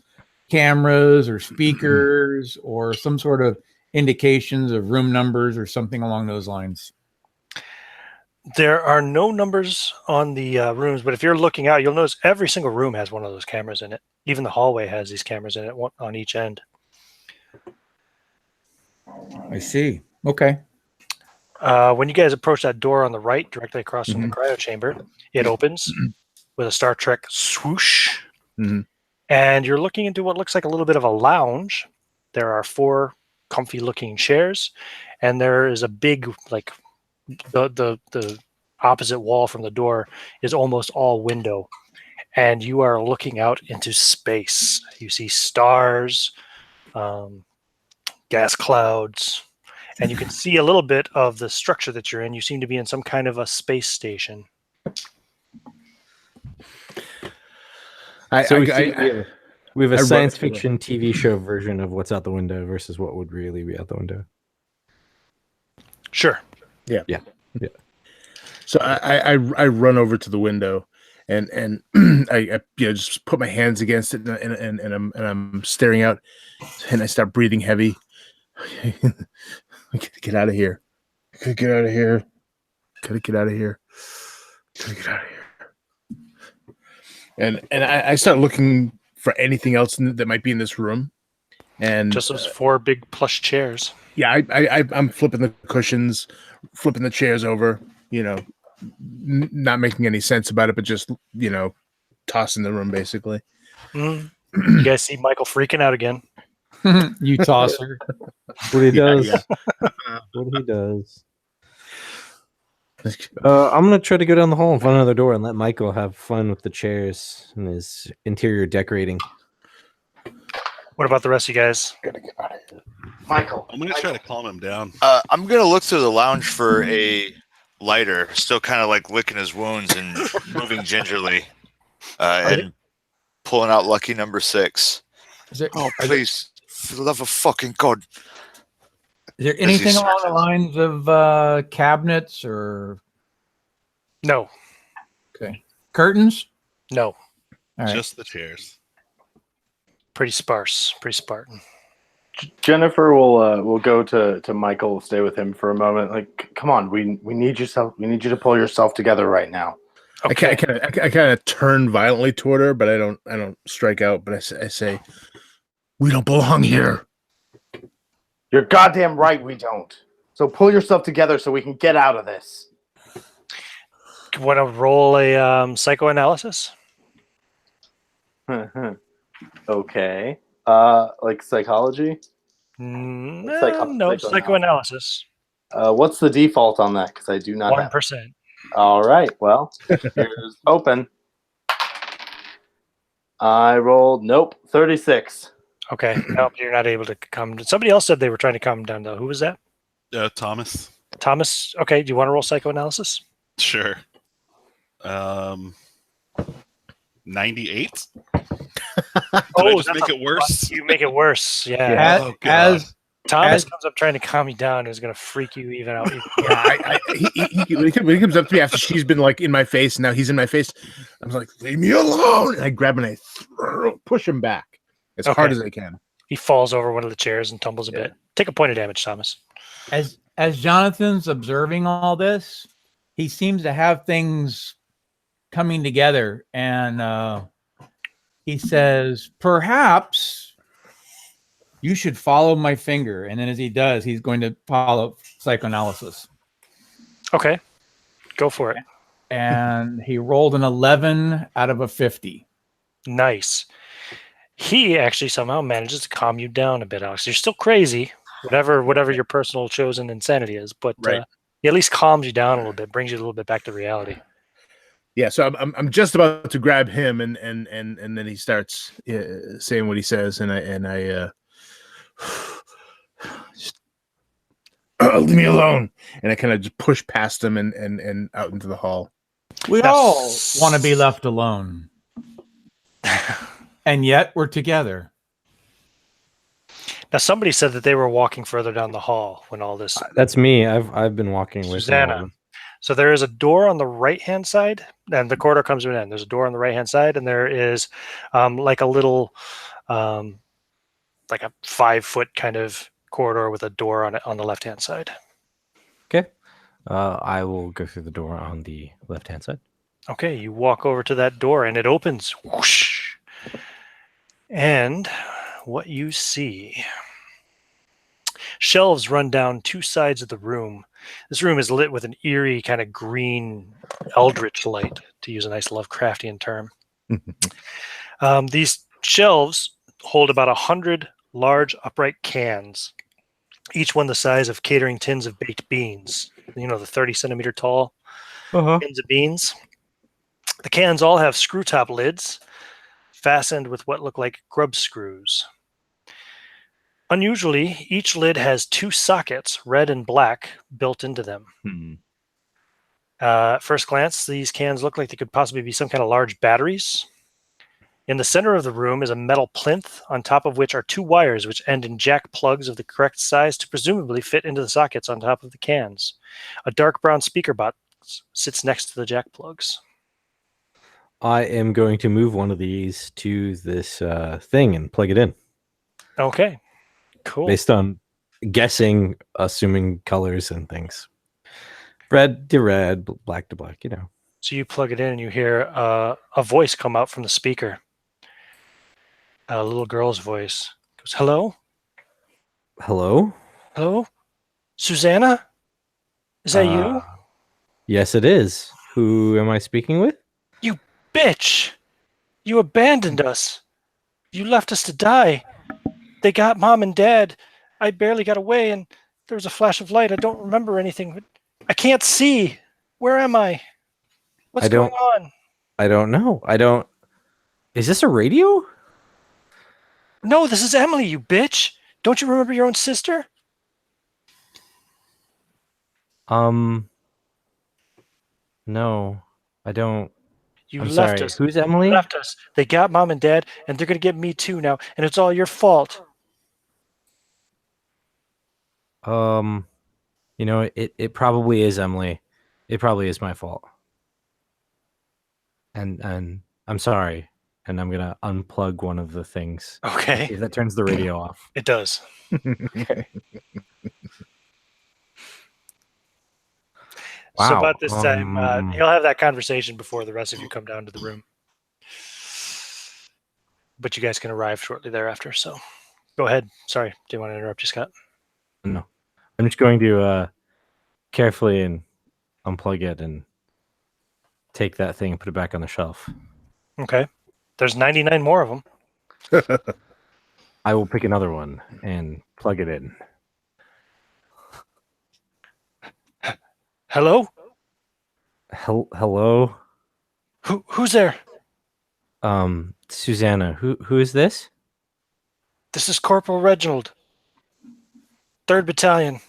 cameras or speakers or some sort of indications of room numbers or something along those lines. There are no numbers on the rooms, but if you're looking out, you'll notice every single room has one of those cameras in it. Even the hallway has these cameras in it, one on each end. I see. Okay. When you guys approach that door on the right, directly across from the cryo chamber, it opens with a Star Trek swoosh. Mhm. And you're looking into what looks like a little bit of a lounge. There are 4 comfy looking chairs, and there is a big, like, the opposite wall from the door is almost all window. And you are looking out into space. You see stars, gas clouds, and you can see a little bit of the structure that you're in. You seem to be in some kind of a space station. So we have a I science fiction TV show version of what's out the window versus what would really be out the window. Sure. Yeah. So I run over to the window and I just put my hands against it and I'm staring out, and I start breathing heavy. Get out of here! Get out of here! Gotta get out of here! Gotta get out of here! And I start looking for anything else that might be in this room, and Just those 4 big plush chairs. yeah, I'm flipping the cushions, flipping the chairs over, not making any sense about it, but just tossing the room basically. You guys see Michael freaking out again. You tosser. What he does. Yeah. What he does. I'm gonna try to go down the hall and find another door and let Michael have fun with the chairs and his interior decorating. What about the rest of you guys? Gotta get out of here. Michael. I'm gonna try to calm him down. I'm gonna look through the lounge for a lighter, still kind of like licking his wounds and moving gingerly, and pulling out lucky number 6. Is there, Oh, please, for the love of fucking God. is there anything along the lines of cabinets or No. curtains? No. All right. Just the chairs. Pretty sparse. Pretty Spartan. Jennifer will go to Michael, stay with him for a moment. Like, come on, we need yourself. We need you to pull yourself together right now. Okay. I kind of turn violently toward her, but I don't strike out. But I say, we don't belong here. You're goddamn right, we don't. So pull yourself together so we can get out of this. Want to roll a psychoanalysis? Okay. Like psychology? No, psychoanalysis. What's the default on that? Because I do not have. 1%. All right. Well, here's open. I rolled 36. Okay. Nope, you're not able to come. Somebody else said they were trying to calm him down, though. Who was that? Thomas. Thomas. Okay. Do you want to roll psychoanalysis? Sure. 98. Did I just make it worse? You make it worse. Yeah. Oh, God. Thomas comes up trying to calm you down, is going to freak you even out. When he comes up to me after she's been like in my face, now he's in my face. I'm like, leave me alone. And I grab him and I push him back as hard as I can. He falls over one of the chairs and tumbles a bit. Take a point of damage, Thomas. As Jonathan's observing all this, he seems to have things coming together, and he says, perhaps you should follow my finger. And then as he does, he's going to follow psychoanalysis. Okay. Go for it. And he rolled an 11 out of a 50. Nice. He actually somehow manages to calm you down a bit, Alex. You're still crazy, whatever your personal chosen insanity is, but he at least calms you down a little bit, brings you a little bit back to reality. Yeah, so I'm just about to grab him, and then he starts saying what he says, and I just, leave me alone, and I kind of just push past him and out into the hall. We all want to be left alone, and yet we're together. Now, somebody said that they were walking further down the hall when all this. That's me. I've been walking with Susanna. So there is a door on the right-hand side, and the corridor comes to an end. There's a door on the right-hand side, and there is like a little, like a 5-foot kind of corridor with a door on it on the left-hand side. Okay. I will go through the door on the left-hand side. Okay, you walk over to that door, and it opens. Whoosh. And what you see... Shelves run down 2 sides of the room. This room is lit with an eerie kind of green eldritch light, to use a nice Lovecraftian term. These shelves hold about 100 large upright cans, each one the size of catering tins of baked beans. You know, the 30-centimeter tall tins of beans. The cans all have screw-top lids fastened with what look like grub screws. Unusually, each lid has 2 sockets, red and black, built into them. At first glance, these cans look like they could possibly be some kind of large batteries. In the center of the room is a metal plinth, on top of which are 2 wires which end in jack plugs of the correct size to presumably fit into the sockets on top of the cans. A dark brown speaker box sits next to the jack plugs. I am going to move one of these to this thing and plug it in. Okay. Cool. Based on guessing, assuming colors and things. Red to red, black to black, you know. So you plug it in and you hear a voice come out from the speaker. A little girl's voice. Goes, hello? Hello? Hello? Susanna? Is that you? Yes, it is. Who am I speaking with? You bitch! You abandoned us. You left us to die. They got Mom and Dad. I barely got away, and there was a flash of light. I don't remember anything, but I can't see. Where am I? What's going on? I don't know. Is this a radio? No, this is Emily, you bitch. Don't you remember your own sister? No, I don't. You I'm left sorry. us. Who's You Emily? left us. They got Mom and Dad, and they're going to get me too now, and it's all your fault. It probably is Emily. It probably is my fault. And I'm sorry. And I'm gonna unplug one of the things. Okay. If that turns the radio off. It does. Okay. So Wow. about this time, he'll have that conversation before the rest of you come down to the room. But you guys can arrive shortly thereafter. So go ahead. Sorry, didn't want to interrupt you, Scott. No. I'm just going to carefully and unplug it and take that thing and put it back on the shelf. Okay. There's 99 more of them. I will pick another one and plug it in. Hello? Hello? Who's there? Susanna. Who is this? This is Corporal Reginald. 3rd Battalion.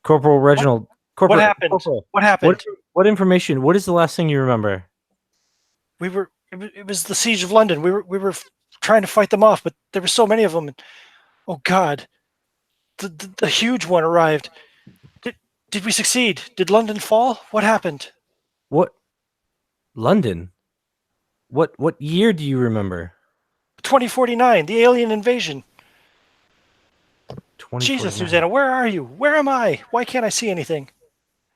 Corporal Reginald. What happened? Corporal. What happened? What information? What is the last thing you remember? It was the siege of London. We were trying to fight them off, but there were so many of them. And, oh God, the huge one arrived. Did we succeed? Did London fall? What happened? What? London? What year do you remember? 2049, the alien invasion. 2049. Jesus, Susanna, where are you? Where am I? Why can't I see anything?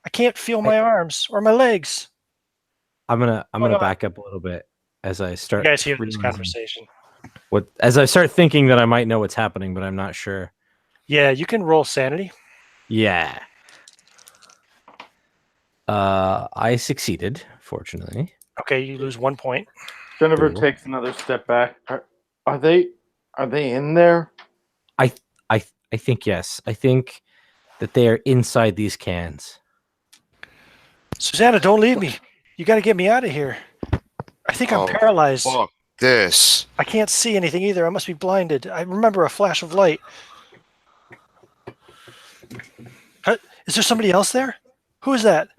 I can't feel my arms or my legs. I'm gonna back up a little bit as I start. You guys hear this realizing conversation? As I start thinking that I might know what's happening, but I'm not sure. Yeah, you can roll sanity. Yeah. I succeeded, fortunately. Okay, you lose 1 point. Jennifer Cool. takes another step back. Are they in there? I think yes. I think that they are inside these cans. Susanna, don't leave me. You got to get me out of here. I think I'm paralyzed. Fuck this. I can't see anything either. I must be blinded. I remember a flash of light. Is there somebody else there? Who is that?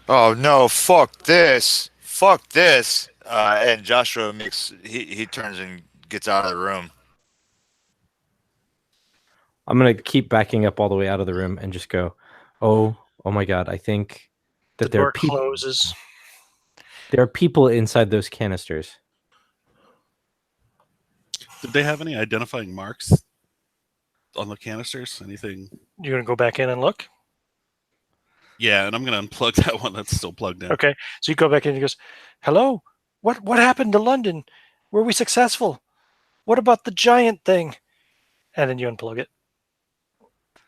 Oh no, fuck this. Fuck this. And Joshua he turns and gets out of the room. I'm gonna keep backing up all the way out of the room and just go, oh my God! I think that The there door are people. closes. There are people inside those canisters. Did they have any identifying marks on the canisters? Anything? You're going to go back in and look? Yeah, and I'm going to unplug that one that's still plugged in. Okay. So you go back in and he goes, hello? What happened to London? Were we successful? What about the giant thing? And then you unplug it.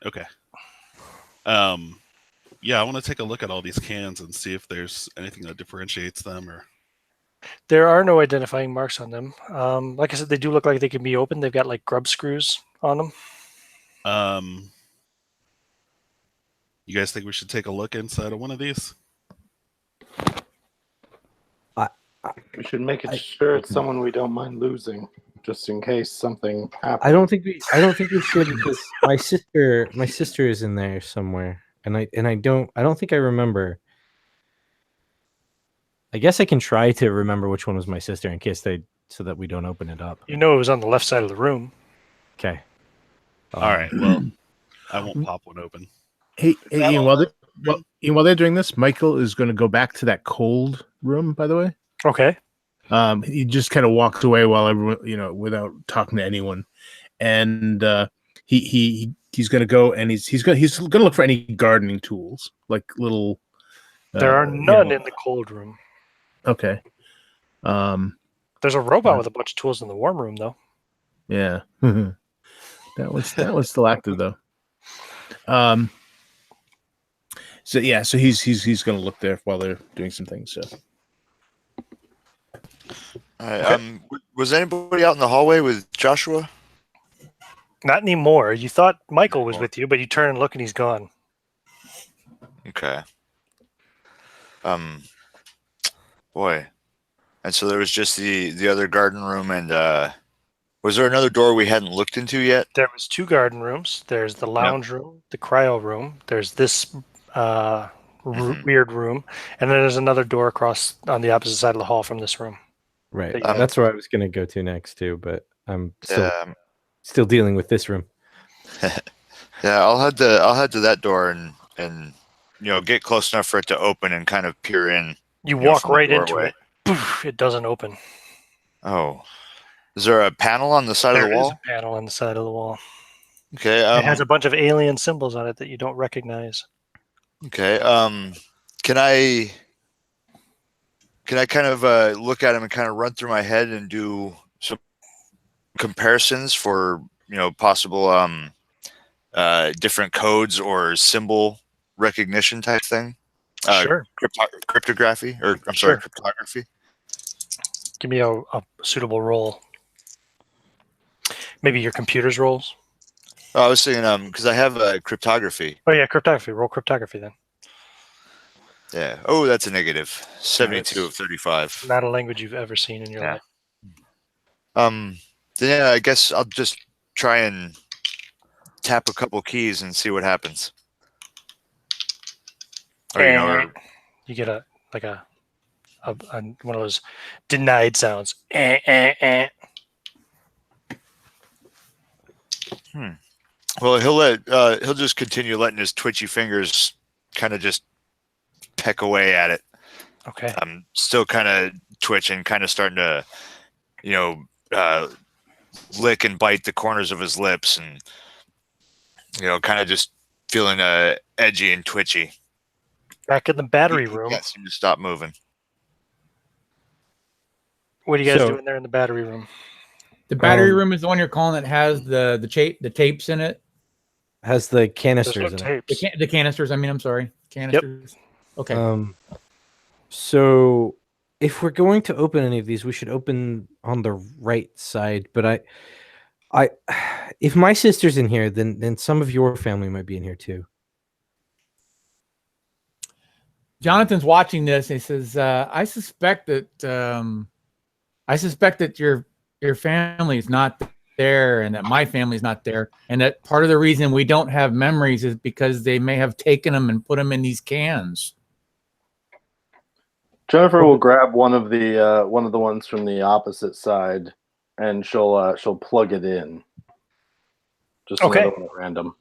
Okay. Yeah, I want to take a look at all these cans and see if there's anything that differentiates them or... There are no identifying marks on them. Like I said, they do look like they can be opened. They've got like grub screws on them. You guys think we should take a look inside of one of these? We should make it sure it's someone we don't mind losing, just in case something happens. I don't think we should because my sister is in there somewhere, and I don't think I remember. I guess I can try to remember which one was my sister in case so that we don't open it up. You know it was on the left side of the room. Okay. All right. Well, I won't pop one open. Hey, Ian, while they're doing this, Michael is going to go back to that cold room, by the way. Okay. He just kind of walked away while everyone, without talking to anyone. And he's going to go and he's going to look for any gardening tools, like little. There are none in the cold room. Okay. There's a robot with a bunch of tools in the warm room, though. Yeah. that one's still active though. So he's going to look there while they're doing some things. So. All right, was anybody out in the hallway with Joshua? Not anymore. You thought Michael was with you, but you turn and look and he's gone. Okay. Boy, And so there was just the other garden room, and was there another door we hadn't looked into yet? There was 2 garden rooms. There's the lounge room, the cryo room. There's this weird room, and then there's another door across on the opposite side of the hall from this room. Right. Yeah. That's where I was going to go to next too, but I'm still dealing with this room. Yeah, I'll head to that door and get close enough for it to open and kind of peer in. You walk from the right into doorway. it. Poof, it doesn't open. Oh, is there a panel on the side of There the is wall? a panel on the side of the wall. Okay. It has a bunch of alien symbols on it that you don't recognize. Okay. Can I kind of look at them and kind of run through my head and do some comparisons for possible different codes or symbol recognition type thing? Sure. Cryptography, or I'm Sure. sorry, cryptography. Give me a suitable roll. Maybe your computer's rolls. Oh, I was saying because I have cryptography. Oh yeah, cryptography. Roll cryptography then. Yeah. Oh, that's a negative. 72 Nice. of 35. Not a language you've ever seen in your Yeah. life. Then yeah, I guess I'll just try and tap a couple keys and see what happens. Or You get a one of those denied sounds. Well, he'll just continue letting his twitchy fingers kind of just peck away at it. Okay. I'm still kind of twitching, kind of starting to, lick and bite the corners of his lips, and kind of just feeling edgy and twitchy. Back in the battery He room. can't seem to stop moving. What are you guys So- doing there in the battery room? The battery room is the one you're calling that has the tapes in it. Has the There's no canisters in it. tapes. The canisters. I mean, I'm sorry, canisters. Okay. So if we're going to open any of these, we should open on the right side. But I if my sister's in here, then some of your family might be in here too. Jonathan's watching this. He says, "I suspect that your family's not there, and that my family's not there, and that part of the reason we don't have memories is because they may have taken them and put them in these cans." Jennifer will grab one of the ones from the opposite side, and she'll plug it in. Just Okay. another one at random.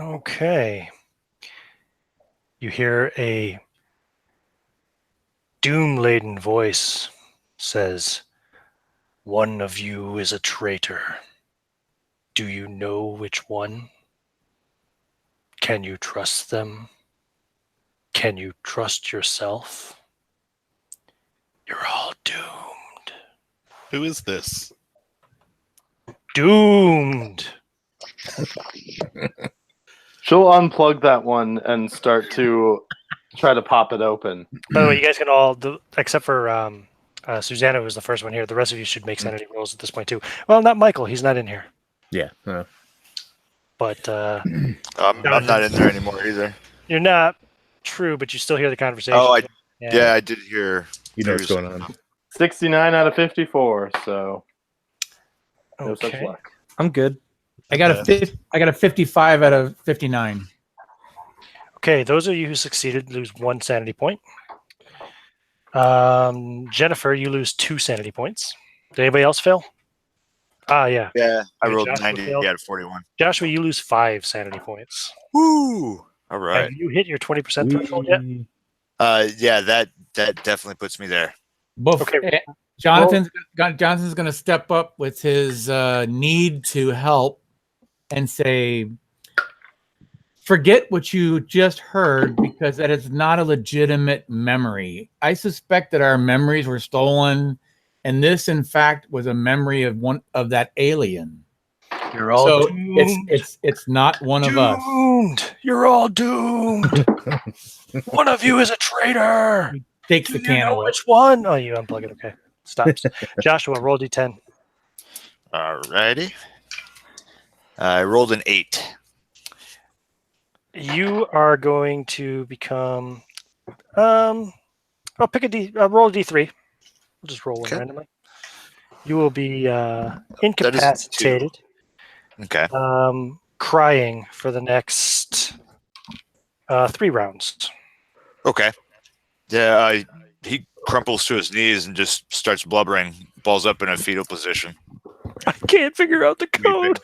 Okay. You hear a doom-laden voice says, "One of you is a traitor. Do you know which one? Can you trust them? Can you trust yourself? You're all doomed." Who is this? Doomed. She'll unplug that one and start to try to pop it open. By the way, you guys can all, except for Susanna, who was the first one here, the rest of you should make sanity rolls at this point too. Well, not Michael. He's not in here. Yeah. But I'm not in there anymore either. you're not true, but you still hear the conversation. Oh, yeah, I did hear. You know what's going on. 69 out of 54, so no such Okay. luck. I'm good. I got a 55 out of 59. Okay, those of you who succeeded lose 1 sanity point. Jennifer, you lose 2 sanity points. Did anybody else fail? Yeah. Yeah, I Did rolled Joshua 90 fail? out of 41. Joshua, you lose 5 sanity points. Woo! All right. Have you hit your 20% threshold yet? Yeah, that definitely puts me there. Okay. Jonathan's going to step up with his need to help and say, "Forget what you just heard, because that is not a legitimate memory. I suspect that our memories were stolen, and this, in fact, was a memory of one of that alien. You're all So doomed. it's not one of us." Doomed. You're all doomed. One of you is a traitor. Takes Do the you can know away. which one? Oh, you unplug it. Okay. Stops. Joshua, roll D10. Alrighty. I rolled an 8. You are going to become I'll pick roll a D3. We'll just roll one Okay. randomly. You will be That is incapacitated, 2. Okay. crying for the next 3 rounds. Okay. Yeah, he crumples to his knees and just starts blubbering, balls up in a fetal position. I can't figure out the code.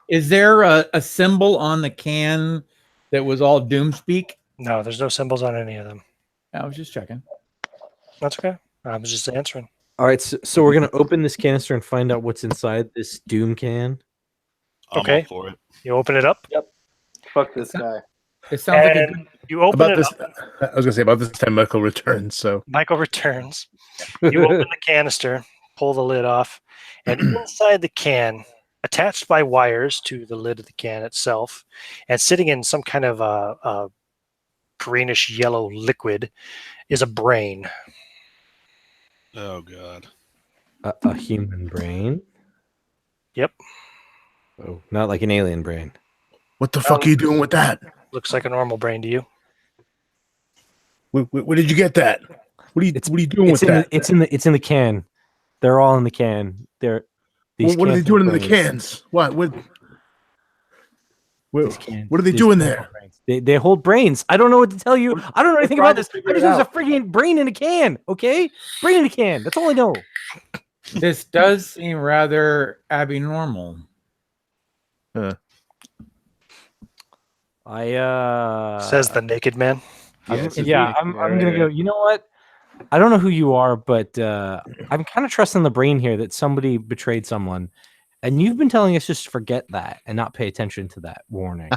Is there a symbol on the can that was all doomspeak? No, there's no symbols on any of them. I was just checking. That's okay. I was just answering. All right, so we're gonna open this canister and find out what's inside this doom can. I'm Okay. all for it. You open it up. Fuck this guy. It sounds like a And good. you open About it this, up. I was gonna say about this time Michael returns. So Michael returns. You open the canister, pull the lid off, and inside the can, attached by wires to the lid of the can itself, and sitting in some kind of a greenish yellow liquid, is a brain. Oh god. A human brain. Yep. Oh, not like an alien brain. what the fuck are you doing with that? Looks like a normal brain to you. Where did you get that? What are you doing with It's in that? it's in the can. They're all in the can. What are they doing in the cans? What are they doing there? They hold brains. I don't know what to tell you. I don't know anything about this. I figure just it know there's a out. freaking brain in a can. Okay, brain in a can. That's all I know. This does seem rather abnormal. Says the naked man. I'm gonna go. You know what? I don't know who you are, but I'm kind of trusting the brain here that somebody betrayed someone, and you've been telling us just to forget that and not pay attention to that warning.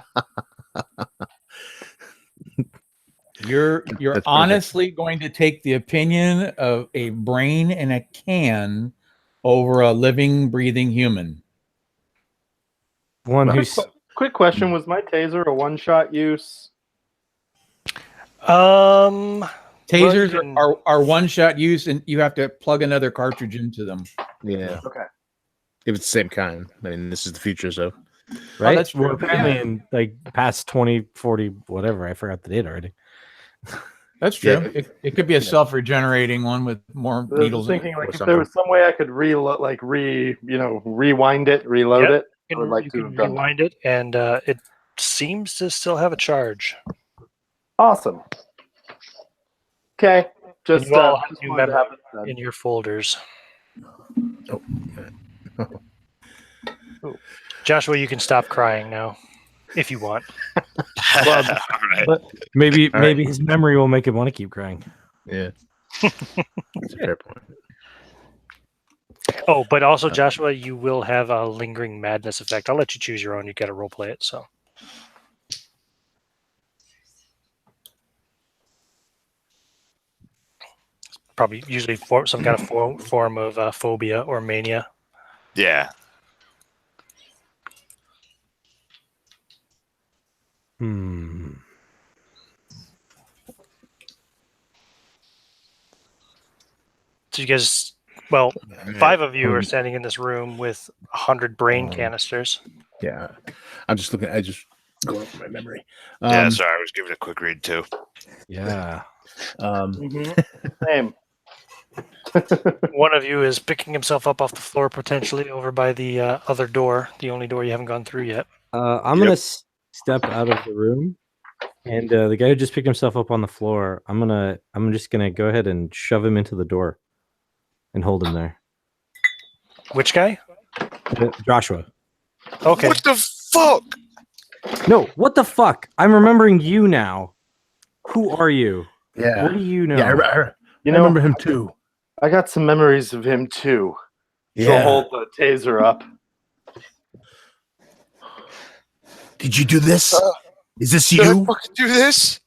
You're That's perfect. honestly going to take the opinion of a brain in a can over a living, breathing human. One who's Quick question: was my taser a one-shot use? Tasers you can- are one-shot use, and you have to plug another cartridge into them. Yeah. Okay. If it's the same kind. I mean, this is the future, so right. that's true. Well, apparently in like past 20, 40, whatever. I forgot the date already. That's true. Yeah. It could be a self-regenerating one with more I was needles. just thinking, or like, if something. there was some way I could rewind it, reload Yep. it. You I would like to can have done that. rewind it, and it seems to still have a charge. Awesome. Okay. Just, you all have just new wanted to memory have it done. in your folders. Joshua, you can stop crying now, if you want. All right. Maybe his memory will make him want to keep crying. yeah. That's a fair point. Oh, but also, Joshua, you will have a lingering madness effect. I'll let you choose your own. You got to role play it. So, probably usually some kind of form of phobia or mania. Yeah. So you guys, well, 5 of you are standing in this room with 100 brain canisters. Yeah. I'm just looking. I just going over my memory. Yeah, sorry, I was giving it a quick read too. Yeah. Same. One of you is picking himself up off the floor, potentially over by the other door, the only door you haven't gone through yet. I'm gonna step out of the room, and the guy who just picked himself up on the floor, I'm just gonna go ahead and shove him into the door, and hold him there. Which guy? Joshua. Okay. What the fuck? No, what the fuck? I'm remembering you now. Who are you? Yeah. What do you know? Yeah. I remember him too. I got some memories of him too. Yeah. So hold the taser up. Did you do this? Is this Did I you? fucking do this?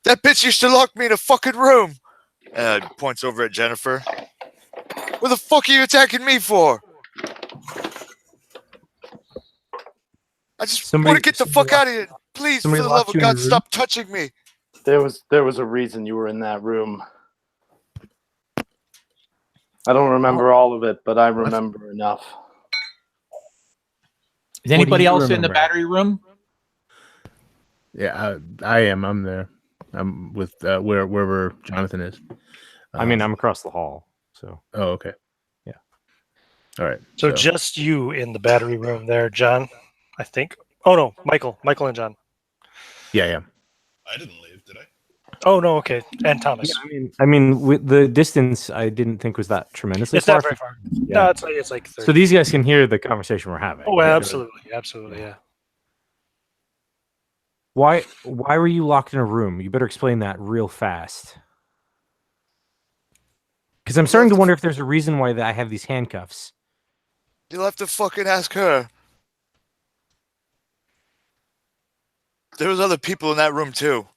That bitch used to lock me in a fucking room. Points over at Jennifer. What the fuck are you attacking me for? I just want to get the fuck out of here. Please, for the love of God, stop touching me. There was a reason you were in that room. I don't remember all of it, but I remember enough. Is anybody you else in the remember? battery room? Yeah, I am. I'm there. I'm with wherever Jonathan is. I mean, I'm across the hall. So Oh, okay. Yeah. All right. So just you in the battery room there, John, I think. Oh, no, Michael and John. yeah. I didn't leave, did I? Oh, no, okay. And Thomas. I mean, with the distance, I didn't think was that tremendously It's far. not very far. Yeah. No, it's like 30. So these guys can hear the conversation we're having. Oh, right? absolutely, yeah. Why were you locked in a room? You better explain that real fast. Because I'm starting to wonder if there's a reason why I have these handcuffs. You'll have to fucking ask her. There was other people in that room too.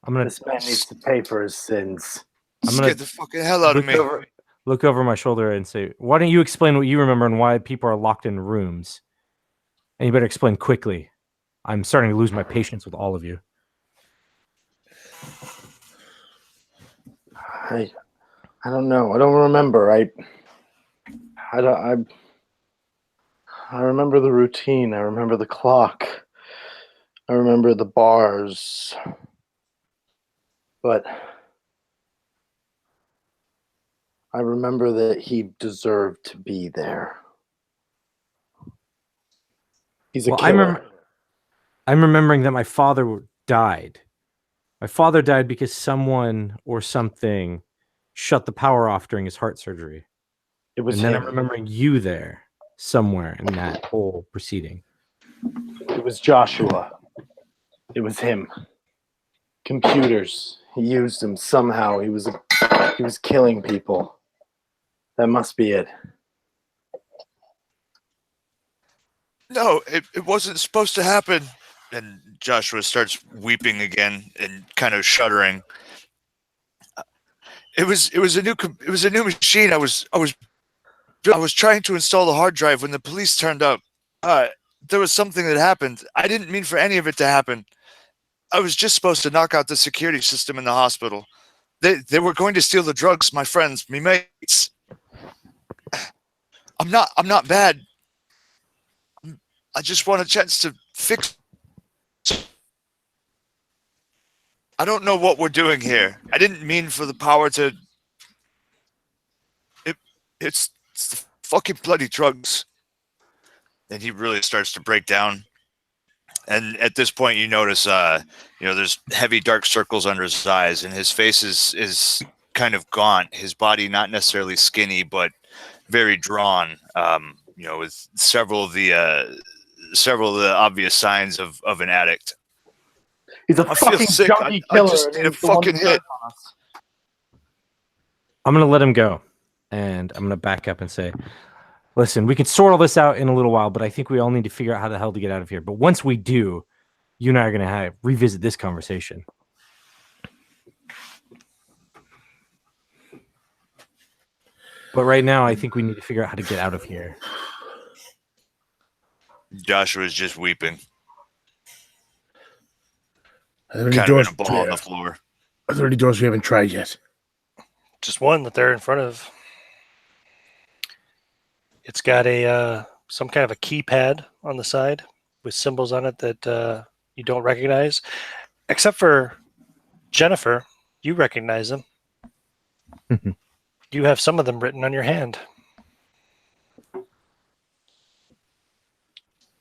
I'm gonna This man needs to pay for his sins. Scared the fucking hell out of me. Look over my shoulder and say, "Why don't you explain what you remember and why people are locked in rooms?" And you better explain quickly. I'm starting to lose my patience with all of you. I don't know. I don't remember. I remember the routine. I remember the clock. I remember the bars. But I remember that he deserved to be there. He's a killer. I'm remembering that my father died. My father died because someone or something shut the power off during his heart surgery. It was and then him. I'm remembering you there somewhere in that whole proceeding. It was Joshua. It was him. Computers. He used them somehow. He was killing people. That must be it. No, it wasn't supposed to happen. And Joshua starts weeping again and kind of shuddering. It was a new machine. I was trying to install the hard drive when the police turned up. There was something that happened. I didn't mean for any of it to happen. I was just supposed to knock out the security system in the hospital. They were going to steal the drugs, my friends, me mates. I'm not bad. I just want a chance to fix. I don't know what we're doing here. I didn't mean for the power to. It's the fucking bloody drugs. And he really starts to break down. And at this point, you notice, there's heavy dark circles under his eyes, and his face is kind of gaunt. His body not necessarily skinny, but very drawn. With several of the obvious signs of an addict. He's a fucking junkie killer. I just need a fucking hit. I'm going to let him go. And I'm going to back up and say, listen, we can sort all this out in a little while, but I think we all need to figure out how the hell to get out of here. But once we do, you and I are going to revisit this conversation. But right now, I think we need to figure out how to get out of here. Joshua's just weeping. Are there any Kind doors of in a ball on the floor. Are there any doors we haven't tried yet? Just one that they're in front of. It's got some kind of a keypad on the side with symbols on it that you don't recognize. Except for Jennifer, you recognize them. You have some of them written on your hand.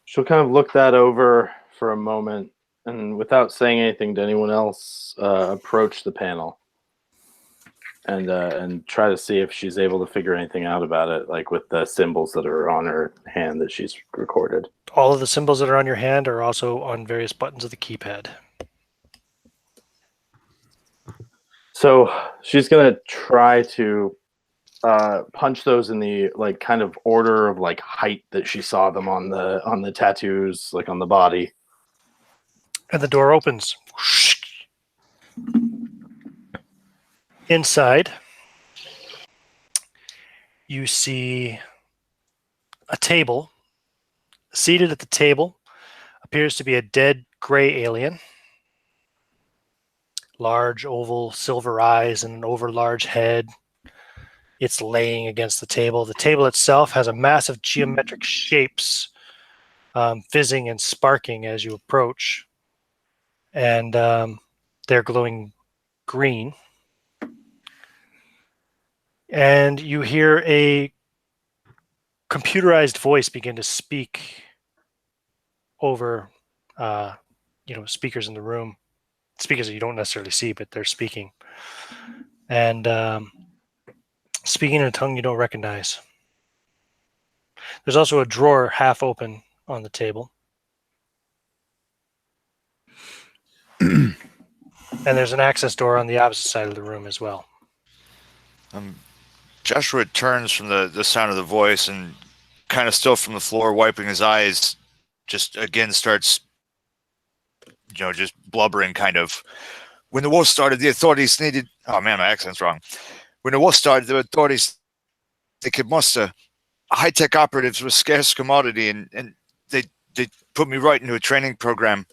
She'll kind of look that over for a moment, and without saying anything to anyone else, approach the panel and try to see if she's able to figure anything out about it, like with the symbols that are on her hand that she's recorded. All of the symbols that are on your hand are also on various buttons of the keypad. So she's gonna try to punch those in the kind of order of height that she saw them on the tattoos, on the body. And the door opens. Inside, you see a table. Seated at the table appears to be a dead gray alien. Large, oval, silver eyes and an over-large head. It's laying against the table. The table itself has a massive geometric shapes fizzing and sparking as you approach. And they're glowing green. And you hear a computerized voice begin to speak over, speakers in the room. Speakers that you don't necessarily see, but they're speaking. And speaking in a tongue you don't recognize. There's also a drawer half open on the table. And there's an access door on the opposite side of the room as well. Joshua turns from the sound of the voice and kind of still from the floor, wiping his eyes, just again starts, just blubbering kind of. When the war started, the authorities needed... Oh, man, my accent's wrong. When the war started, the authorities, they could muster high-tech operatives with scarce commodity, and they put me right into a training program.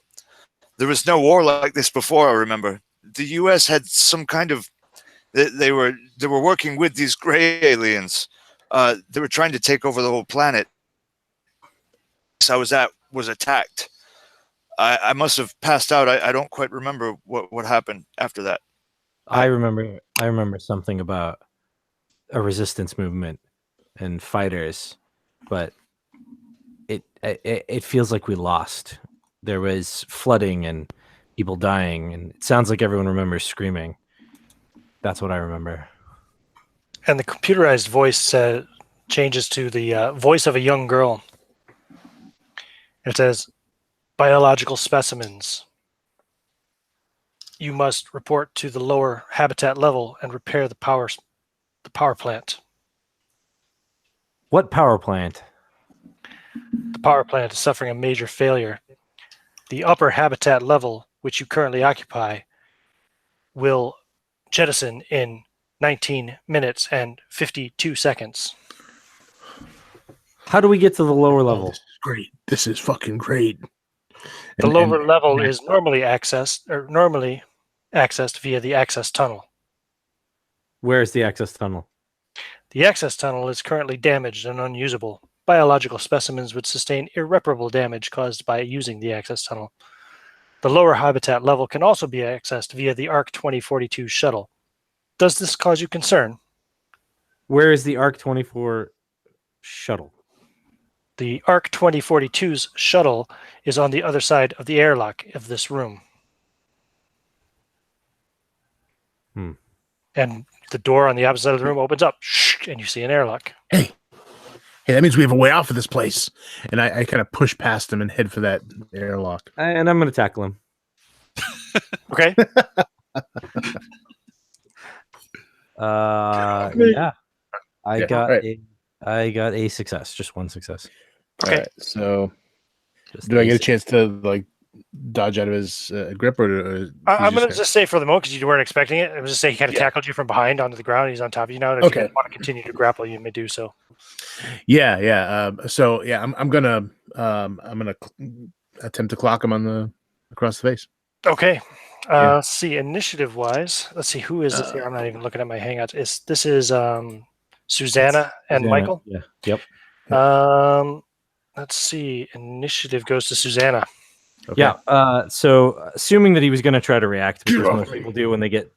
There was no war like this before, I remember. The U.S. had some kind of... They were working with these gray aliens. They were trying to take over the whole planet. I was attacked. I must have passed out. I don't quite remember what happened after that. I remember something about a resistance movement and fighters, but it feels like we lost. There was flooding and people dying, and it sounds like everyone remembers screaming. That's what I remember. And the computerized voice changes to the voice of a young girl. It says, "Biological specimens. You must report to the lower habitat level and repair the power plant." What power plant? The power plant is suffering a major failure. The upper habitat level, which you currently occupy, will jettison in 19 minutes and 52 seconds. How do we get to the lower level? This is great. This is fucking great. The lower level is normally accessed via the access tunnel. Where is the access tunnel? The access tunnel is currently damaged and unusable. Biological specimens would sustain irreparable damage caused by using the access tunnel. The lower habitat level can also be accessed via the ARC 2042 shuttle. Does this cause you concern? Where is the ARC 24 shuttle? The ARC 2042's shuttle is on the other side of the airlock of this room. And the door on the opposite side of the room opens up, and you see an airlock. Hey, that means we have a way out of this place. And I kind of push past him and head for that airlock. And I'm going to tackle him. Okay. Yeah. I got a success, just one success. Okay. Right, so do I get a chance to dodge out of his grip, or I'm going to just say for the moment, because you weren't expecting it, I was just say he kind of tackled you from behind onto the ground. He's on top of you now. And if you want to continue to grapple, you may do so. Yeah. I'm gonna attempt to clock him across the face. Okay. Let's see. Initiative wise, let's see who is this here. I'm not even looking at my hangouts. This is Susanna and Michael. Yeah. Yep. Let's see. Initiative goes to Susanna. Okay. Yeah. So assuming that he was going to try to react, because most people do when they get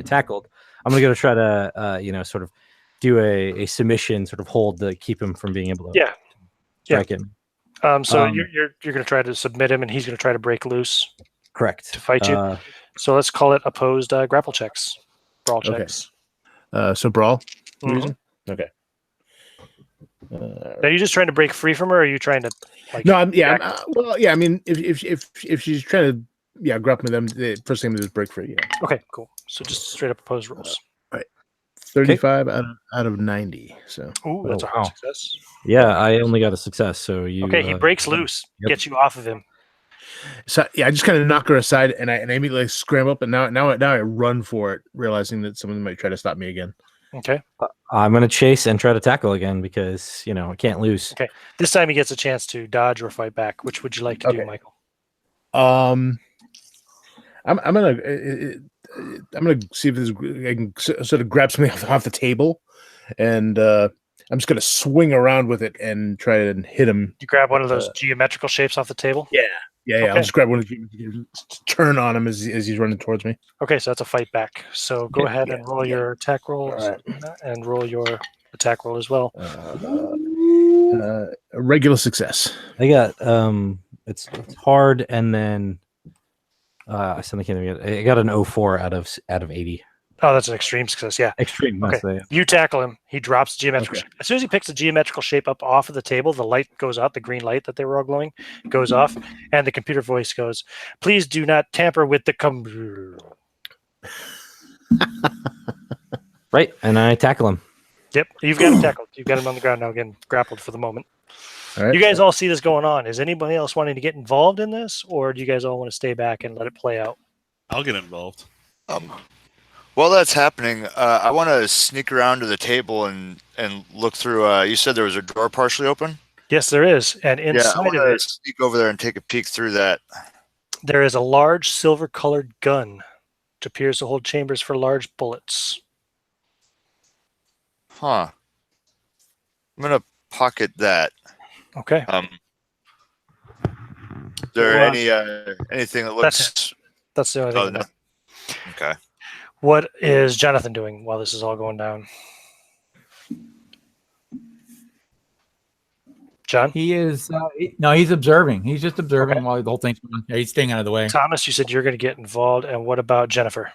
tackled, I'm going to try to sort of do a submission, sort of hold to keep him from being able to strike him. So you're going to try to submit him, and he's going to try to break loose. Correct. To fight you. So let's call it opposed grapple checks, brawl checks. So brawl. Mm-hmm. Okay. Are you just trying to break free from her, or are you trying to? No, I mean, if she's trying to, grapple with them, the first thing to do is break free. Yeah. Okay, cool. So just straight up opposed rules. Right. 35 out of 90. So. Ooh, that's a hard success. Yeah, I only got a success. So you. Okay, he breaks loose, gets you off of him. So I just kind of knock her aside, and I immediately scramble up, and now I run for it, realizing that someone might try to stop me again. Okay. I'm going to chase and try to tackle again because, I can't lose. Okay. This time he gets a chance to dodge or fight back. Which would you like to do, Michael? I'm gonna see if I can sort of grab something off the table, and I'm I'm just gonna swing around with it and try and hit him. You grab one of those geometrical shapes off the table. Yeah. I'll Okay. just grab one of the turn on him as he's running towards me. Okay, so that's a fight back. So go ahead and roll your attack roll, All right. and roll your attack roll as well. A regular success. I got it's hard, and then I suddenly can't even. I got an 04 out of 80. Oh, that's an extreme success. Yeah. Extreme. Okay. Okay. You tackle him. He drops the geometrical Okay. shape. As soon as he picks the geometrical shape up off of the table, the light goes out. The green light that they were all glowing goes off, and the computer voice goes, "Please do not tamper with the computer." Right, and I tackle him. Yep, you've got him tackled. You've got him on the ground now, again, grappled for the moment. All right. You guys all see this going on. Is anybody else wanting to get involved in this, or do you guys all want to stay back and let it play out? I'll get involved. While that's happening, I want to sneak around to the table and look through. You said there was a door partially open. Yes, there is. And Yeah, I inside want of to it, sneak over there and take a peek through that. there is a large silver-colored gun, which appears to hold chambers for large bullets. Huh. I'm gonna pocket that. Okay. Is there Well, anything that looks? That's the only thing. Oh, I know. Okay. What is Jonathan doing while this is all going down? John? He is no, he's observing. He's just observing while the whole thing's going on. Yeah, he's staying out of the way. Thomas, you said you're going to get involved. And what about Jennifer?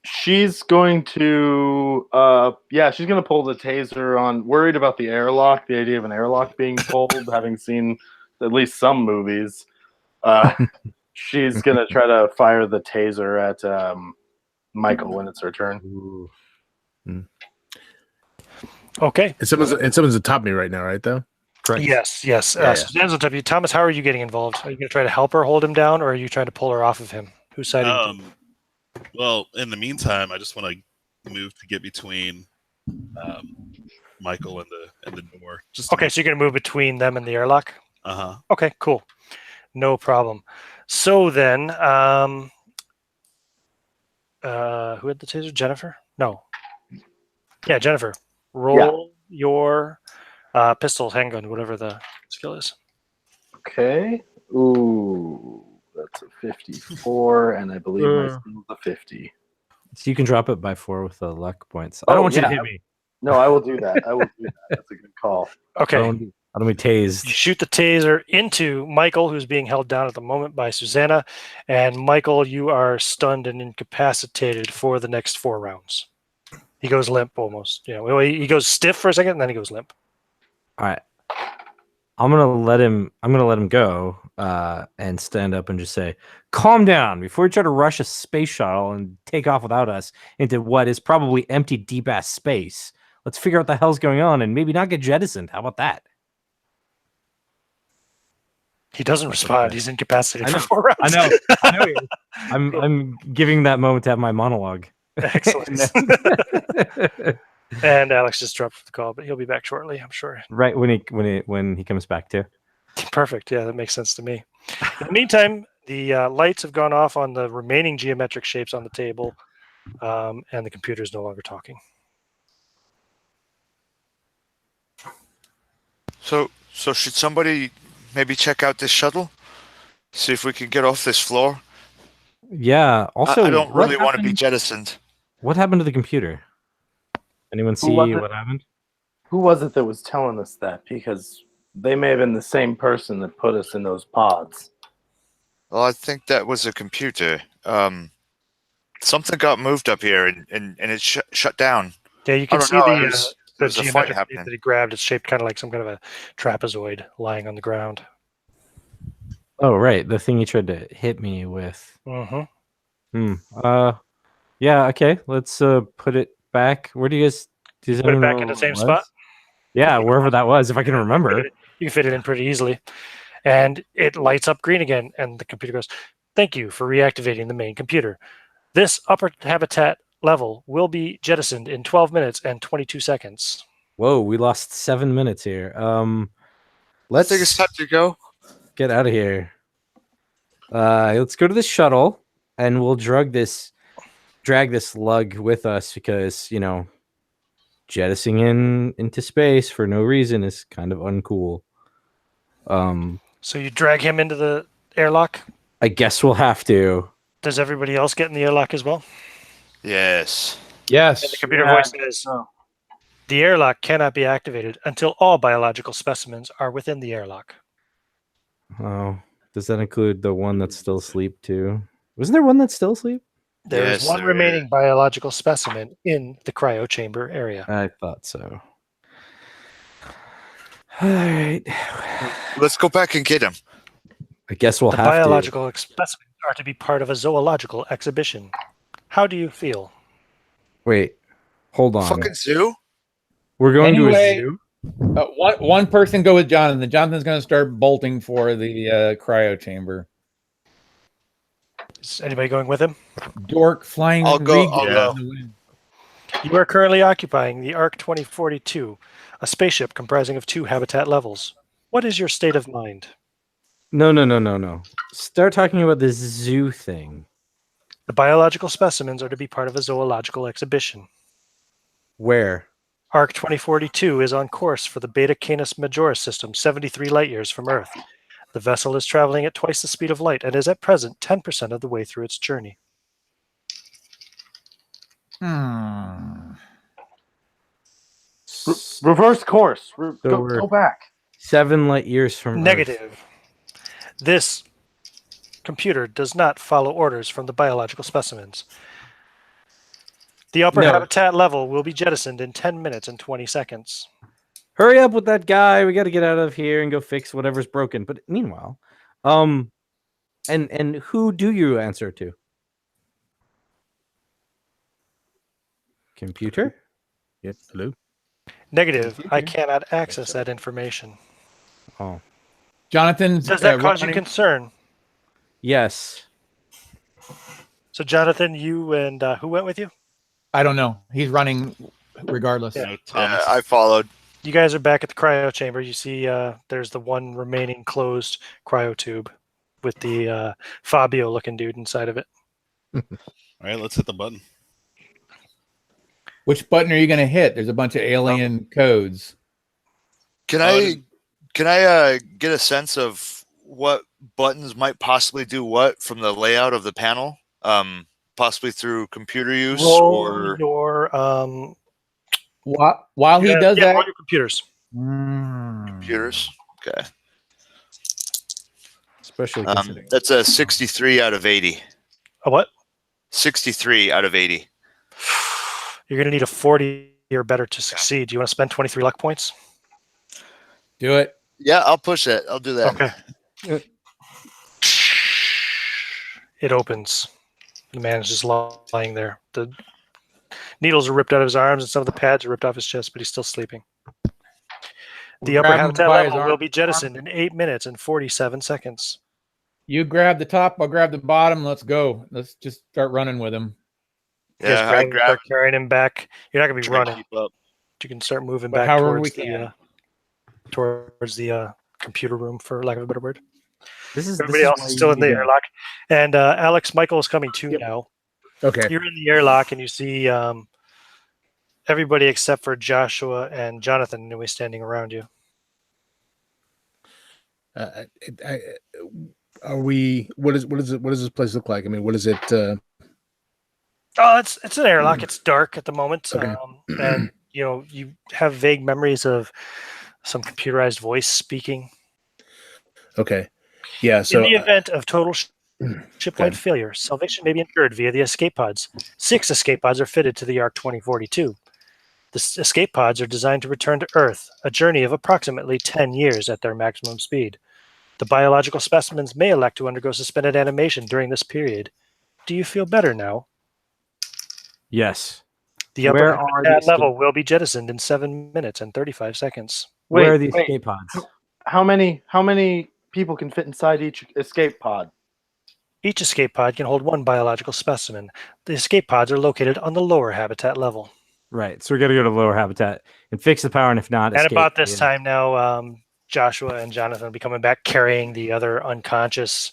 She's going to she's going to pull the taser on, worried about the airlock, the idea of an airlock being pulled, having seen at least some movies. She's going to try to fire the taser at Michael when it's her turn. Okay. And someone's atop me right now, right? Though. Correct. Yes. Suzanne's on top of you. Thomas, how are you getting involved? Are you going to try to help her hold him down, or are you trying to pull her off of him? Whose side are you? Well, in the meantime, I just want to move to get between Michael and the door. Just Okay, so you're going to move between them and the airlock? Uh-huh. Okay, cool. No problem. So then, who had the taser? Jennifer? No. Yeah, Jennifer. Roll your pistol, handgun, whatever the skill is. Okay. Ooh, that's a 54, and I believe my skill's a 50. So you can drop it by 4 with the luck points. I don't want you to hit me. No, I will do that. That's a good call. Okay. I don't want to be tased. You shoot the taser into Michael, who's being held down at the moment by Susanna. And Michael, you are stunned and incapacitated for the next 4 rounds. He goes limp almost. He goes stiff for a second, and then he goes limp. All right. I'm gonna let him go and stand up and just say, "Calm down before you try to rush a space shuttle and take off without us into what is probably empty, deep ass space. Let's figure out what the hell's going on and maybe not get jettisoned. How about that?" He doesn't respond. He's incapacitated I know. for 4 rounds. I know. He is. I'm giving that moment to have my monologue. Excellent. And Alex just dropped the call, but he'll be back shortly, I'm sure. Right when he comes back too. Perfect. Yeah, that makes sense to me. In the meantime, the lights have gone off on the remaining geometric shapes on the table, and the computer is no longer talking. So should somebody maybe check out this shuttle? See if we can get off this floor? Yeah. Also, I don't really what want to be happened- jettisoned. What happened to the computer? Anyone see was it? what happened? Who was it that was telling us that? Because they may have been the same person that put us in those pods. Well, I think that was a computer. Something got moved up here and it shut down. Yeah, you can don't see know, the there's a fight geometric shape happening. that he grabbed. It's shaped kind of like some kind of a trapezoid lying on the ground. Oh, right. The thing you tried to hit me with. Mm-hmm. Yeah, okay. Let's put it back. Where do you guys Put it back in the same spot. Yeah, wherever that was, if I can remember. You can fit it in pretty easily. And it lights up green again, and the computer goes, "Thank you for reactivating the main computer. This upper habitat level will be jettisoned in 12 minutes and 22 seconds. Whoa, we lost 7 minutes here. I Let's think it's time to go. get out of here. Let's go to the shuttle, and we'll drag this lug with us because jettisoning into space for no reason is kind of uncool. So you drag him into the airlock. I guess we'll have to. Does everybody else get in the airlock as well? Yes. Yes. And the computer voice says, the airlock cannot be activated until all biological specimens are within the airlock. Oh, does that include the one that's still asleep too? Wasn't there one that's still asleep? There is Yes, one there remaining biological specimen in the cryo chamber area. I thought so. All right. Let's go back and get him. I guess we'll The have to. biological specimens are to be part of a zoological exhibition. How do you feel? Wait, hold on. Fucking zoo? We're going to a Anyway, zoo? One person go with Jonathan. Jonathan's going to start bolting for the cryo chamber. Is anybody going with him? Dork flying. I'll go, Regal I'll go. in the wind. You are currently occupying the ARC 2042, a spaceship comprising of 2 habitat levels. What is your state of mind? No. Start talking about this zoo thing. The biological specimens are to be part of a zoological exhibition. Where? ARC 2042 is on course for the Beta Canis Majoris system, 73 light-years from Earth. The vessel is traveling at twice the speed of light and is at present 10% of the way through its journey. Reverse course. So Go we're- back. 7 light years from Earth. Negative. This computer does not follow orders from the biological specimens. The upper No. habitat level will be jettisoned in 10 minutes and 20 seconds. Hurry up with that guy. We got to get out of here and go fix whatever's broken. But meanwhile, and who do you answer to? Computer? Yep. Hello. Negative. I cannot access that information. Oh, Jonathan's. Does that cause you running- concern? yes. So, Jonathan, you and who went with you? I don't know. He's running regardless. No, Thomas. I followed. You guys are back at the cryo chamber. You see there's the one remaining closed cryo tube with the Fabio-looking dude inside of it. All right, let's hit the button. Which button are you going to hit? There's a bunch of alien codes. Can I get a sense of what buttons might possibly do what from the layout of the panel? Possibly through computer use or your While he does that, roll your computers. computers. Okay. Especially considering. That's a 63 out of 80. A what? 63 out of 80. You're going to need a 40 or better to succeed. Do you want to spend 23 luck points? do it. Yeah, I'll push that. I'll do that. Okay. It opens. The man is just lying there. The needles are ripped out of his arms, and some of the pads are ripped off his chest, but he's still sleeping. The upper Grab him habitat by his level will arm. be jettisoned in 8 minutes and 47 seconds. You grab the top, I'll grab the bottom. Let's go. Let's just start running with him. You guys Yeah, I grab him, start carrying him back. You're not going to be try to running. keep up. You can start moving But back however towards we can. towards the computer room, for lack of a better word. This Everybody else is still in the airlock, and Alex, Michael is coming too now. Okay. You're in the airlock, and you see everybody except for Joshua and Jonathan anyway standing around you. Are we? What is it? What does this place look like? I mean, what is it? Oh, it's an airlock. It's dark at the moment, Okay. and you have vague memories of some computerized voice speaking. Okay. Yeah. So in the event of total ship-wide okay. failure, salvation may be ensured via the escape pods. 6 escape pods are fitted to the ARC 2042. The escape pods are designed to return to Earth, a journey of approximately 10 years at their maximum speed. The biological specimens may elect to undergo suspended animation during this period. Do you feel better now? Yes. The upper Where are the habitat escape- level will be jettisoned in 7 minutes and 35 seconds. Where are the wait. escape pods? How many people can fit inside each escape pod? Each escape pod can hold 1 biological specimen. The escape pods are located on the lower habitat level. Right. So we got to go to lower habitat and fix the power, and if not, And escape. about this Yeah. time now, Joshua and Jonathan will be coming back carrying the other unconscious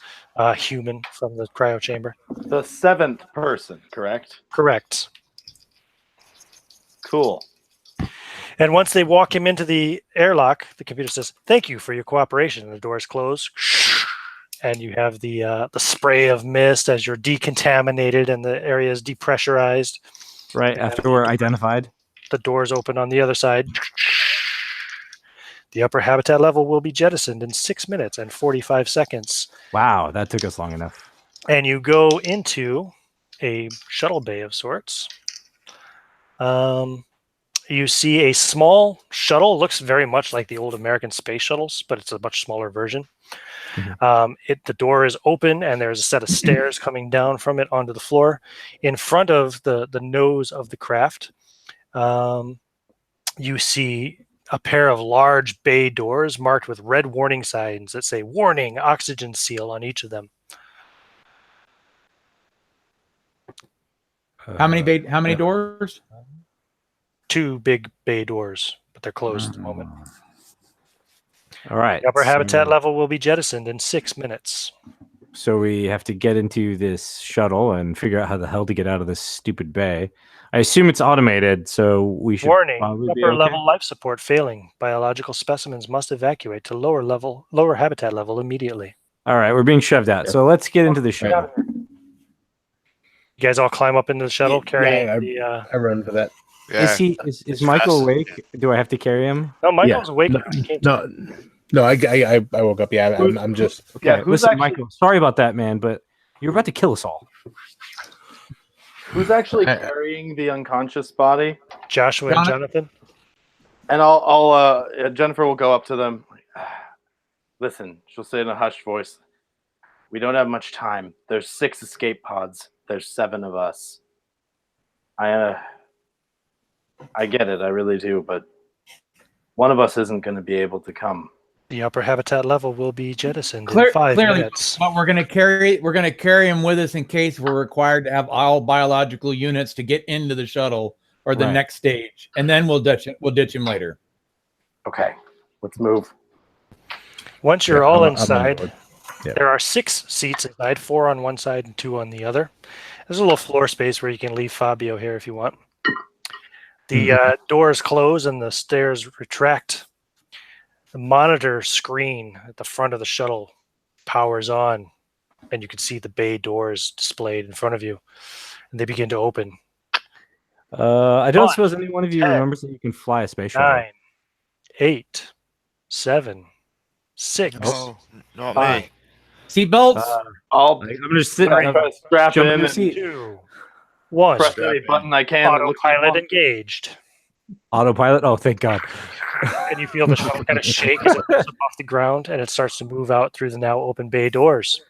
human from the cryo chamber. The 7th person, correct? Correct. Cool. And once they walk him into the airlock, the computer says, "Thank you for your cooperation." And the doors close, and you have the spray of mist as you're decontaminated and the area is depressurized. Right And after we're identified. the doors open on the other side. The upper habitat level will be jettisoned in 6 minutes and 45 seconds. Wow, that took us long enough. And you go into a shuttle bay of sorts. You see a small shuttle. Looks very much like the old American space shuttles, but it's a much smaller version. The door is open, and there's a set of stairs coming down from it onto the floor. In front of the nose of the craft, you see a pair of large bay doors marked with red warning signs that say "Warning, oxygen seal" on each of them. How many doors? 2 big bay doors, but they're closed at the moment. All right. The upper habitat level will be jettisoned in 6 minutes. So we have to get into this shuttle and figure out how the hell to get out of this stupid bay. I assume it's automated, so we should Warning, probably be upper okay. level life support failing. Biological specimens must evacuate to lower habitat level immediately. All right, we're being shoved out. So let's get into the shuttle. You guys all climb up into the shuttle carrying I run for that. Is he? Is Michael awake? Do I have to carry him? No, Michael's awake. No, I woke up. Yeah, I'm just. Okay, who's listen, actually- Michael. Sorry about that, man, but you're about to kill us all. Who's actually carrying the unconscious body? Joshua and Jonathan. And I'll Jennifer will go up to them. Listen, she'll say in a hushed voice, "We don't have much time. There's 6 escape pods. There's 7 of us. I get it, I really do, but one of us isn't going to be able to come." The upper habitat level will be jettisoned in 5 Clearly, minutes. but we're going to carry him with us in case we're required to have all biological units to get into the shuttle or the next stage, and then we'll ditch him later. Okay, let's move. Once you're all I'm on inside, board. Yeah. there are 6 seats inside, 4 on one side and 2 on the other. There's a little floor space where you can leave Fabio here if you want. The doors close and the stairs retract. The monitor screen at the front of the shuttle powers on, and you can see the bay doors displayed in front of you, and they begin to open. I don't 1, suppose any one of you 10, remembers that you can fly a space shuttle. 9, 8, 7, 6. Oh, not 5, me. Seatbelts. I'll I'm just sitting. try to strap jump in in the and seat. 2, 1. press any button I can. that looks like Autopilot one. engaged. Autopilot. Oh, thank God. And you feel the shuttle kind of shake as it moves up off the ground, and it starts to move out through the now open bay doors.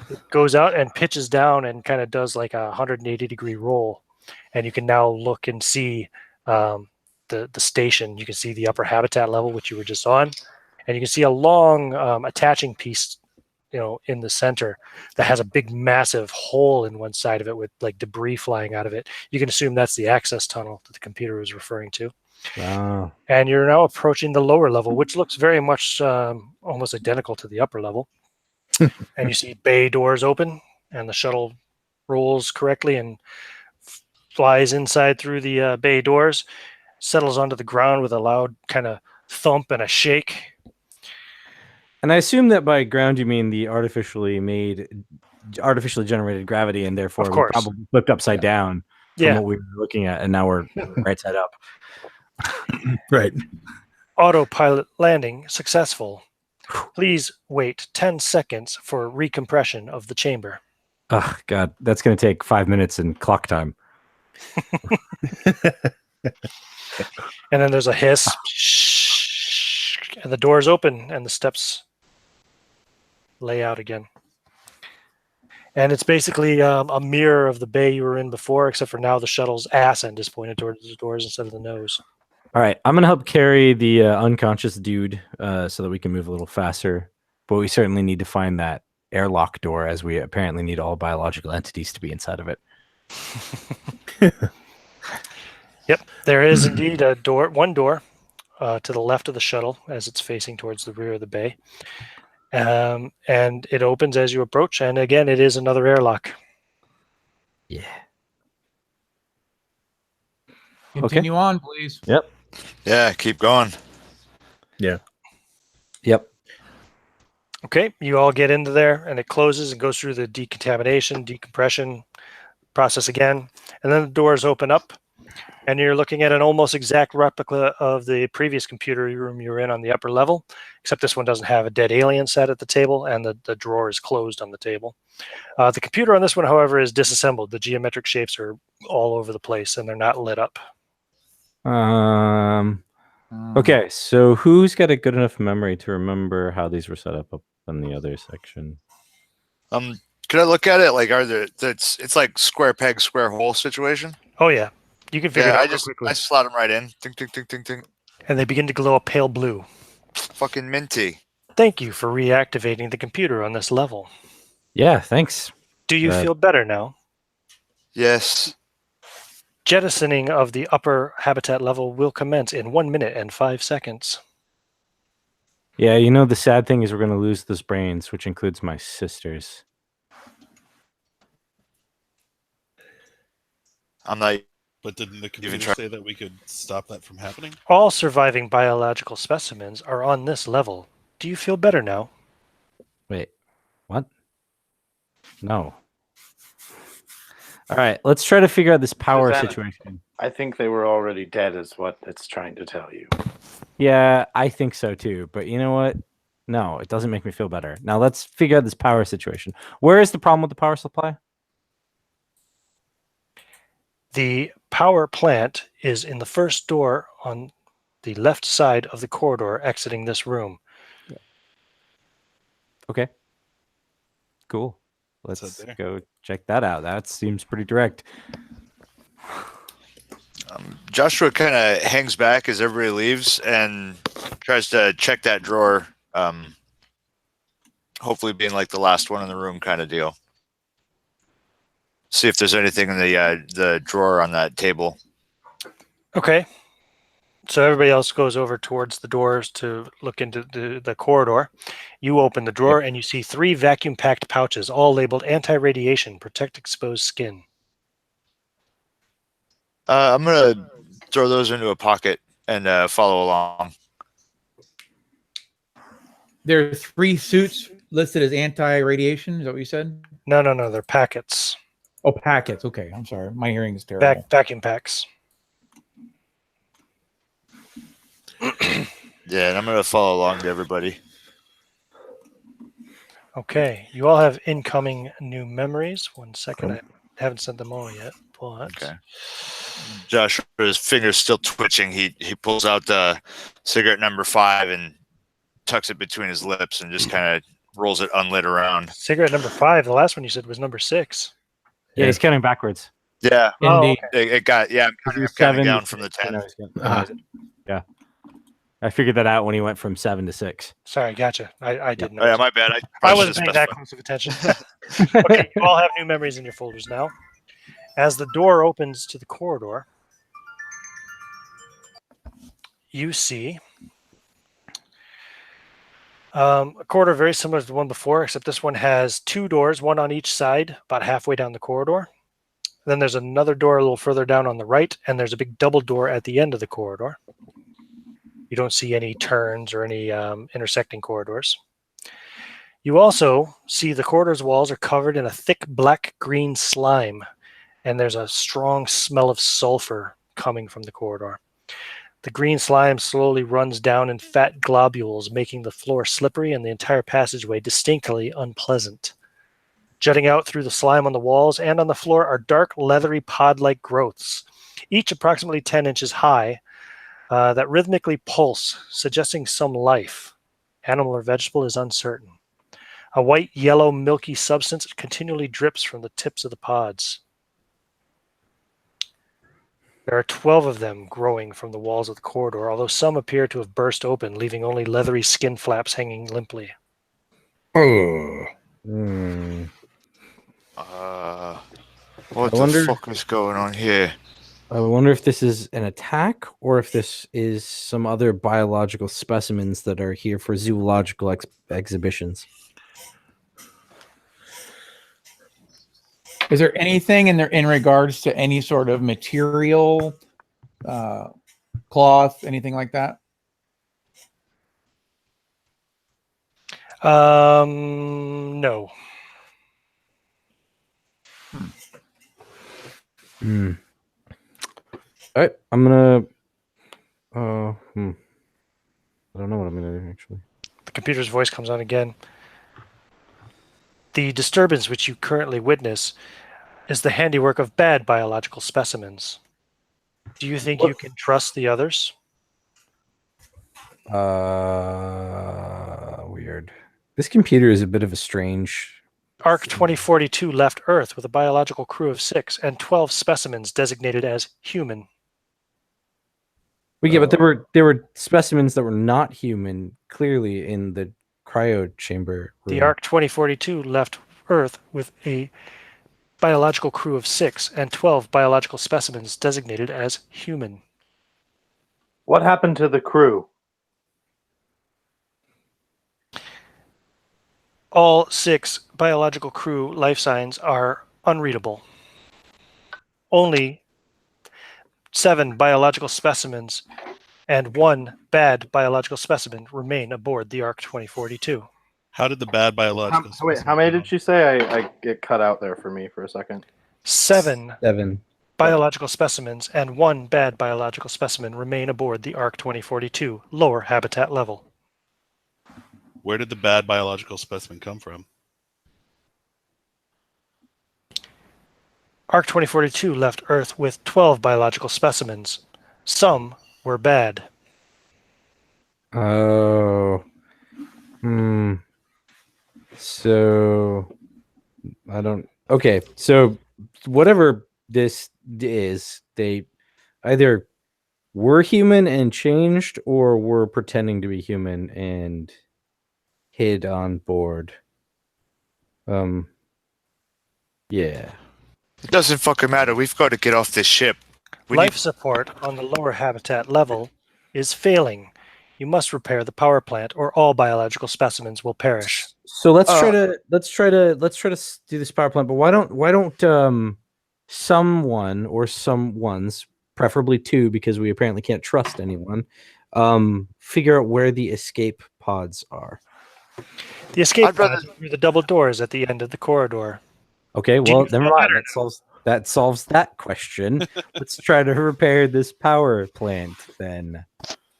It goes out and pitches down and kind of does like a 180-degree roll. And you can now look and see the station. You can see the upper habitat level, which you were just on, and you can see a long attaching piece, in the center that has a big, massive hole in one side of it with like debris flying out of it. You can assume that's the access tunnel that the computer was referring to. Wow. And you're now approaching the lower level, which looks very much almost identical to the upper level. And you see bay doors open, and the shuttle rolls correctly and flies inside through the bay doors, settles onto the ground with a loud kind of thump and a shake. And I assume that by ground you mean the artificially generated gravity, and therefore Of we course. probably flipped upside down from Yeah. what we were looking at, and now we're right side up. Right. Autopilot landing successful. Please wait 10 seconds for recompression of the chamber. Oh God, that's going to take 5 minutes in clock time. And then there's a hiss. And the doors open and the steps lay out again. And it's basically a mirror of the bay you were in before, except for now the shuttle's ass end is pointed towards the doors instead of the nose. All right, I'm going to help carry the unconscious dude so that we can move a little faster. But we certainly need to find that airlock door, as we apparently need all biological entities to be inside of it. Yep, there is indeed one door to the left of the shuttle as it's facing towards the rear of the bay. And it opens as you approach, and again, it is another airlock. Yeah. Continue on, please. Yeah, keep going. Yep. Okay, you all get into there, and it closes and goes through the decontamination, decompression process again, and then the doors open up, and you're looking at an almost exact replica of the previous computer room you were in on the upper level, except this one doesn't have a dead alien set at the table, and the drawer is closed on the table. The computer on this one, however, is disassembled. The geometric shapes are all over the place, and they're not lit up. Okay, so who's got a good enough memory to remember how these were set up in the other section? Could I look at it? Like, it's like square peg, square hole situation? Oh yeah, you can figure it out real quickly. I slot them right in. Ting, ting, ting, ting, ting. And they begin to glow a pale blue. Fucking minty. Thank you for reactivating the computer on this level. Yeah, thanks. Do you feel better now? Yes. Jettisoning of the upper habitat level will commence in 1 minute and 5 seconds. Yeah, you know, the sad thing is we're going to lose those brains, which includes my sisters. I'm not. But didn't the computer say that we could stop that from happening? All surviving biological specimens are on this level. Do you feel better now? Wait, what? No. All right, let's try to figure out this power situation. I think they were already dead, is what it's trying to tell you. Yeah, I think so too. But you know what? No, it doesn't make me feel better. Now let's figure out this power situation. Where is the problem with the power supply? The power plant is in the first door on the left side of the corridor exiting this room. Okay. Cool. Let's go check that out. That seems pretty direct. Joshua kind of hangs back as everybody leaves and tries to check that drawer. Hopefully being like the last one in the room kind of deal. See if there's anything in the drawer on that table. Okay. So everybody else goes over towards the doors to look into the corridor. You open the drawer and you see 3 vacuum-packed pouches, all labeled anti-radiation, protect exposed skin. I'm going to throw those into a pocket and follow along. There are 3 suits listed as anti-radiation. Is that what you said? No, they're packets. Oh, packets. Okay, I'm sorry. My hearing is terrible. Vacuum packs. Yeah, and I'm going to follow along to everybody. Okay, you all have incoming new memories. 1 second, I haven't sent them all yet. But... Okay. Joshua's finger's still twitching. He pulls out the cigarette number 5 and tucks it between his lips and just kind of rolls it unlit around. Cigarette number 5. The last one you said was number 6. Yeah, he's counting backwards. Yeah. Indeed. It got, yeah, I'm counting down from the 10. Yeah. I figured that out when he went from 7 to 6. Sorry, gotcha. I didn't know. Oh, yeah, my bad. I wasn't paying that close of attention. Okay, you all have new memories in your folders now. As the door opens to the corridor, you see a corridor very similar to the one before, except this one has 2 doors, one on each side, about halfway down the corridor. Then there's another door a little further down on the right, and there's a big double door at the end of the corridor. You don't see any turns or any intersecting corridors. You also see the corridor's walls are covered in a thick black-green slime, and there's a strong smell of sulfur coming from the corridor. The green slime slowly runs down in fat globules, making the floor slippery and the entire passageway distinctly unpleasant. Jutting out through the slime on the walls and on the floor are dark, leathery, pod-like growths, each approximately 10 inches high, that rhythmically pulse, suggesting some life. Animal or vegetable is uncertain. A white, yellow, milky substance continually drips from the tips of the pods. There are 12 of them growing from the walls of the corridor, although some appear to have burst open, leaving only leathery skin flaps hanging limply. What the fuck is going on here? I wonder if this is an attack or if this is some other biological specimens that are here for zoological exhibitions. Is there anything in there in regards to any sort of material cloth, anything like that? No. Hmm. All right, I'm gonna. I don't know what I'm gonna do actually. The computer's voice comes on again. The disturbance which you currently witness is the handiwork of bad biological specimens. Do you think you can trust the others? Weird. This computer is a bit of a strange. ARC 2042 left Earth with a biological crew of 6 and 12 specimens designated as human. Well, yeah, but there were specimens that were not human, clearly in the cryo chamber room. The ARC 2042 left Earth with a biological crew of 6 and 12 biological specimens designated as human. What happened to the crew? All 6 biological crew life signs are unreadable. Only 7 biological specimens and 1 bad biological specimen remain aboard the ARC 2042. How did the bad biological? Wait, how many did she say? I get cut out there for me for a second. 7 7 biological specimens and 1 bad biological specimen remain aboard the ARC 2042 lower habitat level. Where did the bad biological specimen come from? ARC 2042 left Earth with 12 biological specimens. Some were bad. Oh. So I don't. Okay, so whatever this is, they either were human and changed, or were pretending to be human and hid on board. Yeah. It doesn't fucking matter. We've got to get off this ship. Life support on the lower habitat level is failing. You must repair the power plant, or all biological specimens will perish. So let's try to do this power plant. But why don't someone or someone's, preferably 2, because we apparently can't trust anyone, figure out where the escape pods are. The escape pods are through the double doors at the end of the corridor. Okay, well, never mind. That solves that question. Let's try to repair this power plant then.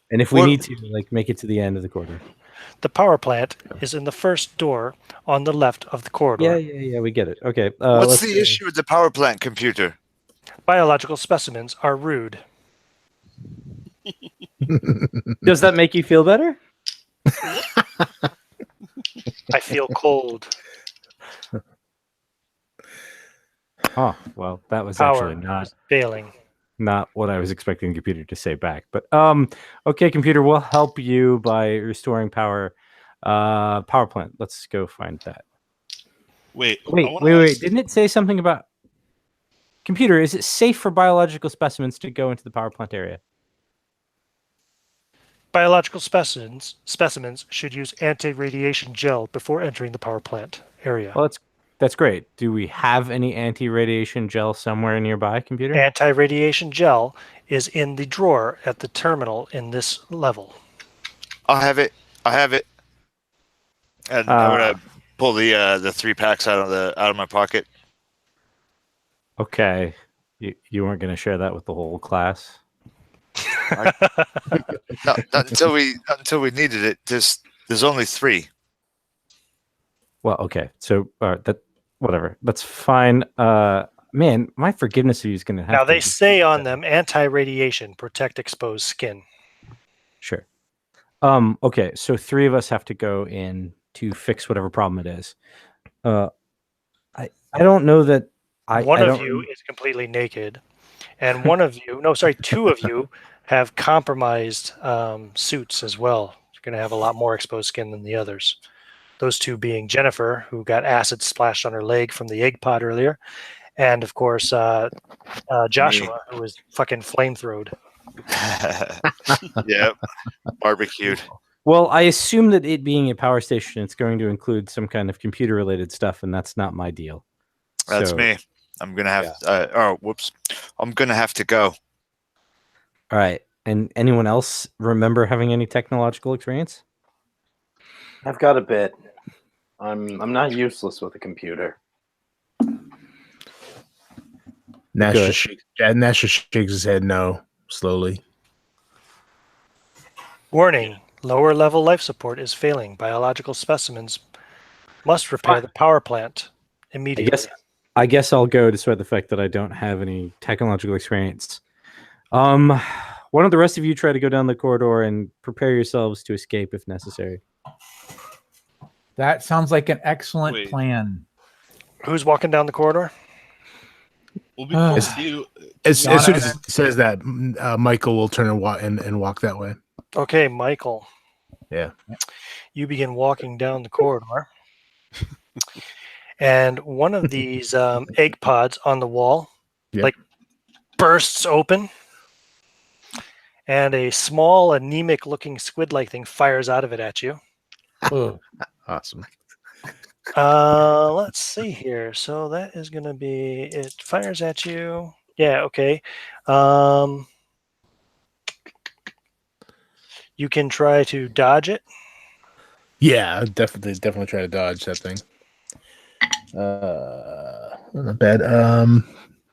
And if we need to, make it to the end of the corridor. The power plant is in the first door on the left of the corridor. Yeah, we get it. Okay. What's the issue with the power plant computer? Biological specimens are rude. Does that make you feel better? I feel cold. Oh, well, that was Power actually not failing. Not what I was expecting the computer to say back. But okay, computer, we'll help you by restoring power. Power plant. Let's go find that. Wait. Didn't it say something about computer? Is it safe for biological specimens to go into the power plant area? Biological specimens should use anti-radiation gel before entering the power plant area. Well, that's great. Do we have any anti-radiation gel somewhere nearby, computer? Anti-radiation gel is in the drawer at the terminal in this level. I have it. And I'm gonna pull the 3 packs out of my pocket. Okay, you weren't gonna share that with the whole class. Not until we needed it. There's only 3. Well, okay. So whatever. That's fine. Man, my forgiveness of you is gonna have. Now they say on them anti-radiation, protect exposed skin. Sure. Okay, so 3 of us have to go in to fix whatever problem it is. I don't know that One of you is completely naked, and 2 of you have compromised suits as well. You're going to have a lot more exposed skin than the others. Those 2 being Jennifer, who got acid splashed on her leg from the egg pod earlier, and of course Joshua, who was fucking flamethrowed. Yep, barbecued. Well, I assume that it being a power station, it's going to include some kind of computer-related stuff, and that's not my deal. That's me. I'm gonna have. I'm gonna have to go. All right. And anyone else remember having any technological experience? I've got a bit. I'm not useless with a computer. Nash Good. just shakes his head no, slowly. Warning, lower level life support is failing. Biological specimens must repair the power plant immediately. I guess I'll go despite the fact that I don't have any technological experience. Why don't the rest of you try to go down the corridor and prepare yourselves to escape if necessary? That sounds like an excellent Wait. plan. Who's walking down the corridor? Well, before you, As soon Donna- as it says that, Michael will turn and walk that way. Okay, Michael. Yeah. You begin walking down the corridor. And one of these egg pods on the wall bursts open. And a small, anemic looking squid like thing fires out of it at you. Ugh. Awesome. Let's see here. So that is going to be, it fires at you. Yeah, okay. You can try to dodge it. Yeah, I'd definitely try to dodge that thing. Not bad.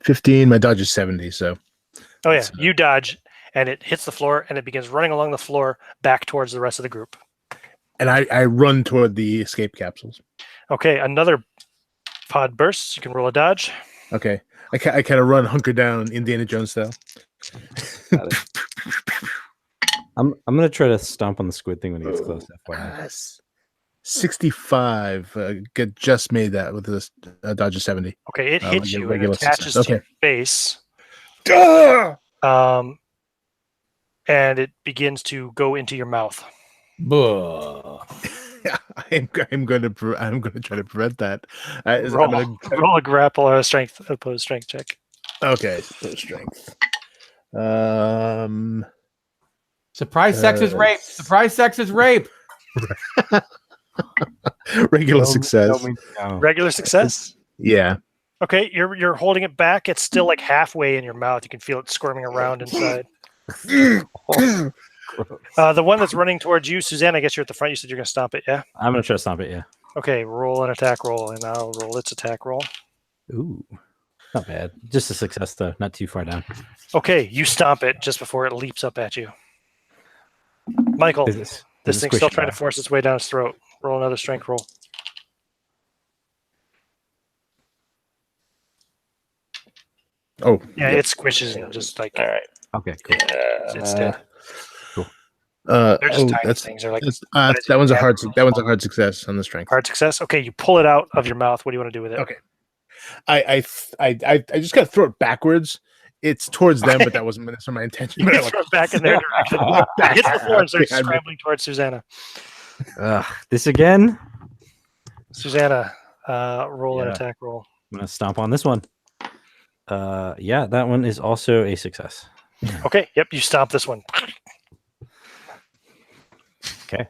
15. My dodge is 70. So. Oh yeah, you dodge, and it hits the floor, and it begins running along the floor back towards the rest of the group. And I run toward the escape capsules. Okay, another pod bursts. You can roll a dodge. Okay, I kind of run, hunker down, Indiana Jones style. I'm gonna try to stomp on the squid thing when he gets close. FYI. 65. Just made that with this dodge of 70. Okay, it hits you and regular attaches success. to your Okay. face. And it begins to go into your mouth. Buh. I'm going to try to prevent that. Roll a grapple or a opposed strength check. Okay, so strength. Surprise sex is rape. Surprise sex is rape. Regular success. Regular success. Yeah. Okay, you're holding it back. It's still like halfway in your mouth. You can feel it squirming around inside. The one that's running towards you, Suzanne, I guess you're at the front. You said you're going to stomp it, yeah? I'm gonna try to stomp it. Yeah. Okay, roll an attack roll, and I'll roll its attack roll. Ooh, not bad. Just a success though, not too far down. Okay, you stomp it just before it leaps up at you. Michael, this thing's still trying to force its way down its throat. Roll another strength roll. Oh. Yeah, it squishes and just like. All right. Okay, cool. It's dead. Cool. They're just tiny things. They're like that one's a hard success on the strength. hard success. Okay, you pull it out of your mouth. What do you want to do with it? Okay. I just gotta throw it backwards. It's towards them, but that wasn't my intention. You But throw it back in their direction. It hits the floor and starts scrambling towards Susanna. This again. Susanna, roll an attack roll. I'm gonna stomp on this one. Yeah, that one is also a success. Okay, yep, you stomp this one. Okay.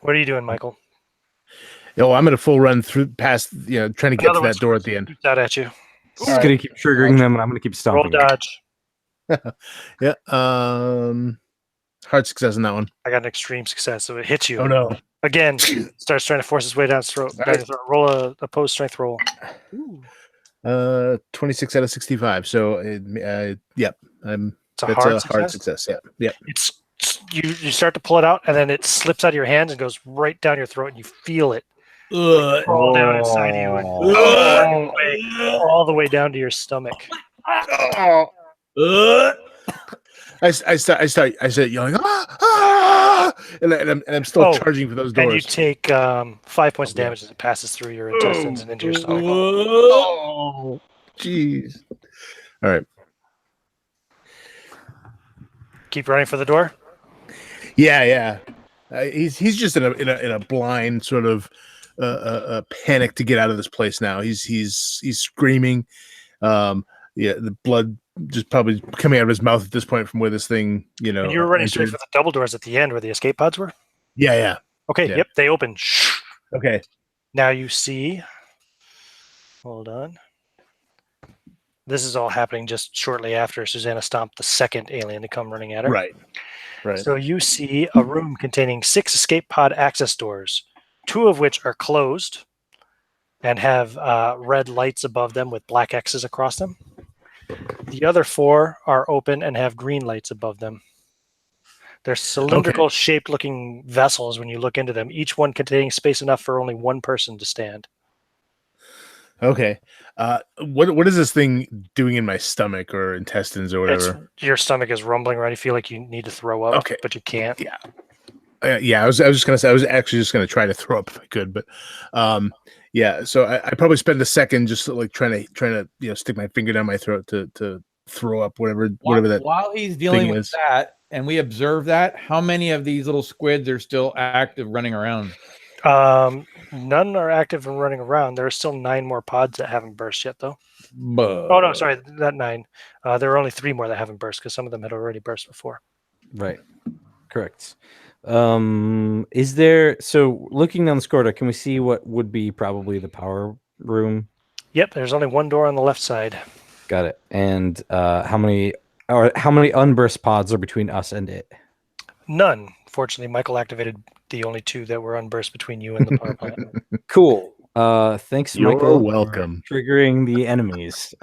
What are you doing, Michael? Yo, I'm gonna full run through past, trying to get Another to one that door at the end. shoots out at you. It's gonna keep triggering them, and I'm gonna keep Roll stomping. dodge. Yeah. Hard success on that one. I got an extreme success, so it hits you. Oh no. Again, starts trying to force its way down its throat. All right. Roll a opposed strength roll. 26 out of 65. So yep. It's a That's hard success. success. Yeah. Yeah. It's you start to pull it out, and then it slips out of your hands and goes right down your throat, and you feel it crawl down inside you and all the way down to your stomach. I start yelling, and I'm still charging for those doors. And you take 5 points of damage as it passes through your intestines and into your stomach. Oh, jeez. All right. Keep running for the door. Yeah. He's just in a blind sort of panic to get out of this place now. He's screaming. The blood just probably coming out of his mouth at this point from where this thing, And you were running straight for the double doors at the end where the escape pods were? Yeah. Okay, Yeah. yep, they open. Okay. Now you see. Hold on. This is all happening just shortly after Susanna stomped the second alien to come running at her. Right. Right. So you see a room containing 6 escape pod access doors, 2 of which are closed and have red lights above them with black X's across them. The other 4 are open and have green lights above them. They're cylindrical shaped looking vessels when you look into them, each one containing space enough for only one person to stand. Okay. What is this thing doing in my stomach or intestines or whatever? Your stomach is rumbling around. You feel like you need to throw up, but you can't. Yeah. Yeah, I was just gonna say I was actually just gonna try to throw up if I could, but yeah. So I probably spend a second just like trying to stick my finger down my throat to throw up whatever that. While he's dealing with is. that, and we observe that, how many of these little squids are still active running around? None are active and running around. There are still 9 more pods that haven't burst yet, though. Oh no, sorry, not 9. There are only 3 more that haven't burst because some of them had already burst before. Right. Correct. Is there, so looking down the corridor, can we see what would be probably the power room? Yep, there's only one door on the left side. Got it. And how many unburst pods are between us and it? None. Fortunately, Michael activated the only 2 that were unburst between you and the power plant. Cool. Thanks, You're Michael. welcome. For triggering the enemies.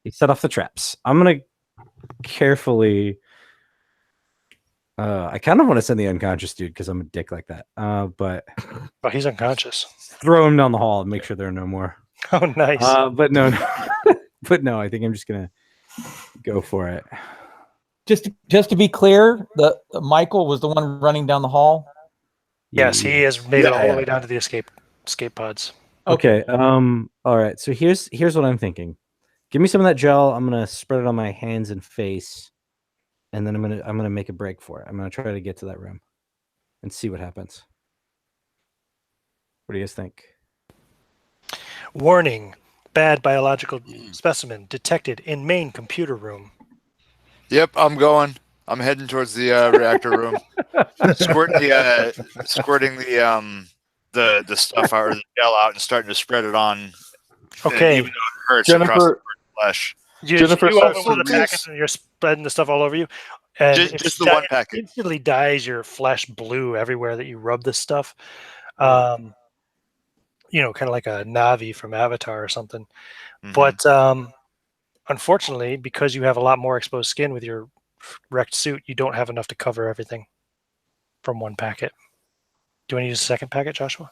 He set off the traps. I'm gonna carefully. I kind of want to send the unconscious dude because I'm a dick like that. But he's unconscious. Throw him down the hall and make sure there are no more. Oh, nice. But no. But no, I think I'm just gonna go for it. Just to be clear, the Michael was the one running down the hall. Yes, he has made it all the way down to the escape pods. Okay. All right. So here's what I'm thinking. Give me some of that gel. I'm gonna spread it on my hands and face, and then I'm gonna make a break for it. I'm gonna try to get to that room and see what happens. What do you guys think? Warning: bad biological specimen detected in main computer room. Yep, I'm going. I'm heading towards the reactor room. Squirting the stuff out or the gel out and starting to spread it on. Okay. Even though it hurts Jennifer- across the flesh. Jennifer you open starts one of the to- packets and you're spreading the stuff all over you. And Just the one packet. It instantly dyes your flesh blue everywhere that you rub this stuff. Kind of like a Navi from Avatar or something. Mhm. But unfortunately, because you have a lot more exposed skin with your wrecked suit, you don't have enough to cover everything from one packet. Do you want to use a second packet, Joshua?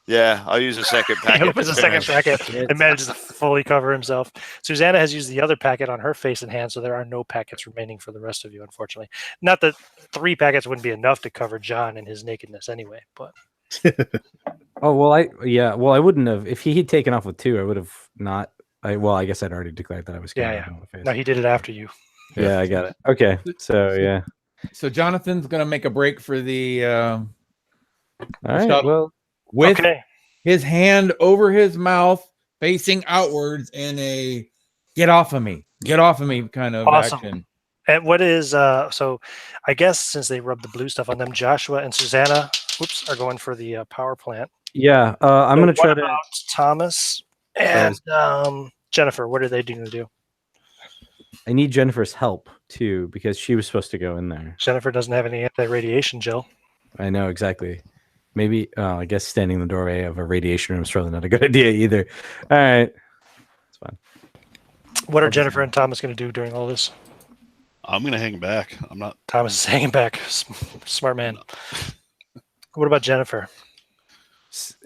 Yeah, I'll use a second packet. He opens a second packet and manages to fully cover himself. Susanna has used the other packet on her face and hands, so there are no packets remaining for the rest of you, unfortunately. Not that 3 packets wouldn't be enough to cover John and his nakedness anyway, but... Oh, well, I wouldn't have. If he had taken off with 2, I would have not. I guess I'd already declared that I was Yeah. on the face. No, he did it after you. Yeah, I got it. Okay, so yeah. So Jonathan's gonna make a break for the All right. shot Well, with Okay. his hand over his mouth, facing outwards in a "get off of me" kind of Awesome. action. And what is so I guess since they rubbed the blue stuff on them, Joshua and Susanna are going for the power plant. yeah. I'm So gonna try what to. about Thomas and Jennifer? What are they going to do? I need Jennifer's help too because she was supposed to go in there. Jennifer doesn't have any anti-radiation gel. I know exactly. Maybe I guess standing in the doorway of a radiation room is probably not a good idea either. All right, it's fine. What are Jennifer and Thomas going to do during all this? I'm gonna hang back. I'm not. Thomas is hanging back. Smart man. What about Jennifer?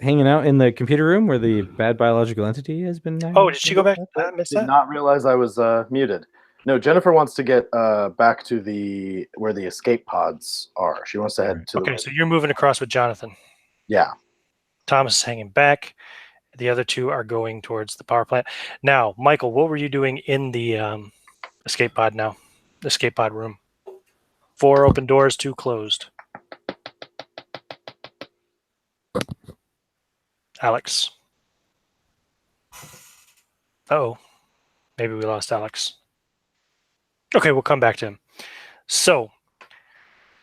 Hanging out in the computer room where the bad biological entity has been. Oh, did she go back? I missed Did that. not realize I was muted. No, Jennifer wants to get back to where the escape pods are. She wants to head to Okay, so you're moving across with Jonathan. yeah. Thomas is hanging back. The other 2 are going towards the power plant. Now, Michael, what were you doing in the escape pod now? The escape pod room. 4 open doors, 2 closed. Alex. Uh-oh. Maybe we lost Alex. Okay, we'll come back to him. So,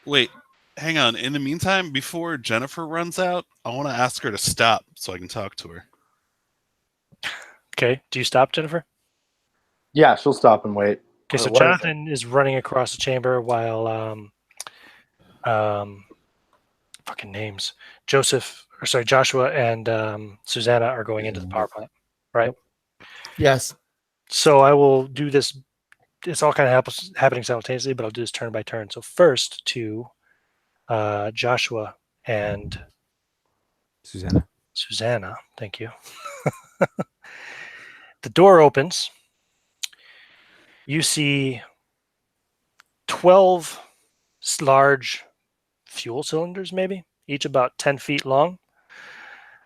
Wait, hang on. In the meantime, before Jennifer runs out, I want to ask her to stop so I can talk to her. Okay. Do you stop, Jennifer? Yeah, she'll stop and wait. Okay, so What is it? Jonathan is running across the chamber while fucking names. Joshua and Susanna are going into the power plant. Right. Yes. So I will do this. It's all kind of happening simultaneously, but I'll do this turn by turn. So first to Joshua and Susanna. Thank you. The door opens. You see 12 large fuel cylinders, maybe, each about 10 feet long.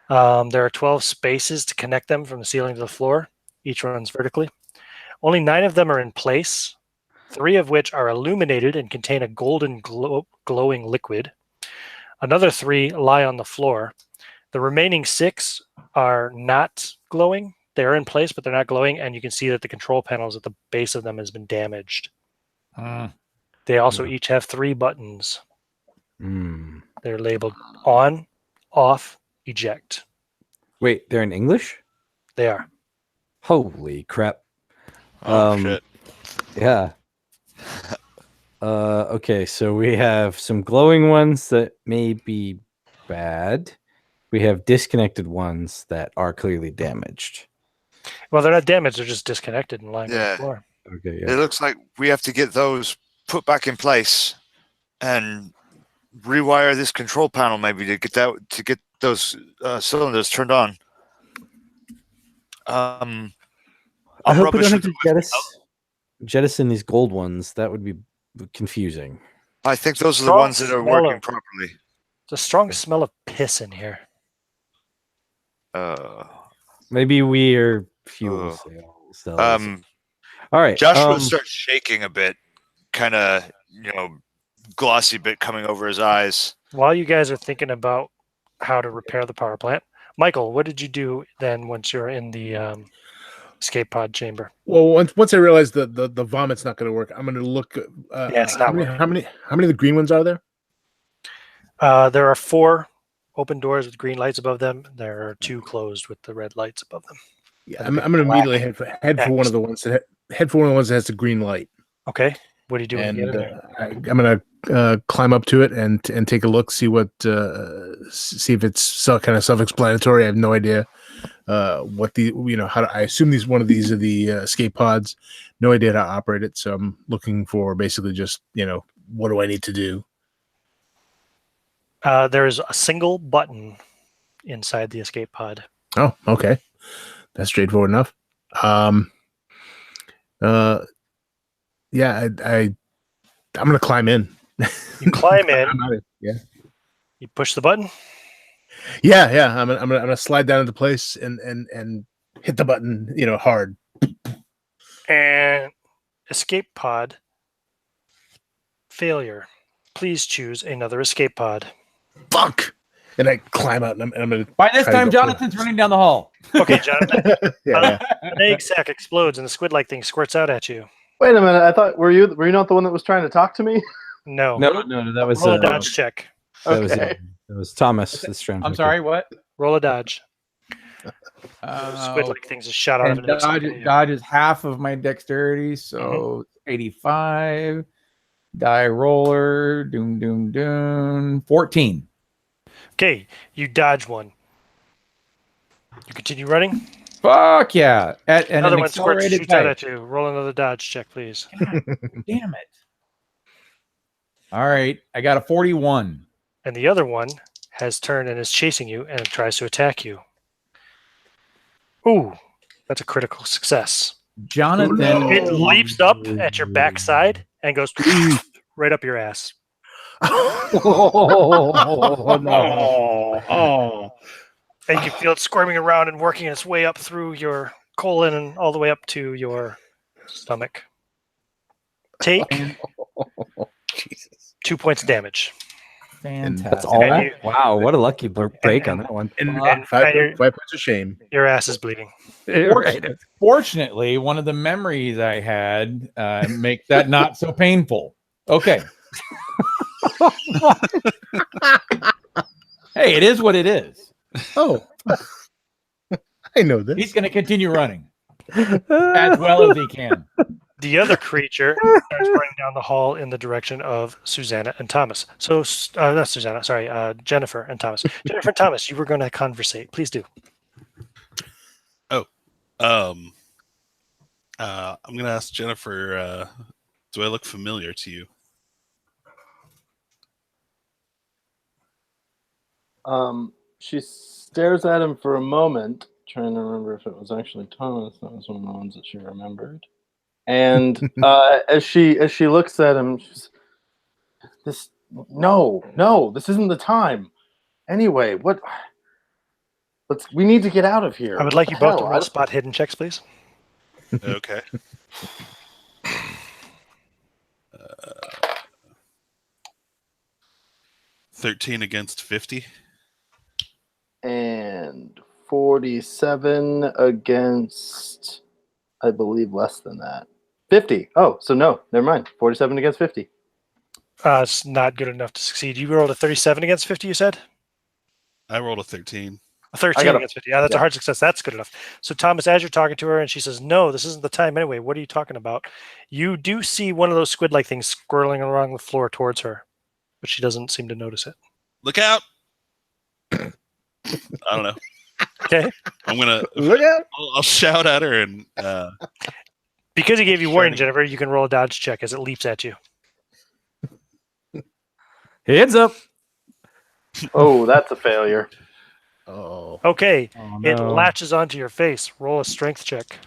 There are 12 spaces to connect them from the ceiling to the floor. Each runs vertically. Only 9 of them are in place, 3 of which are illuminated and contain a golden glowing liquid. Another 3 lie on the floor. The remaining 6 are not glowing. They're in place, but they're not glowing, and you can see that the control panels at the base of them has been damaged. They also each have 3 buttons. They're labeled on, off, eject. Wait, they're in English? They are. Holy crap. Shit. Yeah. Okay, so we have some glowing ones that may be bad. We have disconnected ones that are clearly damaged. Well, they're not damaged. They're just disconnected and lying on Yeah. the floor. Okay, It yeah. looks like we have to get those put back in place and rewire this control panel maybe to get those cylinders turned on. I hope we don't have to jettison these gold ones. That would be confusing. I think those are the ones that are working properly. There's a strong smell of piss in here. Maybe we are fuel cells. All right. Joshua starts shaking a bit, kind of, glossy bit coming over his eyes. While you guys are thinking about how to repair the power plant, Michael, what did you do then once you're in the escape pod chamber? Well, once I realized the vomit's not going to work, I'm going to look. It's not working. How many of the green ones are there? There are 4 open doors with green lights above them. There are 2 closed with the red lights above them. Yeah, I'm going to immediately head for one of the ones that has the green light. Okay. What are you doing? And I'm going to climb up to it and take a look, see if it's kind of self-explanatory. I have no idea what I assume one of these are the escape pods. No idea how to operate it, so I'm looking for basically just what do I need to do. There is a single button inside the escape pod. Oh, okay, that's straightforward enough. Yeah, I'm gonna climb in. You climb in. Yeah. You push the button. Yeah. I'm gonna slide down into place and hit the button, hard. And escape pod failure. Please choose another escape pod. Fuck! And I climb out, and I'm gonna. By this time, Jonathan's running down the hall. Okay, Jonathan. Yeah. An egg sac explodes, and the squid-like thing squirts out at you. Wait a minute. I thought were you not the one that was trying to talk to me? No. No, that was Roll a dodge check. Okay. That was Thomas this round. I'm sorry, what? Roll a dodge. Squid-like things just shot out of it. Dodge is half of my dexterity, so 85. Die roller, doom. 14. Okay, you dodge one. You continue running. Fuck yeah! At Another an one accelerated shoots out pace. at you. Roll another dodge check, please. Damn it! All right, I got a 41. And the other one has turned and is chasing you and tries to attack you. Ooh, that's a critical success. Jonathan, It leaps up at your backside and goes right up your ass. Oh, no. Oh. And you can feel it squirming around and working its way up through your colon and all the way up to your stomach. Take Jesus. 2 points of damage. fantastic. That's all And that? you- Wow, what a lucky break on that one. And And 5 points of shame. Your ass is bleeding. Fortunately, one of the memories I had make that not so painful. Okay. Hey, it is what it is. Oh. I know this. He's going to continue running as well as he can. The other creature starts running down the hall in the direction of Susanna and Thomas. So, not Susanna, sorry, Jennifer and Thomas. Jennifer and Thomas, you were going to conversate. Please do. I'm gonna ask Jennifer. Do I look familiar to you? She stares at him for a moment, trying to remember if it was actually Thomas. That was one of the ones that she remembered. And as she looks at him, she's, this this isn't the time. Anyway, we need to get out of here. I would like you both to roll spot hidden checks, please. Okay. 13 against 50. And 47 against, I believe, less than that. 50. Oh, so no, never mind. 47 against 50. It's not good enough to succeed. You rolled a 37 against 50, you said? I rolled a 13. A 13 against 50. Yeah, that's a hard success. That's good enough. So, Thomas, as you're talking to her and she says, no, this isn't the time anyway. What are you talking about? You do see one of those squid-like things squirreling along the floor towards her, but she doesn't seem to notice it. Look out! I don't know. Okay. I'm gonna Look out! I'll shout at her and because he gave you warning, Jennifer, you can roll a dodge check as it leaps at you. Hands up. Oh, that's a failure. Oh. Okay. Oh, It no. latches onto your face. Roll a strength check.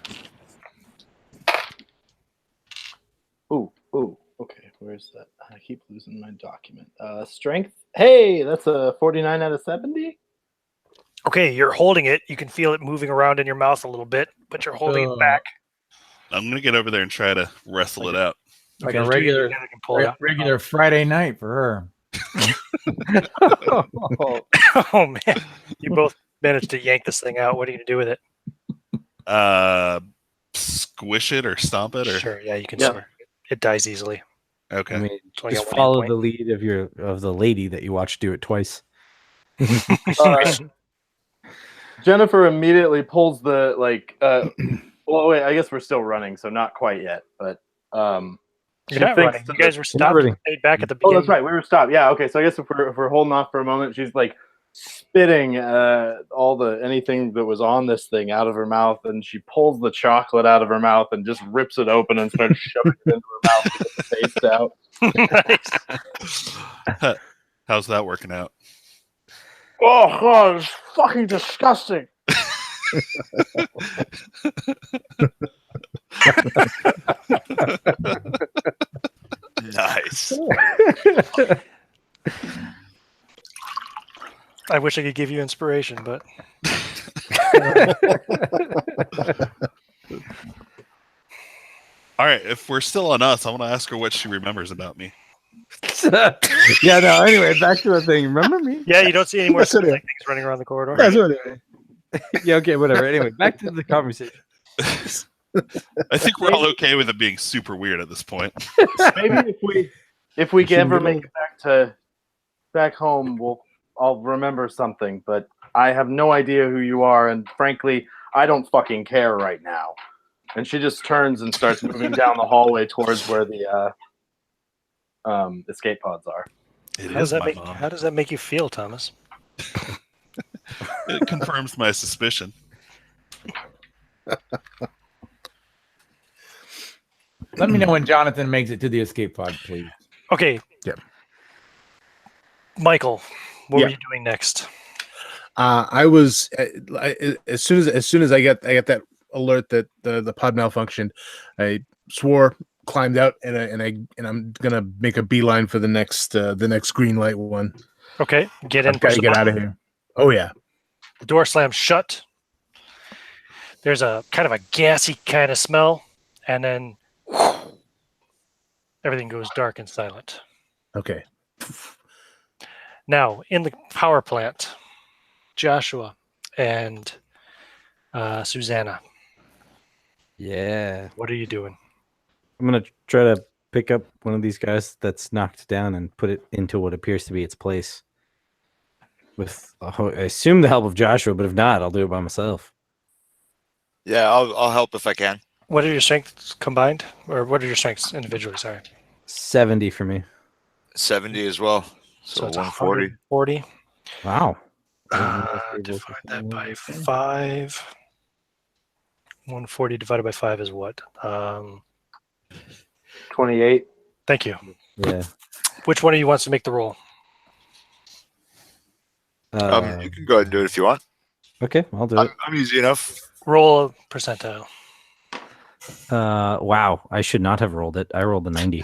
Ooh. Okay, where's that? I keep losing my document. Strength. Hey, that's a 49 out of 70. Okay, you're holding it. You can feel it moving around in your mouth a little bit, but you're holding it back. I'm gonna get over there and try to wrestle it out. Like Okay, a regular, you can pull it out. regular Friday night for her. Oh man, you both managed to yank this thing out. What are you gonna do with it? Squish it or stomp it or Sure, yeah, you can. Yeah. Swear. It dies easily. okay. I mean, It's only just got one hit follow point. the lead of the lady that you watched do it twice. Jennifer immediately pulls the well, wait, I guess we're still running, so not quite yet. But You're not running. You guys were stopped. running. Stayed back at the Oh, beginning. that's right. We were stopped. Yeah. Okay. So I guess if we're holding off for a moment, she's like spitting anything that was on this thing out of her mouth, and she pulls the chocolate out of her mouth and just rips it open and starts shoving it into her mouth to get the taste out. Nice. How's that working out? Oh God, it's fucking disgusting. Nice. I wish I could give you inspiration, but All right, if we're still on us, I want to ask her what she remembers about me. Yeah, no, anyway, back to the thing. Remember me? yeah, you don't see any more That's what squid-like things running around the corridor. That's what it is. Yeah, okay, whatever. Anyway, back to the conversation. I think we're all okay with it being super weird at this point. Maybe if we can ever make it back home, I'll remember something. But I have no idea who you are, and frankly, I don't fucking care right now. And she just turns and starts moving down the hallway towards where the escape pods are. It How is does, my that mom. how does that make you feel, Thomas? It confirms my suspicion. Let me know when Jonathan makes it to the escape pod, please. Okay. Yep. Michael, what were Yeah. you doing next? I was as soon as I got that alert that the pod malfunctioned, I swore, climbed out, and I'm gonna make a beeline for the next green light one. Okay, get in. I've got push to the get button. out of here. Oh yeah. The door slams shut. There's a kind of a gassy kind of smell, and then everything goes dark and silent. Okay. Now, in the power plant, Joshua and Susanna, Yeah. what are you doing? I'm going to try to pick up one of these guys that's knocked down and put it into what appears to be its place. With, I assume, the help of Joshua, but if not, I'll do it by myself. Yeah, I'll help if I can. What are your strengths combined? Or what are your strengths individually? Sorry. 70 for me. 70 as well. So, So it's 140. 140. Wow. Divide that by 5. 140 divided by 5 is what? 28. Thank you. Yeah. Which one of you wants to make the roll? You can go ahead and do it if you want. Okay, I'll do it. I'm easy enough. Roll a percentile. Wow, I should not have rolled it. I rolled a 90.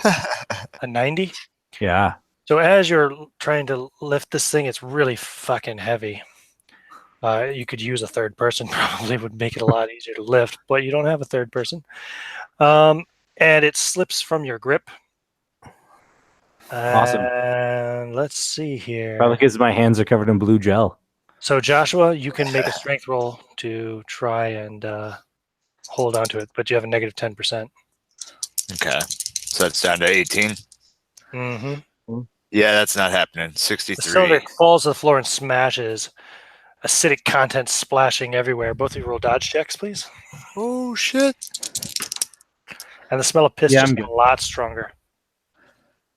A 90? Yeah. So as you're trying to lift this thing, it's really fucking heavy. You could use a third person, probably would make it a lot easier to lift, but you don't have a third person. And it slips from your grip. Awesome. And let's see here. Probably because my hands are covered in blue gel. So Joshua, you can make a strength roll to try and hold on to it, but you have a negative 10%. Okay. So that's down to 18. Mm-hmm. Yeah, that's not happening. The 63. cylinder falls to the floor and smashes. Acidic content splashing everywhere. Both of you roll dodge checks, please. Oh, shit. And the smell of piss Yeah, just I'm got good. a lot stronger.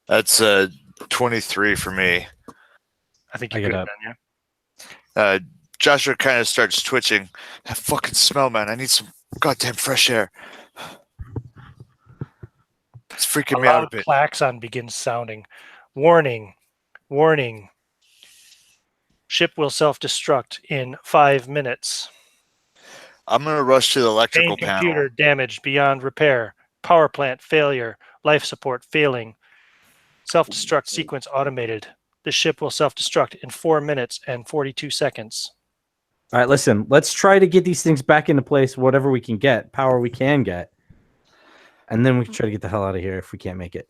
That's 23 for me. I think I you get could up. have done, yeah. Joshua kind of starts twitching. That fucking smell, man. I need some goddamn fresh air. It's freaking A me out a loud bit. klaxon begins sounding. Warning. Warning. Ship will self-destruct in 5 minutes. I'm going to rush to the electrical Main computer panel. damaged beyond repair. Power plant failure. Life support failing. Self-destruct sequence automated. The ship will self-destruct in 4 minutes and 42 seconds. All right, listen, let's try to get these things back into place, whatever we can get, power we can get. And then we can try to get the hell out of here if we can't make it.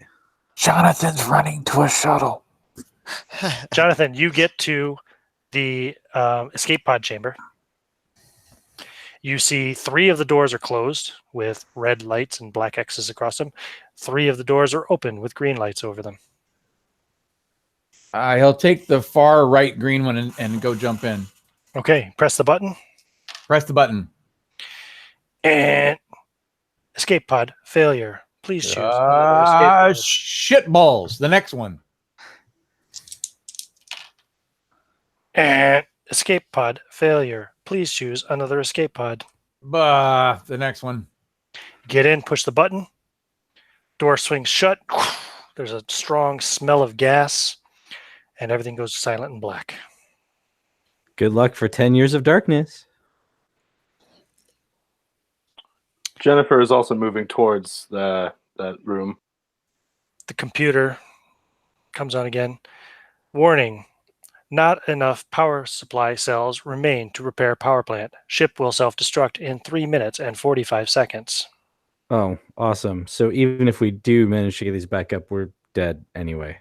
Jonathan's running to a shuttle. Jonathan, you get to the escape pod chamber. You see 3 of the doors are closed with red lights and black X's across them. 3 of the doors are open with green lights over them. He'll take the far right green one and go jump in. Okay, press the button. Press the button. And escape pod failure. Please choose another escape pod. Shit balls. The next one. And escape pod failure. Please choose another escape pod. The next one. Get in, push the button. Door swings shut. There's a strong smell of gas, and everything goes silent and black. Good luck for 10 years of darkness. Jennifer is also moving towards that room. The computer comes on again. Warning. Not enough power supply cells remain to repair power plant. Ship will self-destruct in 3 minutes and 45 seconds. Oh, awesome. So even if we do manage to get these back up, we're dead anyway.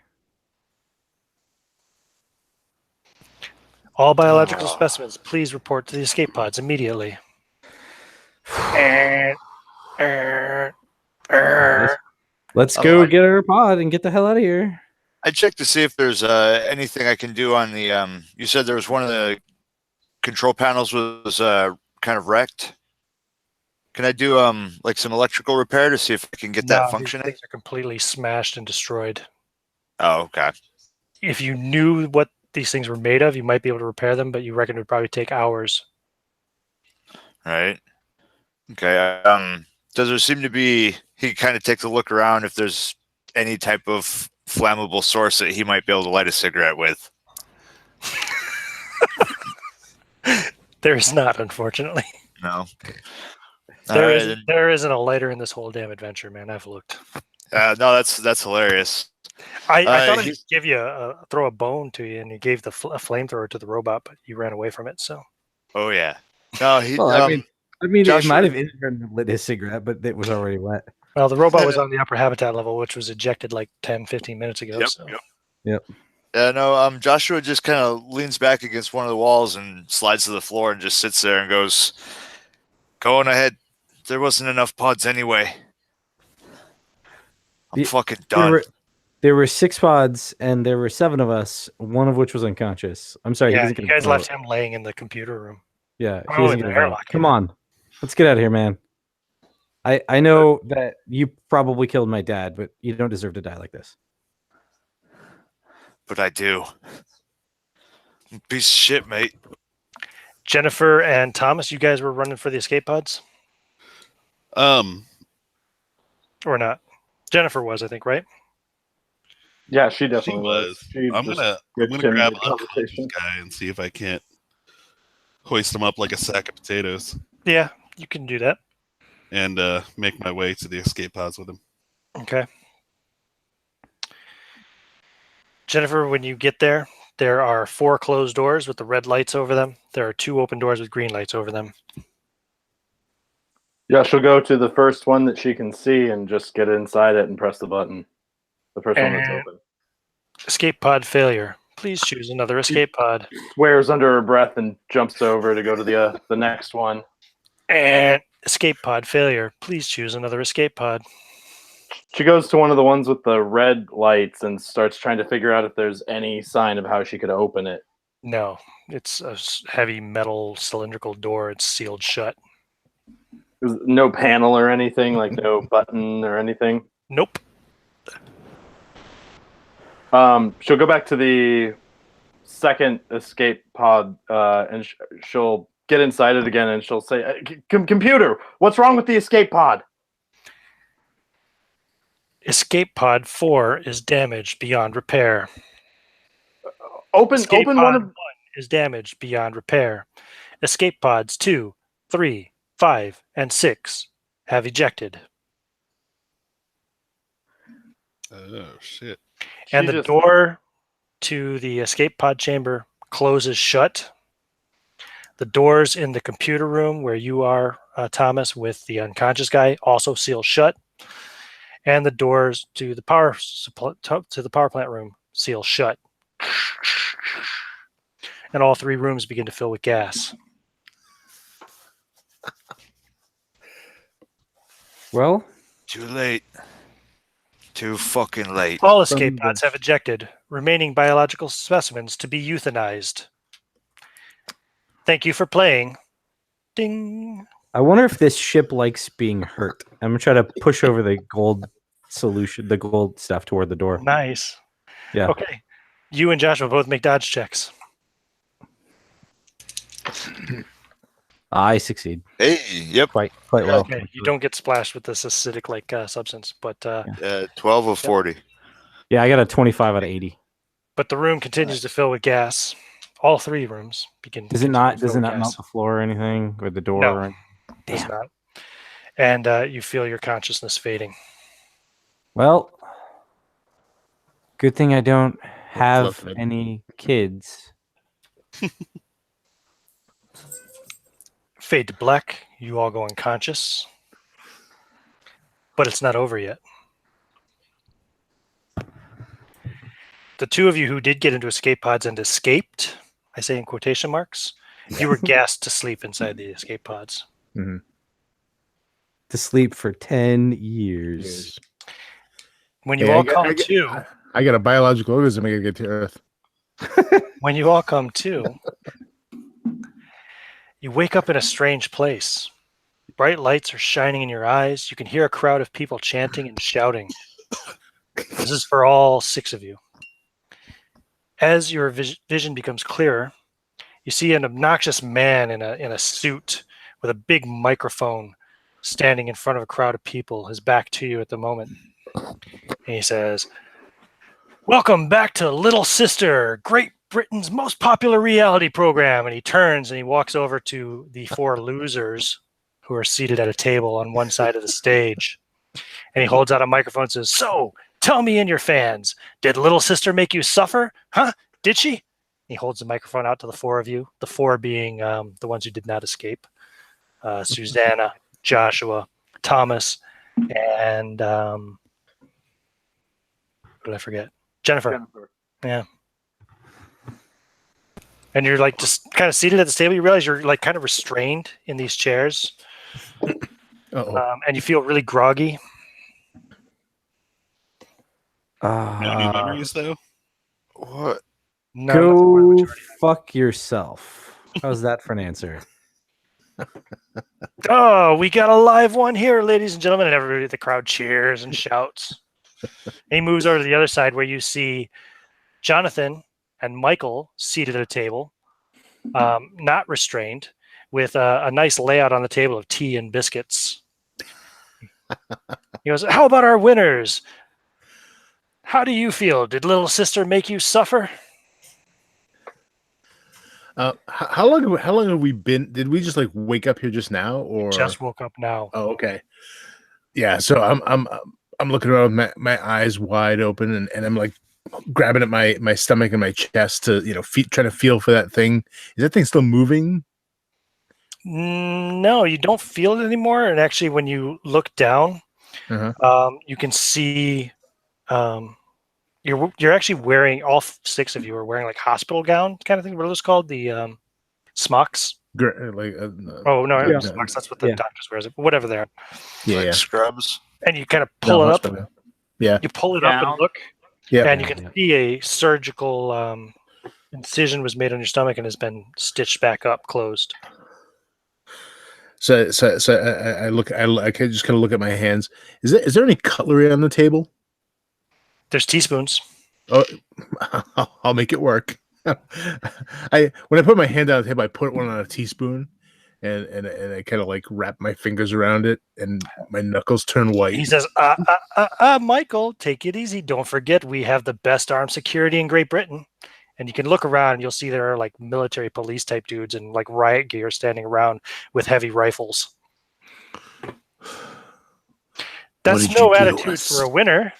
All biological specimens, please report to the escape pods immediately. Let's go get our pod and get the hell out of here. I checked to see if there's anything I can do on the. You said there was one of the control panels was kind of wrecked. Can I do like some electrical repair to see if I can get that functioning? These things are completely smashed and destroyed. Oh, okay. If you knew what these things were made of, you might be able to repair them, but you reckon it would probably take hours. Right. Okay. Does there seem to be? He kind of takes a look around if there's any type of flammable source that he might be able to light a cigarette with. There is not, unfortunately. No. There isn't a lighter in this whole damn adventure, man. I've looked. No, that's hilarious. I thought I'd just give you throw a bone to you, and you gave a flamethrower to the robot, but you ran away from it. So. Oh yeah. No, he. Well, I mean, Joshua- it might have lit his cigarette, but it was already wet. Well, the robot was on the upper habitat level, which was ejected like 10, 15 minutes ago. Yep. No, Joshua just kind of leans back against one of the walls and slides to the floor and just sits there and goes, "Go on ahead. There wasn't enough pods anyway. I'm fucking done." There were 6 pods, and there were 7 of us, one of which was unconscious. I'm sorry. Yeah, he doesn't you get a guys vote. left him laying in the computer room. Yeah, he Oh, doesn't in get the a vote. airlock. Come on. Let's get out of here, man. I know that you probably killed my dad, but you don't deserve to die like this. But I do. Piece of shit, mate. Jennifer and Thomas, you guys were running for the escape pods? Or not? Jennifer was, I think, right? Yeah, she She definitely was. She I'm just gonna gets him grab into conversation. unconscious guy and see if I can't hoist him up like a sack of potatoes Yeah, you can do that. and make my way to the escape pods with him. Okay. Jennifer, when you get there, there are 4 closed doors with the red lights over them. There are 2 open doors with green lights over them. Yeah, she'll go to the first one that she can see and just get inside it and press the button. The first one that's open. Escape pod failure. Please choose another escape pod. Swears under her breath and jumps over to go to the next one. And escape pod failure. Please choose another escape pod. She goes to one of the ones with the red lights and starts trying to figure out if there's any sign of how she could open it. No, it's a heavy metal cylindrical door. It's sealed shut. There's no panel or anything, like no button or anything. Nope. She'll go back to the second escape pod and she'll get inside it again and she'll say, computer, what's wrong with the escape pod? Escape pod 4 is damaged beyond repair. Open Escape one pod of 1 is damaged beyond repair. Escape pods 2, 3, 5, and 6 have ejected. Oh shit! And the door to the escape pod chamber closes shut. The doors in the computer room where you are, Thomas, with the unconscious guy, also seal shut. And the doors to the power plant room seal shut. And all 3 rooms begin to fill with gas. Well, Too late. Too fucking late. All escape pods have ejected, remaining biological specimens to be euthanized. Thank you for playing. Ding. I wonder if this ship likes being hurt. I'm gonna try to push over the gold solution, the gold stuff toward the door. Nice. Yeah. Okay. You and Joshua both make dodge checks. I succeed. Hey, yep. Quite well. Okay. You don't get splashed with this acidic-like substance, but 12 of 40. Yeah, I got a 25 out of 80. but the room continues to fill with gas. All 3 rooms begin. Does it not fill with melt gas. the floor or anything, or the door? No. Or... Does Damn. not. And you feel your consciousness fading. Well, good thing I don't have Love it. any kids. Fade to black. You all go unconscious. But it's not over yet. The 2 of you who did get into escape pods and escaped, I say in quotation marks, you were gassed to sleep inside the escape pods. Mm-hmm. To sleep for 10 years. When you Hey, all come to, I got a biological organism I gotta get to Earth. when you all come to, you wake up in a strange place. Bright lights are shining in your eyes. You can hear a crowd of people chanting and shouting. This is for all 6 of you. As your vision becomes clearer, you see an obnoxious man in a suit with a big microphone standing in front of a crowd of people, his back to you at the moment. And he says, "Welcome back to Little Sister, Great Britain's most popular reality program." And he turns and he walks over to the 4 losers who are seated at a table on one side of the stage. And he holds out a microphone and says, "So, tell me and your fans, did Little Sister make you suffer? Huh? Did she?" He holds the microphone out to the 4 of you, the 4 being the ones who did not escape. Susanna, Joshua, Thomas, and who did I forget? Jennifer. Yeah. And you're like just kind of seated at this table. You realize you're like kind of restrained in these chairs. And you feel really groggy. Any memories though? What? None of the Go fuck yourself. How's that for an answer? Oh, we got a live one here, ladies and gentlemen. And everybody, the crowd cheers and shouts. And he moves over to the other side where you see Jonathan and Michael seated at a table, not restrained, with a nice layout on the table of tea and biscuits. He goes, "How about our winners? How do you feel? Did little sister make you suffer?" How long have we been? Did we just like wake up here just now, or Just woke up now. Oh, okay. Yeah. So I'm looking around with my eyes wide open, and I'm like grabbing at my stomach and my chest to trying to feel for that thing. Is that thing still moving? No, you don't feel it anymore. And actually, when you look down, you can see you're actually wearing, all 6 of you are wearing like hospital gown kind of thing. What are those called? The smocks. Oh no, Yeah. smocks. That's what the doctors wear. Whatever they are. Yeah. Scrubs. And you kind of pull it up. Hospital. Yeah. You pull it up and look. Yeah. And you can see a surgical incision was made on your stomach and has been stitched back up, closed. So I can just kind of look at my hands. Is there any cutlery on the table? There's teaspoons. Oh, I'll make it work. When I put my hand on the table, I put one on a teaspoon, and I kind of like wrap my fingers around it, and my knuckles turn white. He says, Michael, take it easy. Don't forget, we have the best armed security in Great Britain. And you can look around and you'll see there are like military police type dudes and like riot gear standing around with heavy rifles. That's no attitude for a winner.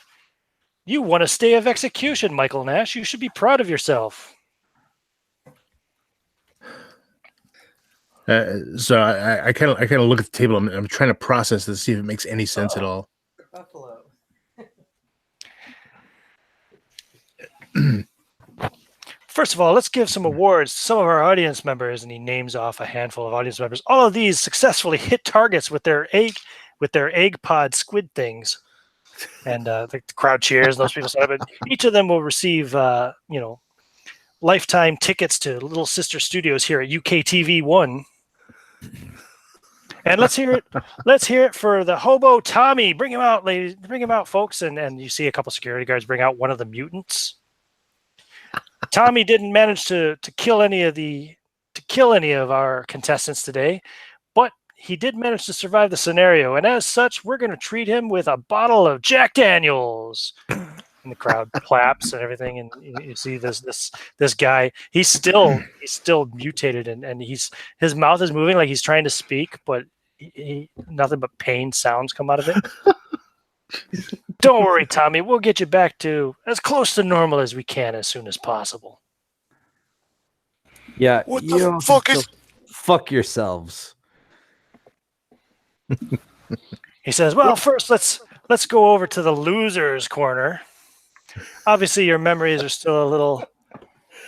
You won a stay of execution, Michael Nash. You should be proud of yourself. So I kind of look at the table. I'm trying to process this, see if it makes any sense at all. Buffalo. First of all, let's give some awards to some of our audience members, and he names off a handful of audience members. All of these successfully hit targets with their egg pod squid things, and the crowd cheers. Those people sign up, but each of them will receive lifetime tickets to Little Sister Studios here at UKTV 1. And let's hear it. Let's hear it for the hobo Tommy. Bring him out, ladies. Bring him out, folks. And you see a couple security guards bring out one of the mutants. Tommy didn't manage to kill any of our contestants today, but he did manage to survive the scenario. And as such, we're going to treat him with a bottle of Jack Daniels. And the crowd claps and everything. And you see this guy. He's still mutated, and his mouth is moving like he's trying to speak, but nothing but pain sounds come out of it. Don't worry, Tommy. We'll get you back to as close to normal as we can as soon as possible. Yeah. What the fuck is? Fuck yourselves. He says, "Well, first let's go over to the losers corner. Obviously, your memories are still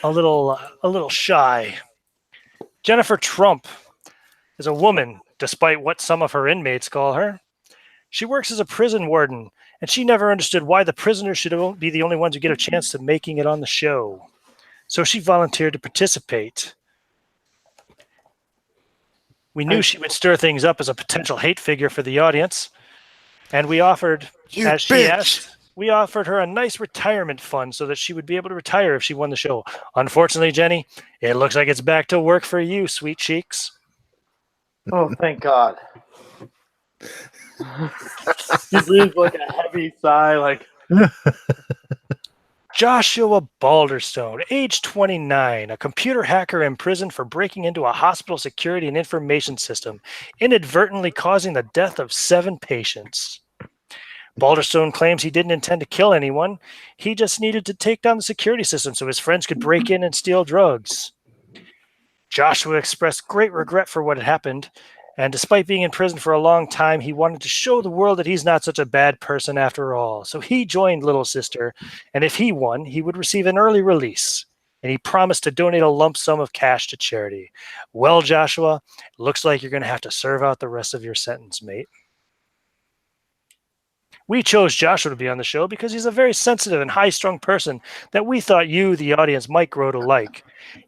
a little shy. Jennifer Trump is a woman, despite what some of her inmates call her. She works as a prison warden, and she never understood why the prisoners should be the only ones who get a chance to making it on the show. So she volunteered to participate. We knew she would stir things up as a potential hate figure for the audience, and we offered, as she asked, we offered her a nice retirement fund so that she would be able to retire if she won the show. Unfortunately, Jenny, it looks like it's back to work for you, sweet cheeks." Oh, thank God. He breathes like a heavy sigh, like. Joshua Balderstone, age 29, a computer hacker imprisoned for breaking into a hospital security and information system, inadvertently causing the death of 7 patients. Balderstone claims he didn't intend to kill anyone. He just needed to take down the security system so his friends could break in and steal drugs. Joshua expressed great regret for what had happened, and despite being in prison for a long time, he wanted to show the world that he's not such a bad person after all. So he joined Little Sister, and if he won, he would receive an early release. And he promised to donate a lump sum of cash to charity. Well, Joshua, it looks like you're going to have to serve out the rest of your sentence, mate. We chose Joshua to be on the show because he's a very sensitive and high-strung person that we thought you, the audience, might grow to like.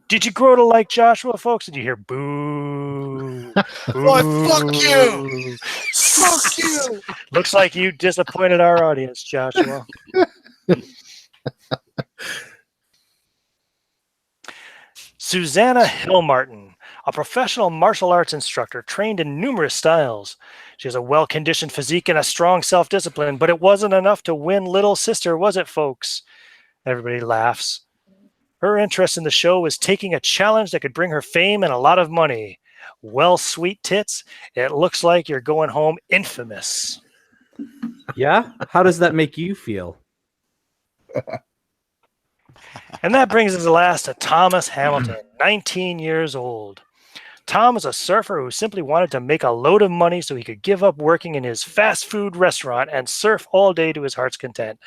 Did you grow to like Joshua, folks? Did you hear boo? Why, fuck you! Boo. Fuck you! Looks like you disappointed our audience, Joshua. Susanna Hillmartin, a professional martial arts instructor trained in numerous styles. She has a well-conditioned physique and a strong self-discipline, but it wasn't enough to win Little Sister, was it, folks? Everybody laughs. Her interest in the show was taking a challenge that could bring her fame and a lot of money. Well, sweet tits, it looks like you're going home infamous. Yeah? How does that make you feel? And that brings us last to Thomas Hamilton, 19 years old. Tom was a surfer who simply wanted to make a load of money so he could give up working in his fast food restaurant and surf all day to his heart's content.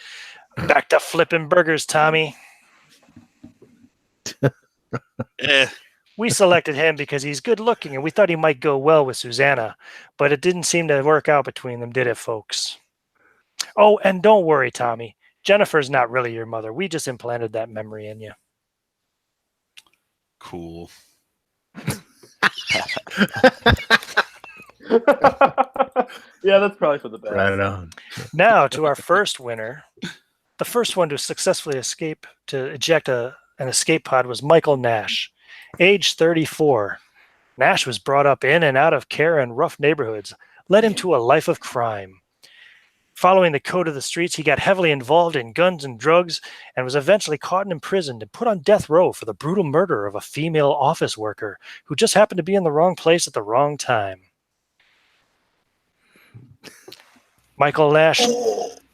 Back to flipping burgers, Tommy. We selected him because he's good looking and we thought he might go well with Susanna, but it didn't seem to work out between them, did it, folks? Oh, and don't worry, Tommy. Jennifer's not really your mother. We just implanted that memory in you. Cool. Yeah, that's probably for the best. Right on. Now to our first winner. The first one to successfully eject an escape pod was Michael Nash, age 34. Nash was brought up in and out of care in rough neighborhoods, led him to a life of crime. Following the code of the streets, he got heavily involved in guns and drugs and was eventually caught and imprisoned and put on death row for the brutal murder of a female office worker who just happened to be in the wrong place at the wrong time. Michael Nash,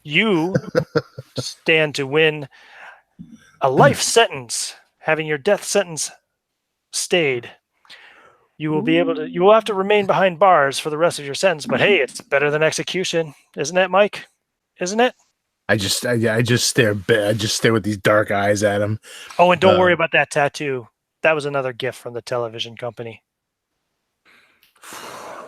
you stand to win a life sentence, having your death sentence stayed. You will have to remain behind bars for the rest of your sentence, but hey, it's better than execution, isn't it, Mike? Isn't it? I just stare with these dark eyes at him. Oh, and don't worry about that tattoo. That was another gift from the television company.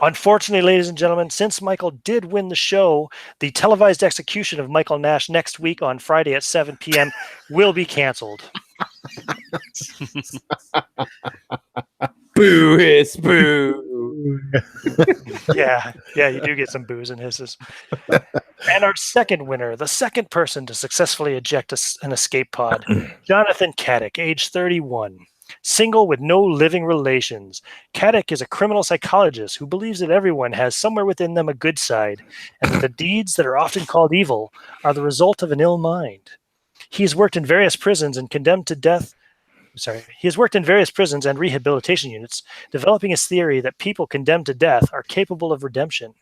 Unfortunately, ladies and gentlemen, since Michael did win the show, the televised execution of Michael Nash next week on Friday at 7 p.m. will be canceled. Boo hiss, boo. Yeah, you do get some boos and hisses. And our second winner, the second person to successfully eject an escape pod, Jonathan Caddick, age 31. Single with no living relations. Caddick is a criminal psychologist who believes that everyone has somewhere within them a good side, and that the deeds that are often called evil are the result of an ill mind. He has worked in various prisons and rehabilitation units, developing his theory that people condemned to death are capable of redemption.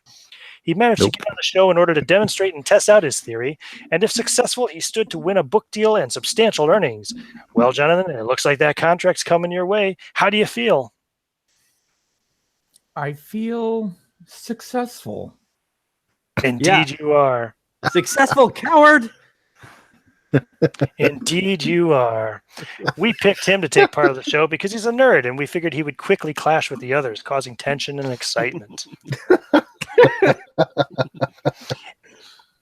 He managed to get on the show in order to demonstrate and test out his theory, and if successful, he stood to win a book deal and substantial earnings. Well, Jonathan, it looks like that contract's coming your way. How do you feel? I feel successful. Indeed, you are. Successful, coward. Indeed, you are. We picked him to take part of the show because he's a nerd, and we figured he would quickly clash with the others, causing tension and excitement.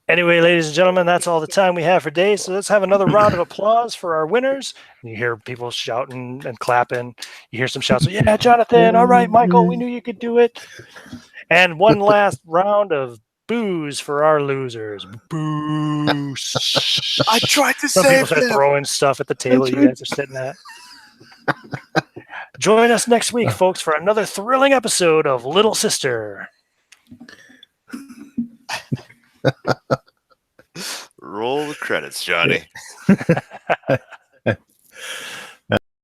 Anyway, ladies and gentlemen, that's all the time we have for today. So let's have another round of applause for our winners. And you hear people shouting and clapping. You hear some shouts. Yeah, Jonathan. All right, Michael. We knew you could do it. And one last round of boos for our losers. Boo. I tried to Some people save start them. throwing stuff at the table you guys are sitting at. Join us next week, folks, for another thrilling episode of Little Sister. Roll the credits, Johnny.